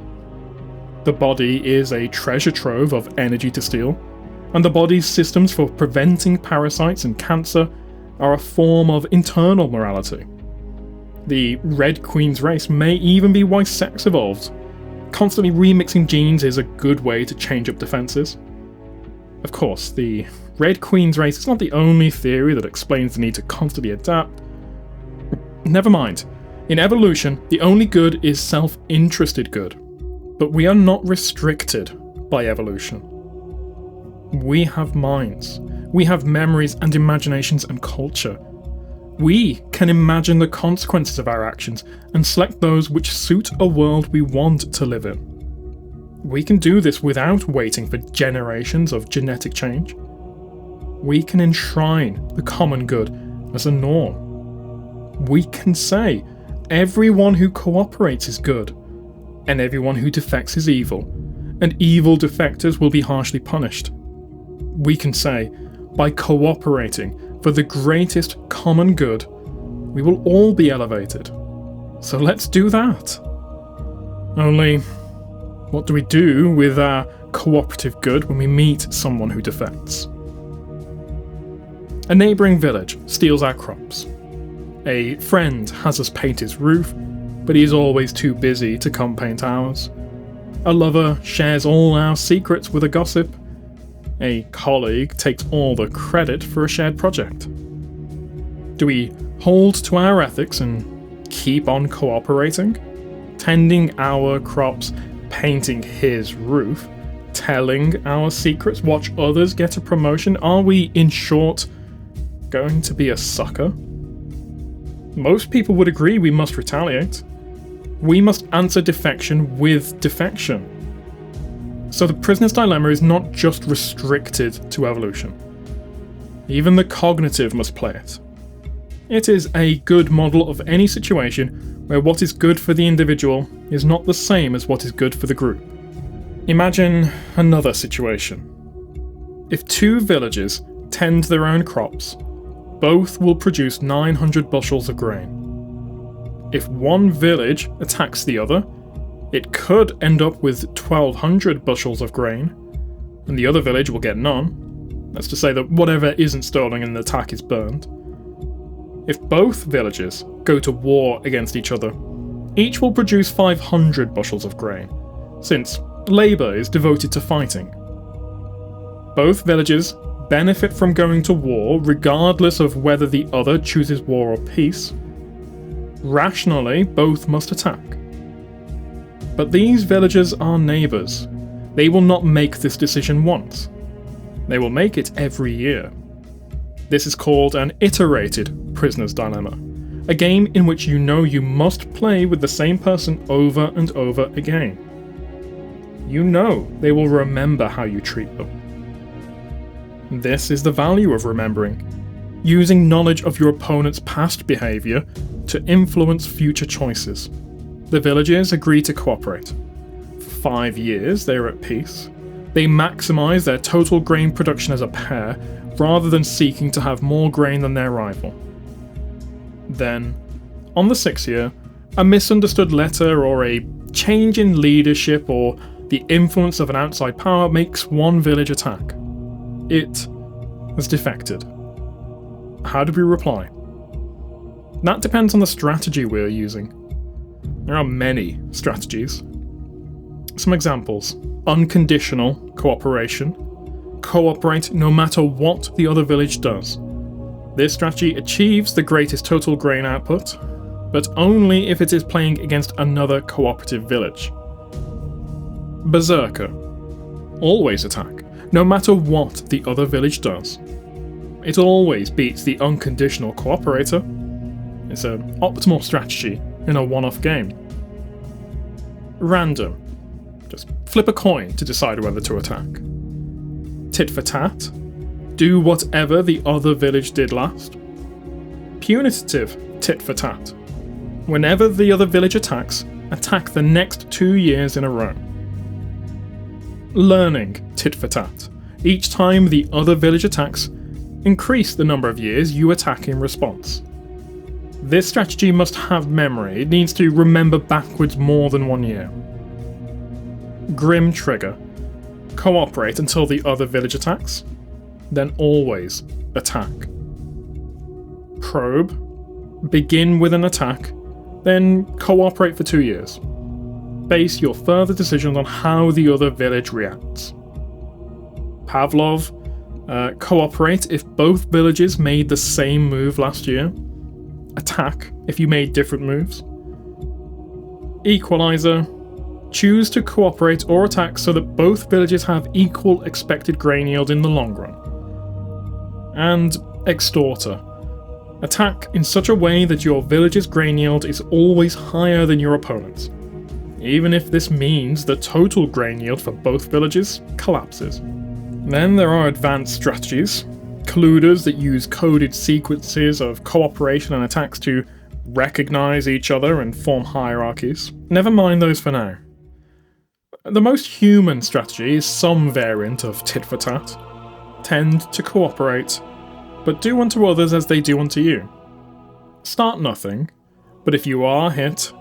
The body is a treasure trove of energy to steal, and the body's systems for preventing parasites and cancer are a form of internal morality. The Red Queen's race may even be why sex evolved. Constantly remixing genes is a good way to change up defences. Of course, the Red Queen's race is not the only theory that explains the need to constantly adapt. Never mind. In evolution, the only good is self-interested good. But we are not restricted by evolution. We have minds. We have memories and imaginations and culture. We can imagine the consequences of our actions and select those which suit a world we want to live in. We can do this without waiting for generations of genetic change. We can enshrine the common good as a norm. We can say everyone who cooperates is good, and everyone who defects is evil, and evil defectors will be harshly punished. We can say, by cooperating for the greatest common good, we will all be elevated. So let's do that. Only, what do we do with our cooperative good when we meet someone who defects? A neighbouring village steals our crops. A friend has us paint his roof, but he is always too busy to come paint ours. A lover shares all our secrets with a gossip. A colleague takes all the credit for a shared project. Do we hold to our ethics and keep on cooperating? Tending our crops, painting his roof, telling our secrets, watch others get a promotion? Are we, in short, going to be a sucker? Most people would agree we must retaliate. We must answer defection with defection. So the prisoner's dilemma is not just restricted to evolution. Even the cognitive must play it. It is a good model of any situation where what is good for the individual is not the same as what is good for the group. Imagine another situation. If two villages tend their own crops, both will produce 900 bushels of grain. If one village attacks the other, it could end up with 1,200 bushels of grain, and the other village will get none. That's to say that whatever isn't stolen in the attack is burned. If both villages go to war against each other, each will produce 500 bushels of grain, since labour is devoted to fighting. Both villages benefit from going to war regardless of whether the other chooses war or peace. Rationally, both must attack. But these villagers are neighbours. They will not make this decision once. They will make it every year. This is called an iterated prisoner's dilemma, a game in which you know you must play with the same person over and over again. You know they will remember how you treat them. This is the value of remembering, using knowledge of your opponent's past behaviour to influence future choices. The villagers agree to cooperate. For 5 years they are at peace. They maximise their total grain production as a pair, rather than seeking to have more grain than their rival. Then, on the 6th year, a misunderstood letter or a change in leadership or the influence of an outside power makes one village attack. It has defected. How do we reply? That depends on the strategy we're using. There are many strategies. Some examples: unconditional cooperation. Cooperate no matter what the other village does. This strategy achieves the greatest total grain output, but only if it is playing against another cooperative village. Berserker. Always attack, no matter what the other village does. It always beats the unconditional cooperator. It's an optimal strategy in a one-off game. Random. Just flip a coin to decide whether to attack. Tit for tat. Do whatever the other village did last. Punitive tit for tat. Whenever the other village attacks, attack the next 2 years in a row. Learning tit for tat. Each time the other village attacks, increase the number of years you attack in response. This strategy must have memory. It needs to remember backwards more than 1 year. Grim trigger. Cooperate until the other village attacks, then always attack. Probe. Begin with an attack, then cooperate for 2 years. Base your further decisions on how the other village reacts. Pavlov. Cooperate if both villages made the same move last year. Attack if you made different moves. Equalizer. Choose to cooperate or attack so that both villages have equal expected grain yield in the long run. And Extorter. Attack in such a way that your village's grain yield is always higher than your opponent's, even if this means the total grain yield for both villages collapses. Then there are advanced strategies, colluders that use coded sequences of cooperation and attacks to recognize each other and form hierarchies. Never mind those for now. The most human strategy is some variant of tit for tat. Tend to cooperate, but do unto others as they do unto you. Start nothing, but if you are hit,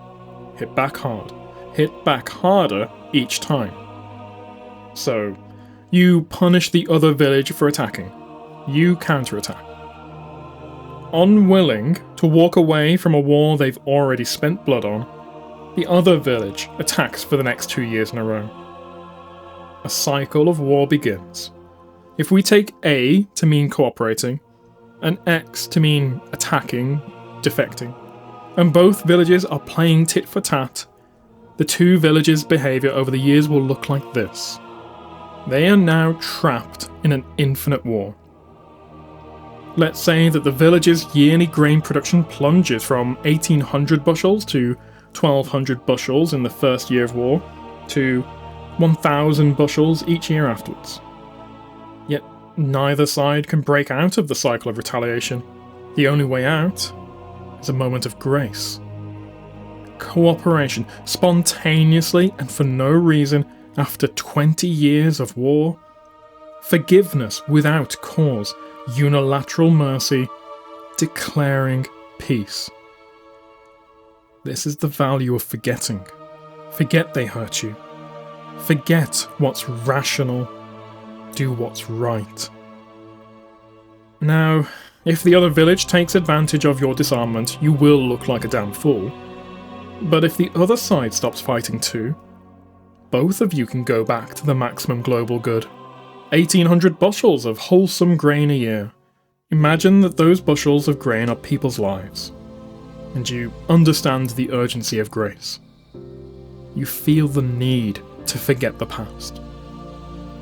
hit back hard. Hit back harder each time. So, you punish the other village for attacking. You counterattack. Unwilling to walk away from a war they've already spent blood on, the other village attacks for the next 2 years in a row. A cycle of war begins. If we take A to mean cooperating, and X to mean attacking, defecting, and both villages are playing tit for tat, the two villages' behaviour over the years will look like this. They are now trapped in an infinite war. Let's say that the village's yearly grain production plunges from 1,800 bushels to 1,200 bushels in the first year of war, to 1,000 bushels each year afterwards. Yet neither side can break out of the cycle of retaliation. The only way out is a moment of grace. Cooperation, spontaneously and for no reason, after 20 years of war. Forgiveness without cause, unilateral mercy, declaring peace. This is the value of forgetting. Forget they hurt you. Forget what's rational. Do what's right. Now, if the other village takes advantage of your disarmament, you will look like a damn fool. But if the other side stops fighting too, both of you can go back to the maximum global good. 1,800 bushels of wholesome grain a year. Imagine that those bushels of grain are people's lives, and you understand the urgency of grace. You feel the need to forget the past.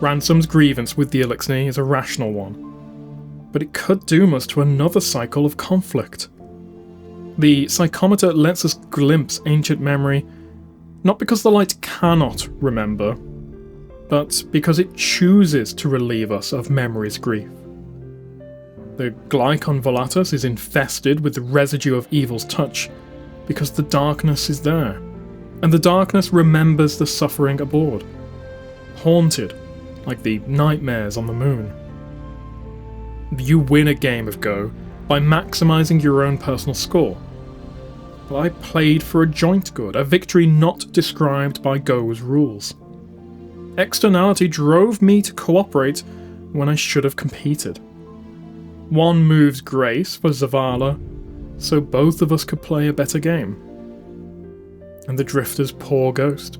Ransom's grievance with the Elixir is a rational one, but it could doom us to another cycle of conflict. The Pyschometer lets us glimpse ancient memory, not because the light cannot remember, but because it chooses to relieve us of memory's grief. The Glykon Volatus is infested with the residue of evil's touch because the darkness is there, and the darkness remembers the suffering aboard, haunted like the nightmares on the moon. You win a game of Go by maximising your own personal score. But I played for a joint good, a victory not described by Go's rules. Externality drove me to cooperate when I should have competed. One move's grace for Zavala, so both of us could play a better game. And the Drifter's poor ghost.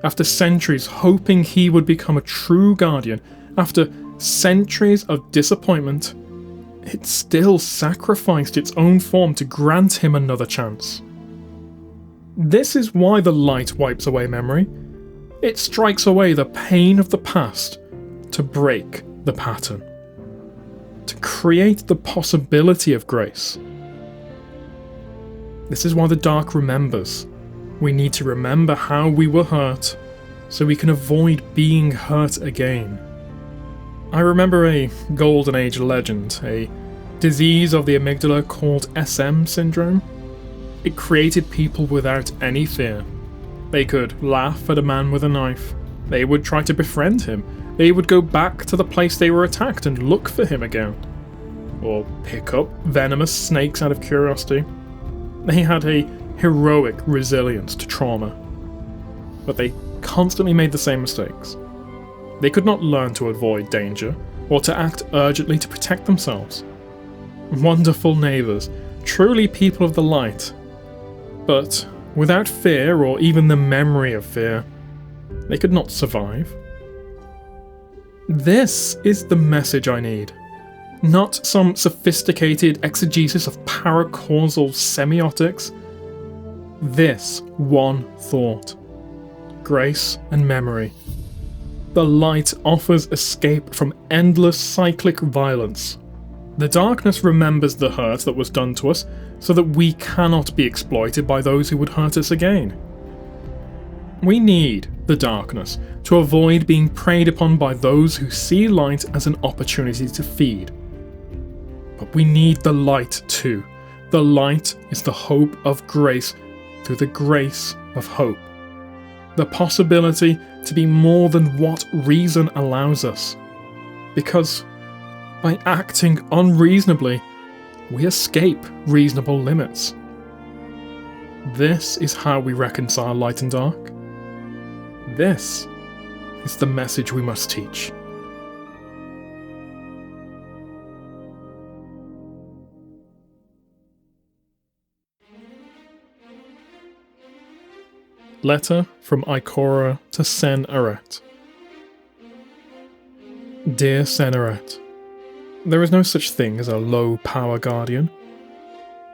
After centuries hoping he would become a true guardian, after centuries of disappointment, it still sacrificed its own form to grant him another chance. This is why the light wipes away memory. It strikes away the pain of the past to break the pattern, to create the possibility of grace. This is why the dark remembers. We need to remember how we were hurt so we can avoid being hurt again. I remember a Golden Age legend, a disease of the amygdala called SM syndrome. It created people without any fear. They could laugh at a man with a knife. They would try to befriend him. They would go back to the place they were attacked and look for him again. Or pick up venomous snakes out of curiosity. They had a heroic resilience to trauma. But they constantly made the same mistakes. They could not learn to avoid danger, or to act urgently to protect themselves. Wonderful neighbours, truly people of the light. But without fear, or even the memory of fear, they could not survive. This is the message I need. Not some sophisticated exegesis of paracausal semiotics. This one thought. Grace and memory. The light offers escape from endless cyclic violence. The darkness remembers the hurt that was done to us, so that we cannot be exploited by those who would hurt us again. We need the darkness to avoid being preyed upon by those who see light as an opportunity to feed. But we need the light too. The light is the hope of grace through the grace of hope. The possibility to be more than what reason allows us. Because by acting unreasonably, we escape reasonable limits. This is how we reconcile light and dark. This is the message we must teach. Letter from Ikora to Sen-Aret. Dear Sen-Aret, there is no such thing as a low-power guardian.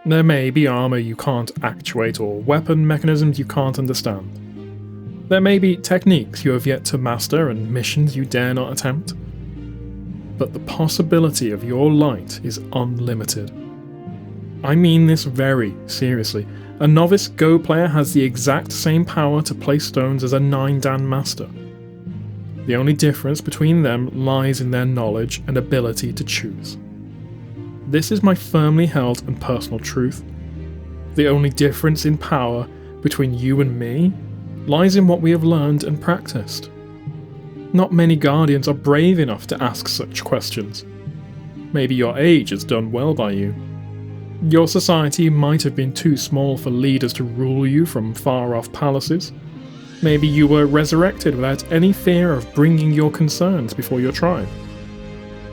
There may be armor you can't actuate or weapon mechanisms you can't understand. There may be techniques you have yet to master and missions you dare not attempt. But the possibility of your light is unlimited. I mean this very seriously. A novice Go player has the exact same power to place stones as a 9-dan master. The only difference between them lies in their knowledge and ability to choose. This is my firmly held and personal truth. The only difference in power between you and me lies in what we have learned and practiced. Not many guardians are brave enough to ask such questions. Maybe your age has done well by you. Your society might have been too small for leaders to rule you from far-off palaces. Maybe you were resurrected without any fear of bringing your concerns before your tribe.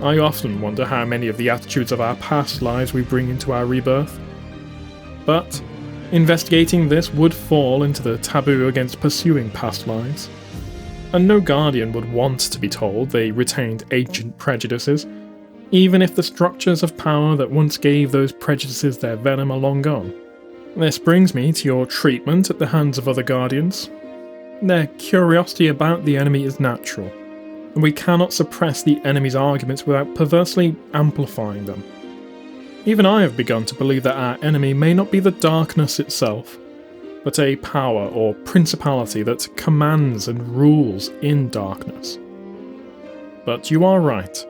I often wonder how many of the attitudes of our past lives we bring into our rebirth. But investigating this would fall into the taboo against pursuing past lives. And no guardian would want to be told they retained ancient prejudices, even if the structures of power that once gave those prejudices their venom are long gone. This brings me to your treatment at the hands of other guardians. Their curiosity about the enemy is natural, and we cannot suppress the enemy's arguments without perversely amplifying them. Even I have begun to believe that our enemy may not be the darkness itself, but a power or principality that commands and rules in darkness. But you are right.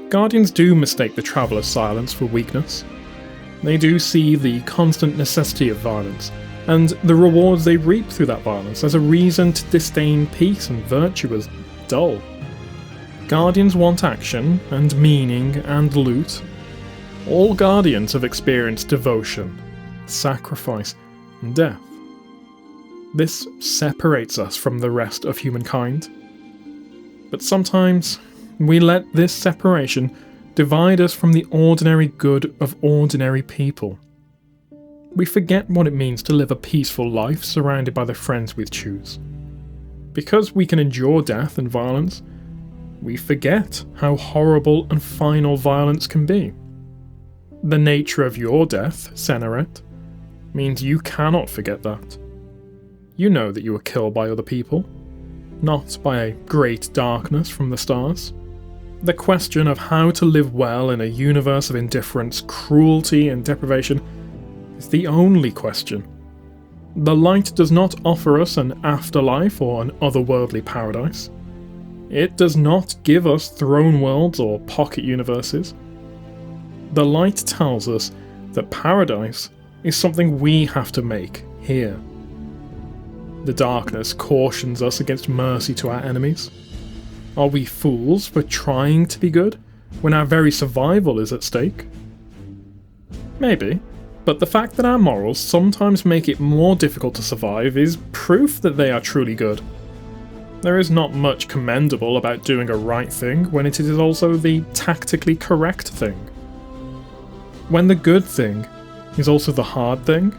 Guardians do mistake the Traveller's silence for weakness. They do see the constant necessity of violence, and the rewards they reap through that violence as a reason to disdain peace and virtue as dull. Guardians want action, and meaning, and loot. All Guardians have experienced devotion, sacrifice, and death. This separates us from the rest of humankind. But sometimes we let this separation divide us from the ordinary good of ordinary people. We forget what it means to live a peaceful life surrounded by the friends we choose. Because we can endure death and violence, we forget how horrible and final violence can be. The nature of your death, Sen-Aret, means you cannot forget that. You know that you were killed by other people, not by a great darkness from the stars. The question of how to live well in a universe of indifference, cruelty, and deprivation is the only question. The light does not offer us an afterlife or an otherworldly paradise. It does not give us throne worlds or pocket universes. The light tells us that paradise is something we have to make here. The darkness cautions us against mercy to our enemies. Are we fools for trying to be good when our very survival is at stake? Maybe, but the fact that our morals sometimes make it more difficult to survive is proof that they are truly good. There is not much commendable about doing a right thing when it is also the tactically correct thing. When the good thing is also the hard thing,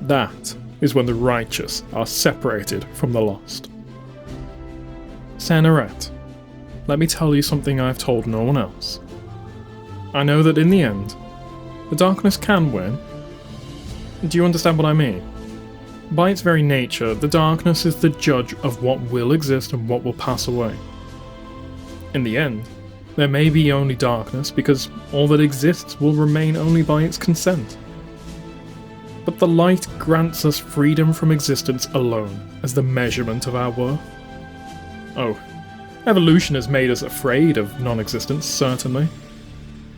that is when the righteous are separated from the lost. Sen-Aret, let me tell you something I've told no one else. I know that in the end, the darkness can win. Do you understand what I mean? By its very nature, the darkness is the judge of what will exist and what will pass away. In the end, there may be only darkness because all that exists will remain only by its consent. But the light grants us freedom from existence alone as the measurement of our worth. Oh, evolution has made us afraid of non-existence, certainly.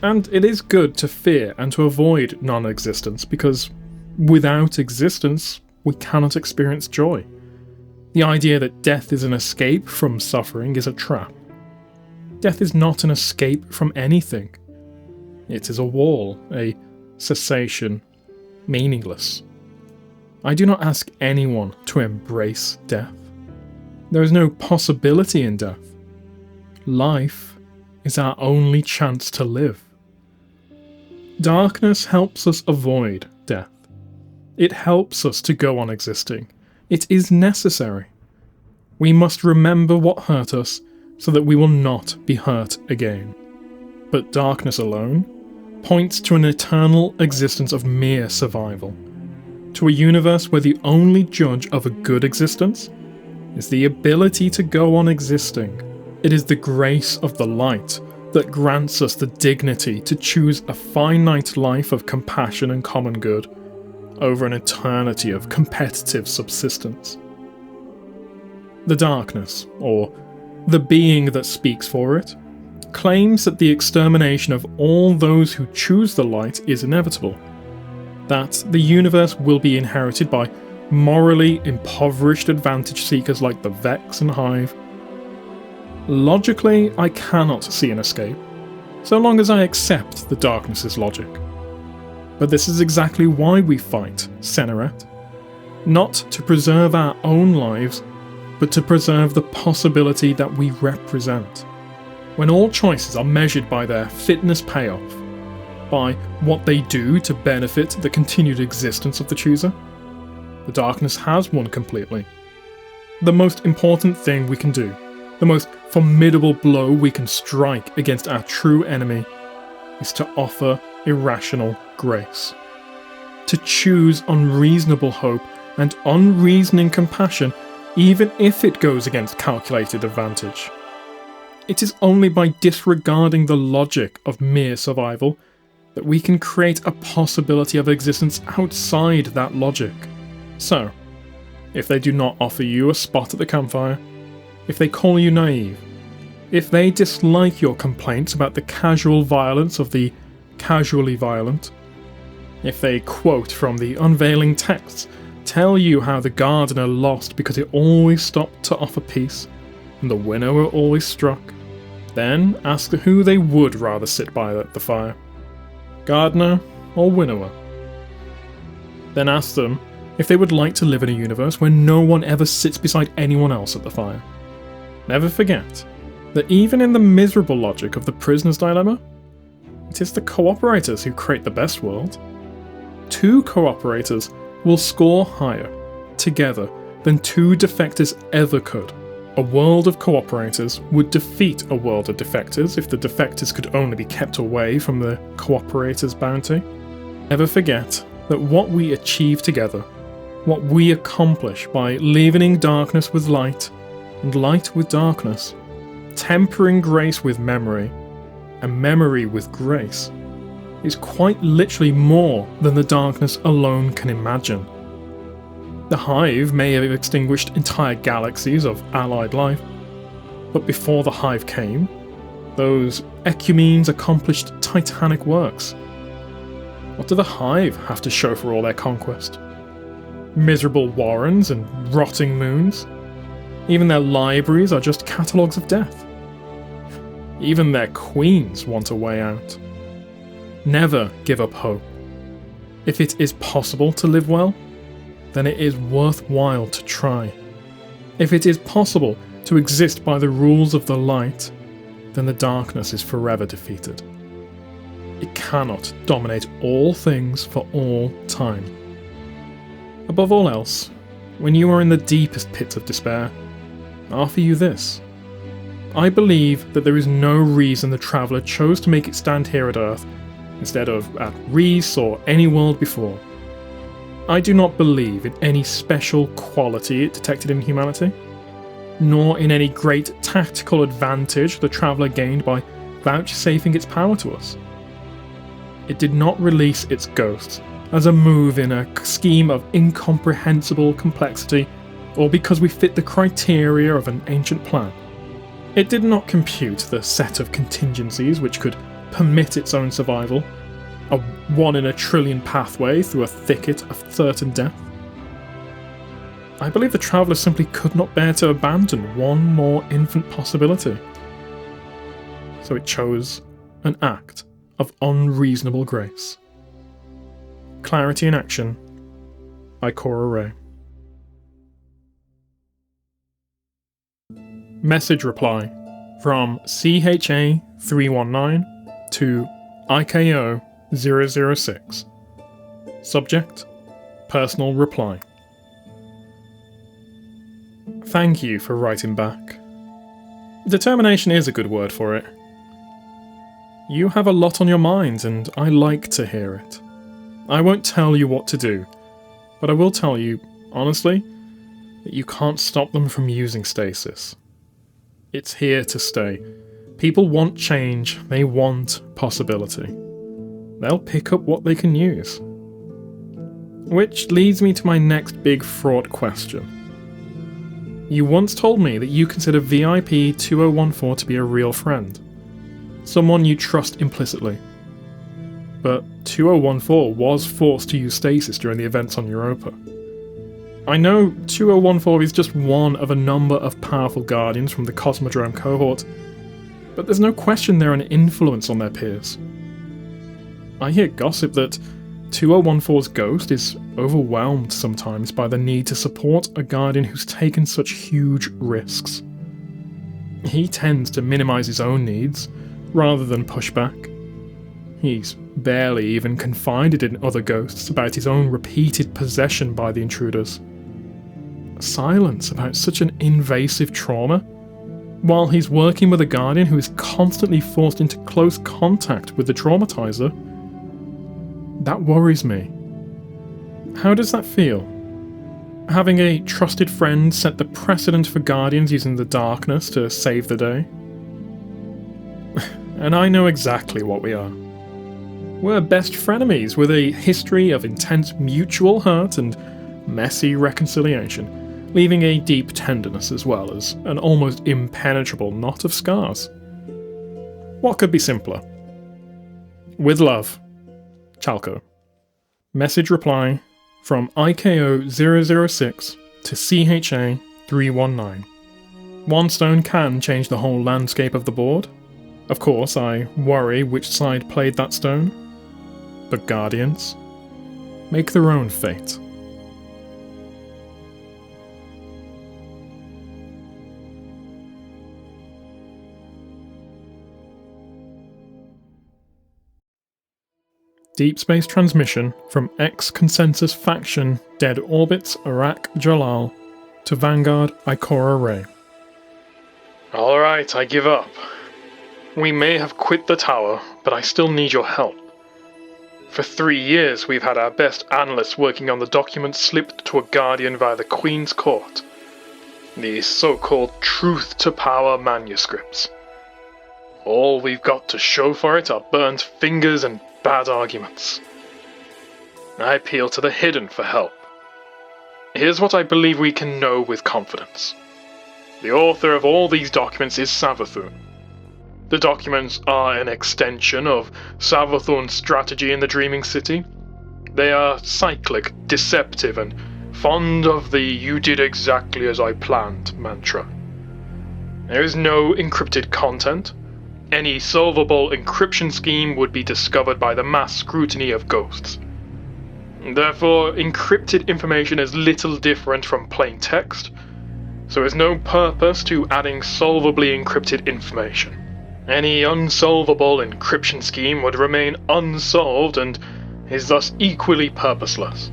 And it is good to fear and to avoid non-existence because without existence, we cannot experience joy. The idea that death is an escape from suffering is a trap. Death is not an escape from anything. It is a wall, a cessation, meaningless. I do not ask anyone to embrace death. There is no possibility in death. Life is our only chance to live. Darkness helps us avoid death. It helps us to go on existing. It is necessary. We must remember what hurt us, so that we will not be hurt again. But darkness alone points to an eternal existence of mere survival, to a universe where the only judge of a good existence is the ability to go on existing. It is the grace of the light that grants us the dignity to choose a finite life of compassion and common good over an eternity of competitive subsistence. The darkness, or the being that speaks for it, claims that the extermination of all those who choose the light is inevitable, that the universe will be inherited by morally impoverished advantage seekers like the Vex and Hive. Logically, I cannot see an escape, so long as I accept the darkness's logic. But this is exactly why we fight Sen-Aret. Not to preserve our own lives, but to preserve the possibility that we represent. When all choices are measured by their fitness payoff, by what they do to benefit the continued existence of the chooser, the darkness has won completely. The most important thing we can do, the most formidable blow we can strike against our true enemy, is to offer irrational grace. To choose unreasonable hope and unreasoning compassion, even if it goes against calculated advantage. It is only by disregarding the logic of mere survival that we can create a possibility of existence outside that logic. So, if they do not offer you a spot at the campfire, if they call you naive, if they dislike your complaints about the casual violence of the casually violent, if they quote from the unveiling texts, tell you how the gardener lost because it always stopped to offer peace, and the winnower always struck, then ask who they would rather sit by at the fire, gardener or winnower. Then ask them if they would like to live in a universe where no one ever sits beside anyone else at the fire. Never forget that even in the miserable logic of the prisoner's dilemma, it is the cooperators who create the best world. Two cooperators will score higher, together, than two defectors ever could. A world of cooperators would defeat a world of defectors if the defectors could only be kept away from the cooperators' bounty. Never forget that what we achieve together, what we accomplish by leavening darkness with light, and light with darkness, tempering grace with memory, and memory with grace, is quite literally more than the darkness alone can imagine. The Hive may have extinguished entire galaxies of allied life, but before the Hive came, those ecumenes accomplished titanic works. What do the Hive have to show for all their conquest? Miserable warrens and rotting moons? Even their libraries are just catalogues of death. Even their queens want a way out. Never give up hope. If it is possible to live well, then it is worthwhile to try. If it is possible to exist by the rules of the light, then the darkness is forever defeated. It cannot dominate all things for all time. Above all else, when you are in the deepest pits of despair, I offer you this. I believe that there is no reason the Traveller chose to make it stand here at Earth instead of at Reese or any world before. I do not believe in any special quality it detected in humanity, nor in any great tactical advantage the Traveller gained by vouchsafing its power to us. It did not release its ghosts as a move in a scheme of incomprehensible complexity, or because we fit the criteria of an ancient plan. It did not compute the set of contingencies which could permit its own survival, a 1 in a trillion pathway through a thicket of certain death. I believe the Traveller simply could not bear to abandon one more infant possibility. So it chose an act of unreasonable grace. Clarity in action, Ikora. Message reply from CHA319 to IKO006. Subject: personal reply. Thank you for writing back. Determination is a good word for it. You have a lot on your mind, and I like to hear it. I won't tell you what to do, but I will tell you, honestly, that you can't stop them from using Stasis. It's here to stay. People want change, they want possibility. They'll pick up what they can use. Which leads me to my next big fraught question. You once told me that you consider VIP 2014 to be a real friend. Someone you trust implicitly. But 2014 was forced to use Stasis during the events on Europa. I know 2014 is just one of a number of powerful Guardians from the Cosmodrome cohort, but there's no question they're an influence on their peers. I hear gossip that 2014's ghost is overwhelmed sometimes by the need to support a Guardian who's taken such huge risks. He tends to minimise his own needs, rather than push back. He's barely even confided in other ghosts about his own repeated possession by the intruders. Silence about such an invasive trauma, while he's working with a Guardian who is constantly forced into close contact with the traumatizer. That worries me. How does that feel? Having a trusted friend set the precedent for Guardians using the darkness to save the day? And I know exactly what we are. We're best frenemies with a history of intense mutual hurt and messy reconciliation, leaving a deep tenderness as well as an almost impenetrable knot of scars. What could be simpler? With love, Chalco. Message reply from IKO006 to CHA319. One stone can change the whole landscape of the board. Of course, I worry which side played that stone. But Guardians make their own fate. Deep space transmission from X-Consensus faction Dead Orbits Iraq Jalal to Vanguard Ikora Ray. Alright, I give up. We may have quit the tower, but I still need your help. For 3 years we've had our best analysts working on the documents slipped to a Guardian via the Queen's Court. These so-called Truth to Power manuscripts. All we've got to show for it are burnt fingers and bad arguments. I appeal to the Hidden for help. Here's what I believe we can know with confidence. The author of all these documents is Savathun. The documents are an extension of Savathun's strategy in the Dreaming City. They are cyclic, deceptive, and fond of the "you did exactly as I planned" mantra. There is no encrypted content. Any solvable encryption scheme would be discovered by the mass scrutiny of ghosts. Therefore, encrypted information is little different from plain text, so there's no purpose to adding solvably encrypted information. Any unsolvable encryption scheme would remain unsolved and is thus equally purposeless.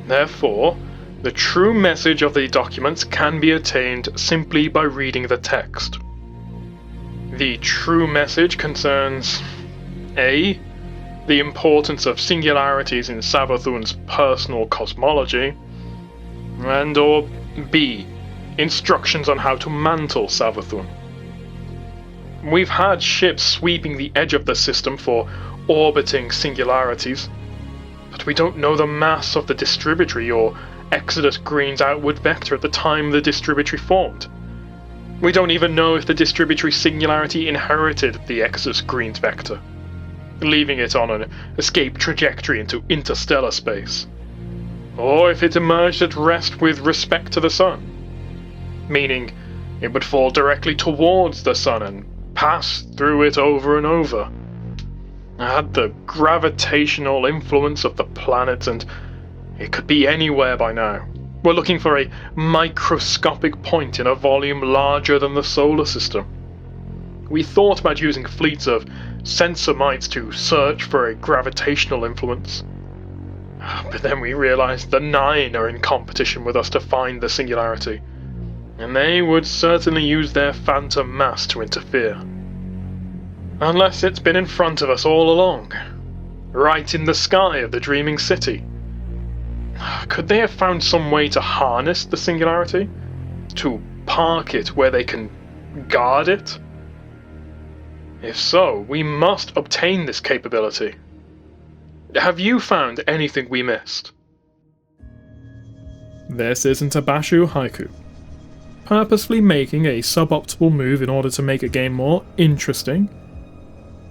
Therefore, the true message of the documents can be attained simply by reading the text. The true message concerns A. The importance of singularities in Savathun's personal cosmology, and or B. Instructions on how to mantle Savathun. We've had ships sweeping the edge of the system for orbiting singularities, but we don't know the mass of the distributary or Exodus Green's outward vector at the time the distributary formed. We don't even know if the distributary singularity inherited the Exodus Green's vector, leaving it on an escape trajectory into interstellar space, or if it emerged at rest with respect to the Sun, meaning it would fall directly towards the Sun and pass through it over and over. Had the gravitational influence of the planet, and it could be anywhere by now. We're looking for a microscopic point in a volume larger than the solar system. We thought about using fleets of sensor mites to search for a gravitational influence. But then we realized the 9 are in competition with us to find the singularity. and they would certainly use their phantom mass to interfere. Unless it's been in front of us all along, right in the sky of the dreaming city. Could they have found some way to harness the singularity? To park it where they can guard it? If so, we must obtain this capability. Have you found anything we missed? This isn't a Bashu haiku. Purposefully making a suboptimal move in order to make a game more interesting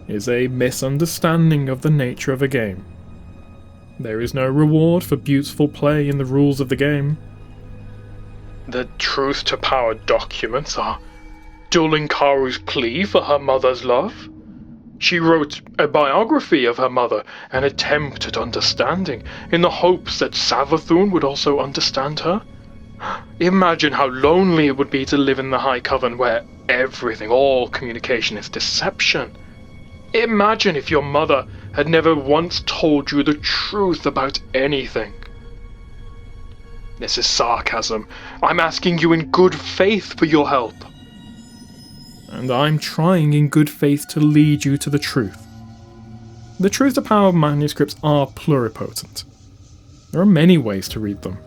is a misunderstanding of the nature of a game. There is no reward for beautiful play in the rules of the game. The truth to power documents are Dulinkaru's plea for her mother's love. She wrote a biography of her mother, an attempt at understanding, in the hopes that Savathun would also understand her. Imagine how lonely it would be to live in the High Coven where everything, all communication is deception. Imagine if your mother had never once told you the truth about anything. This is sarcasm. I'm asking you in good faith for your help. And I'm trying in good faith to lead you to the truth. The truth to power manuscripts are pluripotent. There are many ways to read them.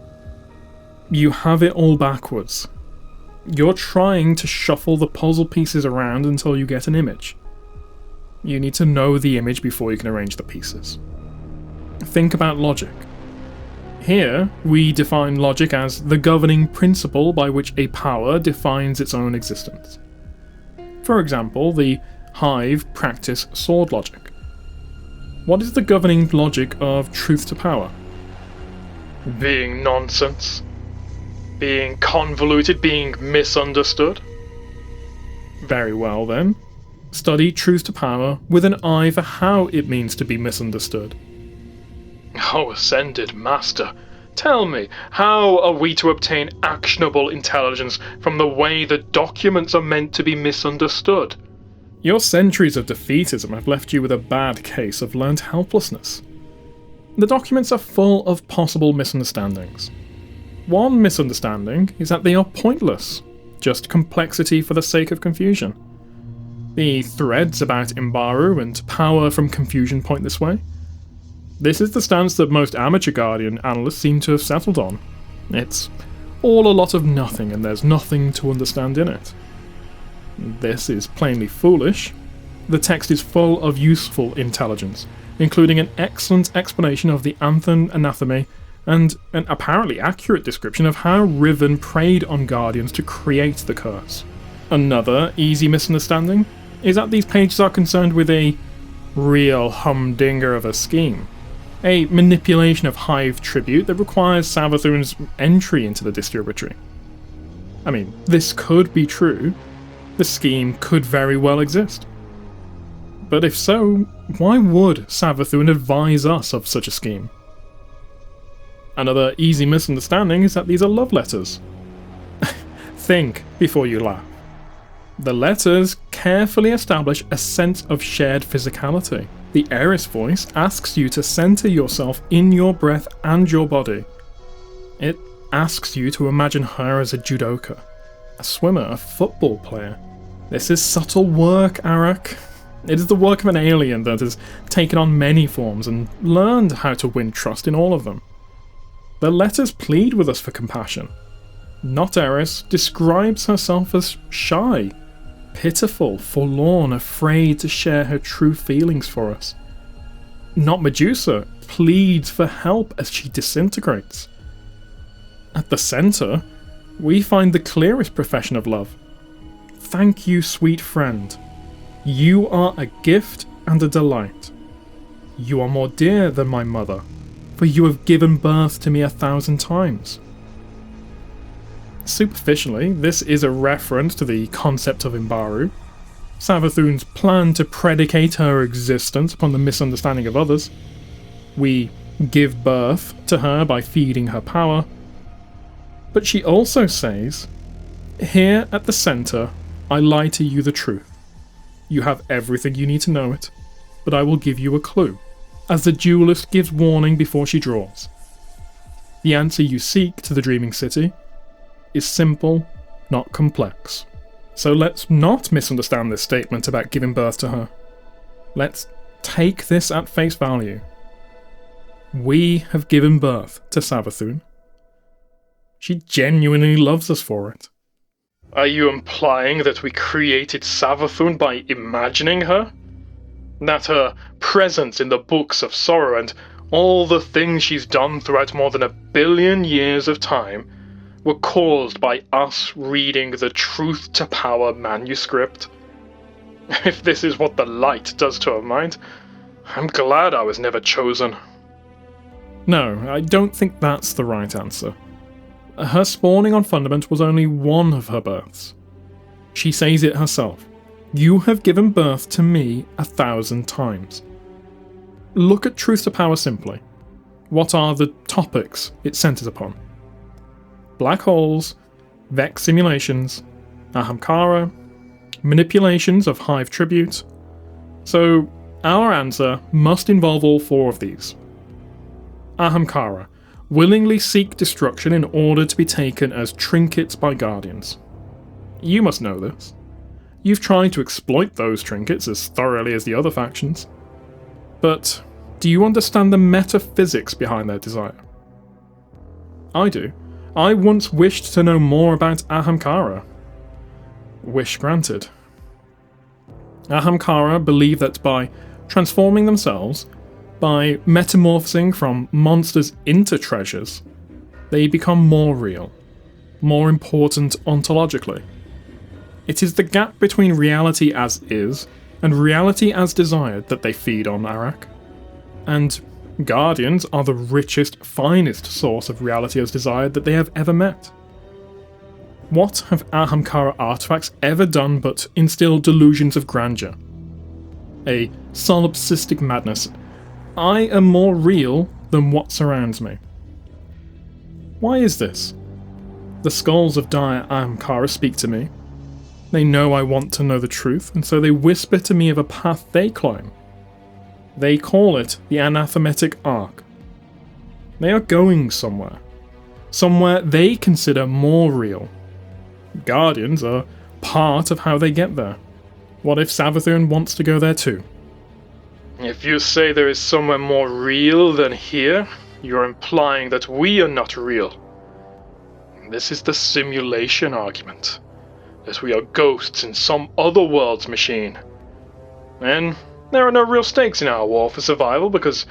You have it all backwards. You're trying to shuffle the puzzle pieces around until you get an image. You need to know the image before you can arrange the pieces. Think about logic. Here, we define logic as the governing principle by which a power defines its own existence. For example, the Hive practice sword logic. What is the governing logic of truth to power? Being nonsense. Being convoluted, being misunderstood. Very well then. Study truth to power with an eye for how it means to be misunderstood. Oh, Ascended Master, tell me, how are we to obtain actionable intelligence from the way the documents are meant to be misunderstood? Your centuries of defeatism have left you with a bad case of learned helplessness. The documents are full of possible misunderstandings. One misunderstanding is that they are pointless, just complexity for the sake of confusion. The threads about Imbaru and power from confusion point this way. This is the stance that most amateur Guardian analysts seem to have settled on. It's all a lot of nothing and there's nothing to understand in it. This is plainly foolish. The text is full of useful intelligence, including an excellent explanation of the Anthem Anatheme and an apparently accurate description of how Riven preyed on Guardians to create the curse. Another easy misunderstanding is that these pages are concerned with a real humdinger of a scheme. A manipulation of Hive tribute that requires Savathun's entry into the distributary. I mean, this could be true. The scheme could very well exist. But if so, why would Savathun advise us of such a scheme? Another easy misunderstanding is that these are love letters. Think before you laugh. The letters carefully establish a sense of shared physicality. The Eris voice asks you to center yourself in your breath and your body. It asks you to imagine her as a judoka, a swimmer, a football player. This is subtle work, Arak. It is the work of an alien that has taken on many forms and learned how to win trust in all of them. The letters plead with us for compassion. Not Eris describes herself as shy, pitiful, forlorn, afraid to share her true feelings for us. Not Medusa pleads for help as she disintegrates. At the center, we find the clearest profession of love. Thank you, sweet friend. You are a gift and a delight. You are more dear than my mother, for you have given birth to me 1,000 times. Superficially, this is a reference to the concept of Imbaru, Savathun's plan to predicate her existence upon the misunderstanding of others. We give birth to her by feeding her power. But she also says, here at the center, I lie to you the truth. You have everything you need to know it, but I will give you a clue, as the duelist gives warning before she draws. The answer you seek to the Dreaming City is simple not complex. So let's not misunderstand this statement about giving birth to her. Let's take this at face value. We have given birth to Savathun. She genuinely loves us for it. Are you implying that we created Savathun by imagining her? That her presence in the Books of Sorrow and all the things she's done throughout more than 1 billion years of time were caused by us reading the Truth to Power manuscript? If this is what the light does to her mind, I'm glad I was never chosen. No, I don't think that's the right answer. Her spawning on Fundament was only one of her births. She says it herself. You have given birth to me 1,000 times. Look at Truth to Power simply. What are the topics it centers upon? Black holes, Vex simulations, Ahamkara, manipulations of Hive tribute. So, our answer must involve all 4 of these. Ahamkara willingly seek destruction in order to be taken as trinkets by Guardians. You must know this. You've tried to exploit those trinkets as thoroughly as the other factions. But do you understand the metaphysics behind their desire? I do. I once wished to know more about Ahamkara. Wish granted. Ahamkara believe that by transforming themselves, by metamorphosing from monsters into treasures, they become more real, more important ontologically. It is the gap between reality as is and reality as desired that they feed on Arak. And Guardians are the richest, finest source of reality as desired that they have ever met. What have Ahamkara artifacts ever done but instill delusions of grandeur? A solipsistic madness. I am more real than what surrounds me. Why is this? The skulls of dire Ahamkara speak to me. They know I want to know the truth, and so they whisper to me of a path they climb. They call it the anathematic arc. They are going somewhere. Somewhere they consider more real. Guardians are part of how they get there. What if Savathun wants to go there too? If you say there is somewhere more real than here, you're implying that we are not real. This is the simulation argument. That we are ghosts in some other world's machine. And there are no real stakes in our war for survival because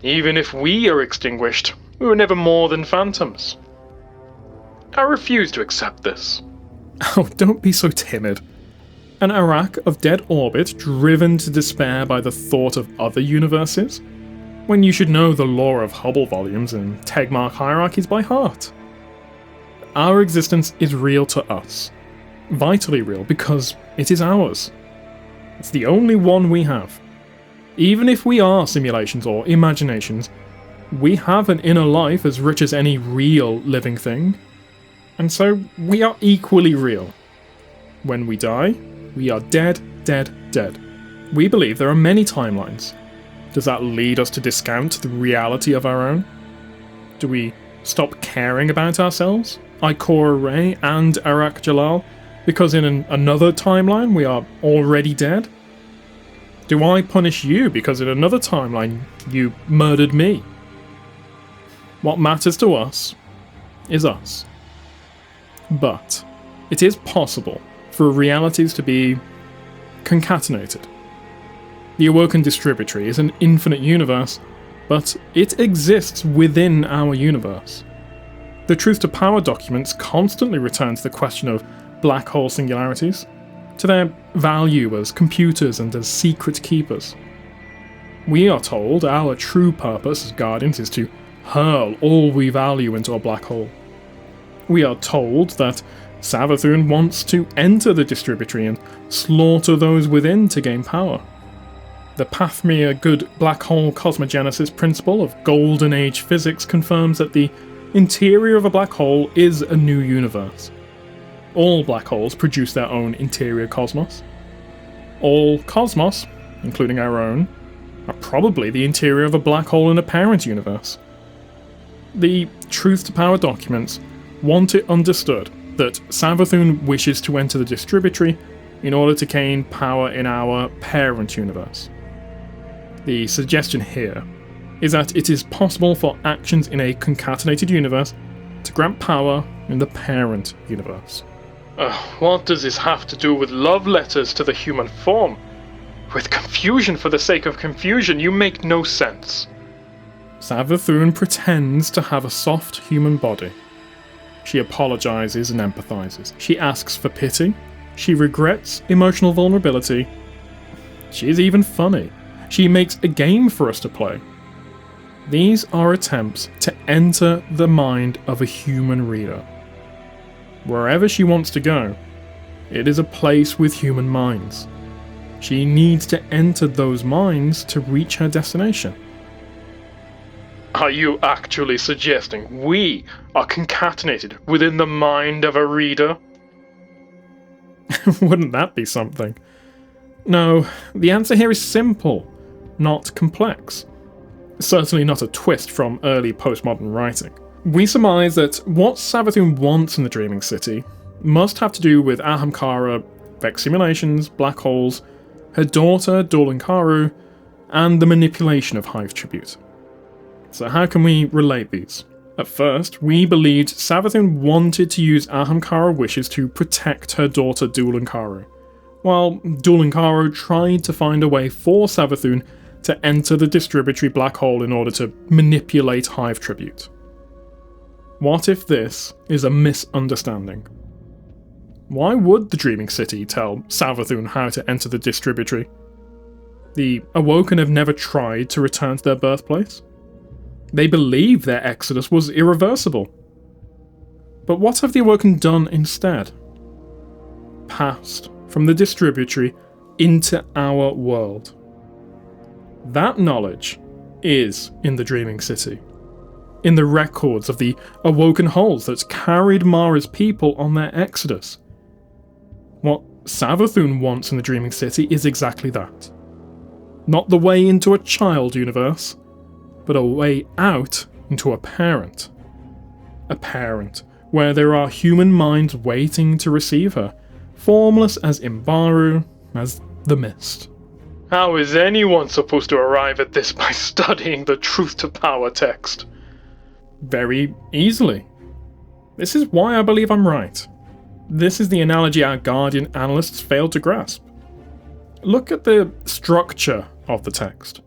even if we are extinguished, we were never more than phantoms. I refuse to accept this. Oh, don't be so timid. An Arak of dead orbit driven to despair by the thought of other universes? When you should know the lore of Hubble volumes and Tegmark hierarchies by heart. Our existence is real to us. Vitally real because it is ours. It's the only one we have. Even if we are simulations or imaginations, we have an inner life as rich as any real living thing. And so we are equally real. When we die, we are dead, dead, dead. We believe there are many timelines. Does that lead us to discount the reality of our own? Do we stop caring about ourselves, Ikora Ray and Arak Jalal, because in another timeline we are already dead? Do I punish you because in another timeline you murdered me? What matters to us is us. But it is possible for realities to be concatenated. The Awoken Distributary is an infinite universe, but it exists within our universe. The Truth to Power documents constantly return to the question of black hole singularities, to their value as computers and as secret keepers. We are told our true purpose as Guardians is to hurl all we value into a black hole. We are told that Savathun wants to enter the Distributary and slaughter those within to gain power. The Pathmere good black hole cosmogenesis principle of Golden Age physics confirms that the interior of a black hole is a new universe. All black holes produce their own interior cosmos. All cosmos, including our own, are probably the interior of a black hole in a parent universe. The Truth to Power documents want it understood that Savathun wishes to enter the distributary in order to gain power in our parent universe. The suggestion here is that it is possible for actions in a concatenated universe to grant power in the parent universe. What does this have to do with love letters to the human form? With confusion for the sake of confusion, you make no sense. Savathun pretends to have a soft human body. She apologizes and empathizes. She asks for pity. She regrets emotional vulnerability. She is even funny. She makes a game for us to play. These are attempts to enter the mind of a human reader. Wherever she wants to go, it is a place with human minds. She needs to enter those minds to reach her destination. Are you actually suggesting we are concatenated within the mind of a reader? Wouldn't that be something? No, the answer here is simple, not complex. Certainly not a twist from early postmodern writing. We surmise that what Savathun wants in the Dreaming City must have to do with Ahamkara, Vex simulations, black holes, her daughter, Dulankaru, and the manipulation of Hive Tribute. So how can we relate these? At first, we believed Savathun wanted to use Ahamkara wishes to protect her daughter Dulankaru, while Dulankaru tried to find a way for Savathun to enter the distributary black hole in order to manipulate Hive Tribute. What if this is a misunderstanding? Why would the Dreaming City tell Savathun how to enter the distributary? The Awoken have never tried to return to their birthplace. They believe their exodus was irreversible. But what have the Awoken done instead? Passed from the distributary into our world. That knowledge is in the Dreaming City, in the records of the Awoken Holes that carried Mara's people on their exodus. What Savathun wants in the Dreaming City is exactly that. Not the way into a child universe, but a way out into a parent. A parent where there are human minds waiting to receive her, formless as Imbaru, as the Mist. How is anyone supposed to arrive at this by studying the Truth to Power text? Very easily. This is why I believe I'm right. This is the analogy our Guardian analysts failed to grasp. Look at the structure of the text.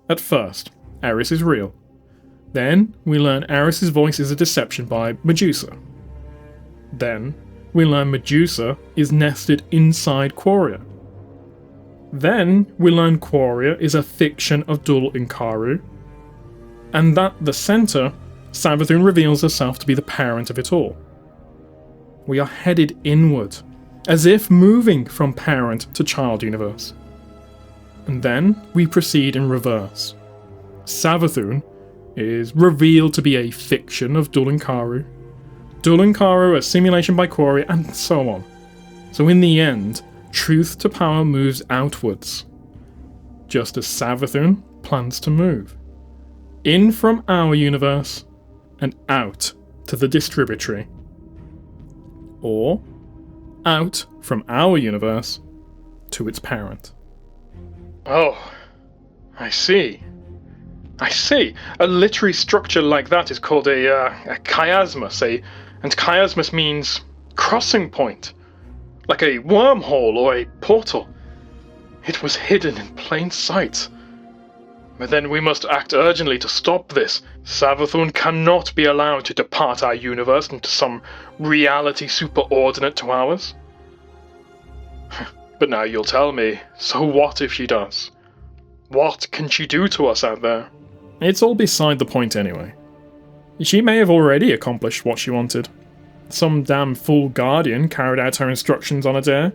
At first, Eris is real. Then, we learn Eris's voice is a deception by Medusa. Then, we learn Medusa is nested inside Quoria. Then, we learn Quoria is a fiction of Dul Inkaru, and that the center, Savathun reveals herself to be the parent of it all. We are headed inward, as if moving from parent to child universe. And then we proceed in reverse. Savathun is revealed to be a fiction of Dulankaru, Dulankaru a simulation by Quoria, and so on. So in the end, Truth to Power moves outwards, just as Savathun plans to move. In from our universe, and out to the distributary. Or, out from our universe to its parent. Oh, I see. A literary structure like that is called a chiasmus, and chiasmus means crossing point, like a wormhole or a portal. It was hidden in plain sight. But then we must act urgently to stop this. Savathun cannot be allowed to depart our universe into some reality superordinate to ours. But now you'll tell me, so what if she does? What can she do to us out there? It's all beside the point anyway. She may have already accomplished what she wanted. Some damn fool guardian carried out her instructions on a dare.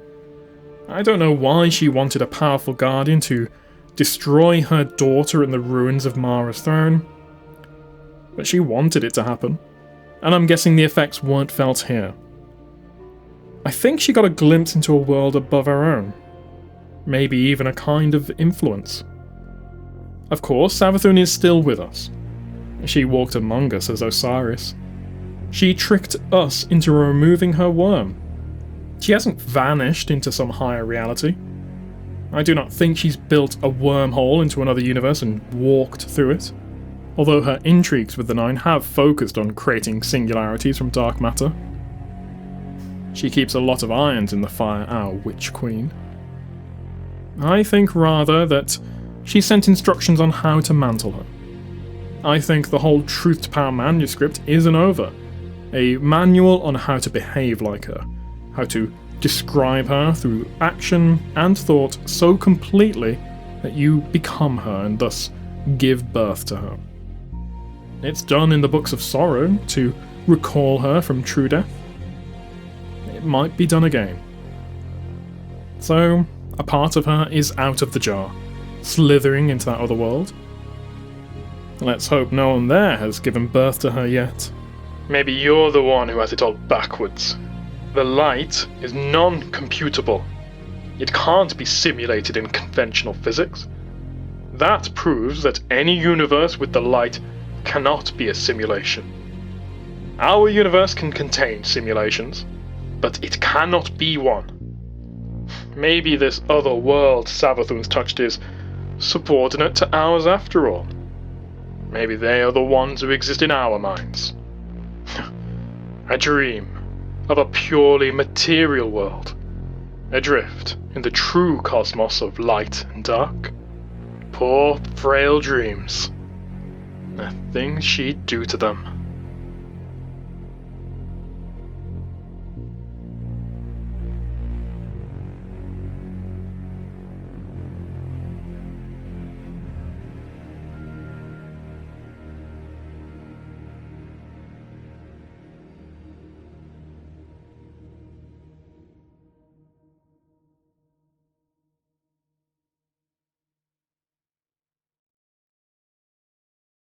I don't know why she wanted a powerful guardian to destroy her daughter in the ruins of Mara's throne. But she wanted it to happen, and I'm guessing the effects weren't felt here. I think she got a glimpse into a world above her own. Maybe even a kind of influence. Of course, Savathun is still with us. She walked among us as Osiris. She tricked us into removing her worm. She hasn't vanished into some higher reality. I do not think she's built a wormhole into another universe and walked through it, although her intrigues with the Nine have focused on creating singularities from dark matter. She keeps a lot of irons in the fire, our Witch Queen. I think rather that she sent instructions on how to mantle her. I think the whole Truth to Power manuscript isn't over. A manual on how to behave like her, how to describe her through action and thought so completely that you become her and thus give birth to her. It's done in the Books of Sorrow to recall her from true death. It might be done again. So, a part of her is out of the jar, slithering into that other world. Let's hope no one there has given birth to her yet. Maybe you're the one who has it all backwards. The light is non-computable. It can't be simulated in conventional physics. That proves that any universe with the light cannot be a simulation. Our universe can contain simulations, but it cannot be one. Maybe this other world Savathun's touched is subordinate to ours after all. Maybe they are the ones who exist in our minds. I dream of a purely material world, adrift in the true cosmos of light and dark. Poor, frail dreams. The things she'd do to them.